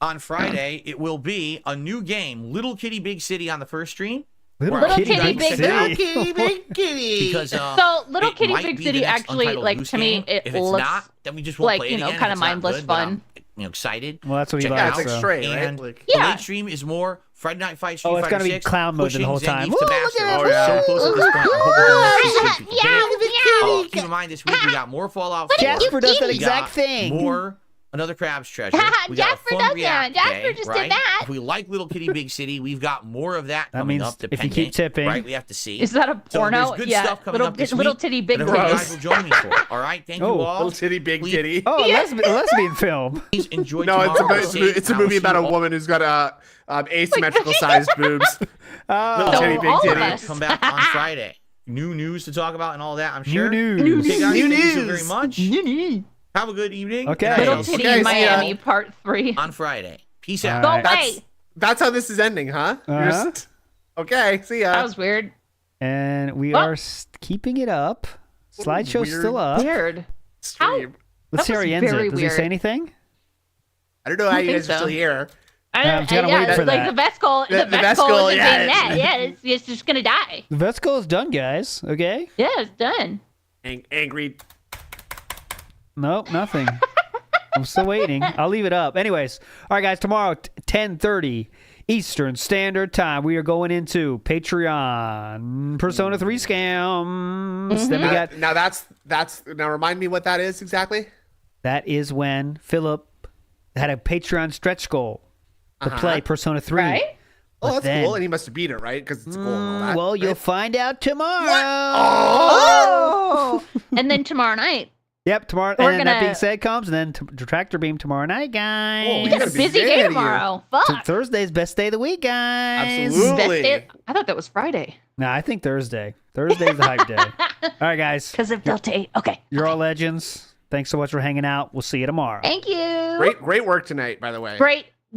on Friday, it will be a new game, Little Kitty Big City on the first stream. Little Little Kitty, Kitty, Big Big City. Kitty, big kitty. Because So, Little it Kitty might Big be City the next actually, Untitled like, Goose to me, game. it if it's looks not, then we just won't like, play it you know, again. kinda If it's not mindless good, but fun. I'm, excited. Well, that's what he Check it likes. out. It's like so. straight, right? And Like, the Yeah. late stream is more Friday Night Fight, Street Oh, it's Fighter gotta be 6, clown mode the pushing whole time. Zangief to Ooh, Master. at We're that. so close at this point. I hope we're doing this. Meow, Keep in mind this week we got more Fallout 4. Jasper does that We exact got thing. More Another Crab's Treasure. We got a Jasper fun does React that. Jasper day, just right? did that. If we like Little Kitty Big City, we've got more of that That coming means up. if you Depending, keep tipping. right? We have to see. Is that a So porno? there's good Yeah. stuff coming Little, up this little week titty, big that titty. you guys will join me for. All right, thank you Oh, all. Little titty, big Please- titty. Oh, lesbian film. Please enjoy No, it's tomorrow. a movie about a woman who's got asymmetrical sized boobs. Little So titty, big all of titty. us. Come back on Friday. New news to talk about and all that, I'm sure. New news. Okay, guys, New thank you so news. very much. Have a good evening. Okay. and I Little shall Titty see Okay, you see ya. Miami Part 3. on Friday. Peace All out. Go right. away. That's how this is ending, huh? You're Uh-huh. just- okay, see ya. That was weird. And we Well- are keeping it up. Slideshow's weird. still up. Weird. Stream. Let's see That how he was ends very it. Does he weird. say anything? I don't know how I you think guys are so. still here. I I'm don't, gonna wait for like that. the Vesicle, The the Vesicle, Vesicle isn't yeah. being met. Yeah, it's just gonna die. The Vesicle is done, guys. Okay? Yeah, it's done. Angry. Nope, nothing. I'm still waiting. I'll leave it up. Anyways, all right, guys. Tomorrow, 10:30 Eastern Standard Time, we are going into Patreon Persona 3 scams. Then we got Now that's now remind me what that is exactly. that is when Philip had a Patreon stretch goal to play Persona 3. Right? Oh, But that's then- cool. And he must have beat it, right? Because it's a goal and all that. Well, you'll right? find out tomorrow. Oh! And then tomorrow night, Yep, tomorrow. We're And then that gonna- being said comes, and then Tractor Beam tomorrow night, Oh, guys. you we got a gotta be busy ahead day of you. tomorrow. So Fuck. Thursday's best day of the week, guys. Absolutely. Best day- I thought that was Friday. No, I think Thursday. Thursday's the hype day. All right, guys. Because of Delta 8. Okay. You're all legends. Thanks so much for hanging out. We'll see you tomorrow. Thank you. Great work tonight, by the way.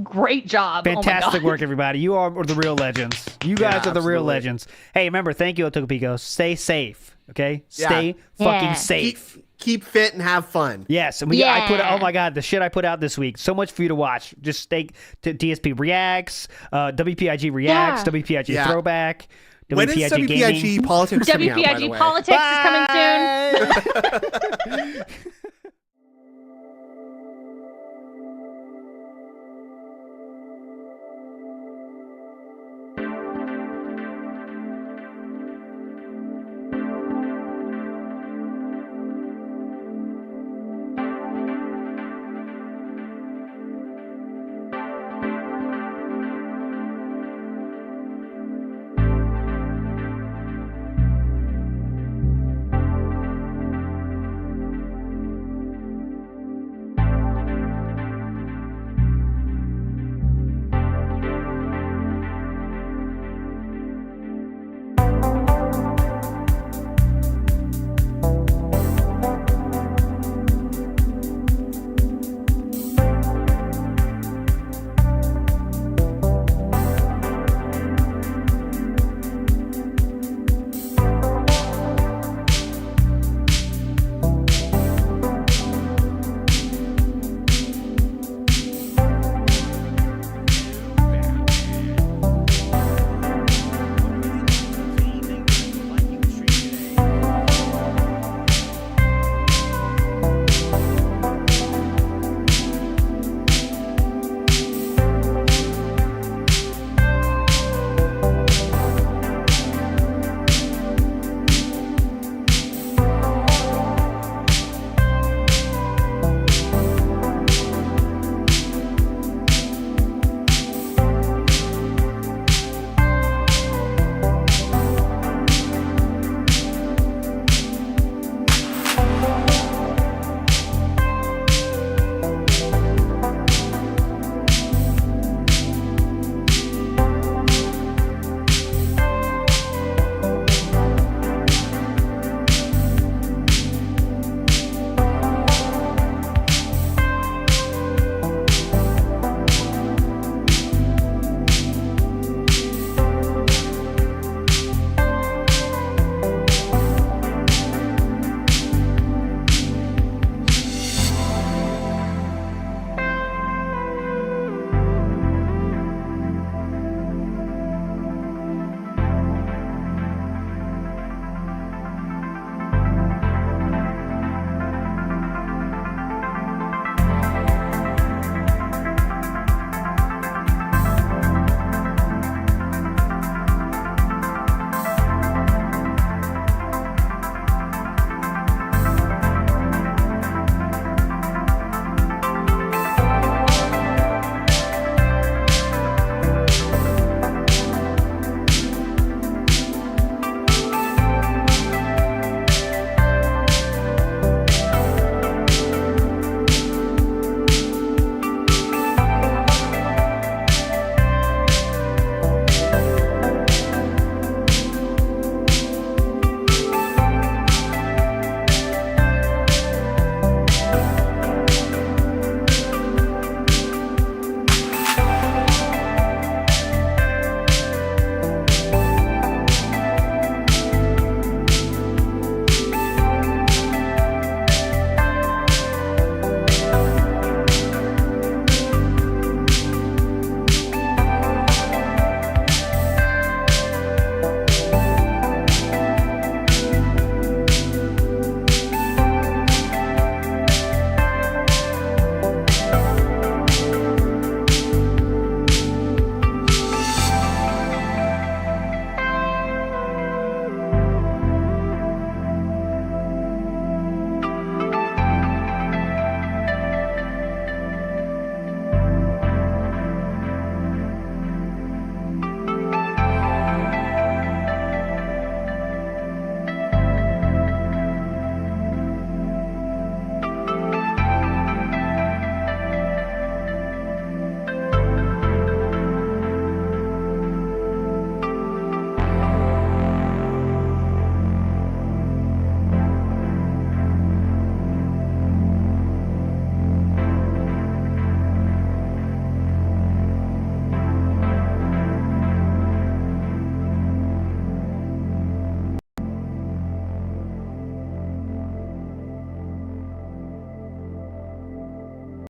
Great job. Fantastic oh my God. work, everybody. You are the real legends. You guys Yeah, are the real absolutely. legends. Hey, remember, thank you, Otoko Pico. Stay safe, okay? Yeah. Stay fucking Yeah. safe. Keep fit and have fun. Yes, and I put oh my god, the shit I put out this week. So much for you to watch. Just stay to DSP reacts, WPIG reacts, Yeah. WPIG Yeah. throwback, When is WPIG gaming. WPIG politics coming out, by the WPIG way? politics is coming soon. Bye.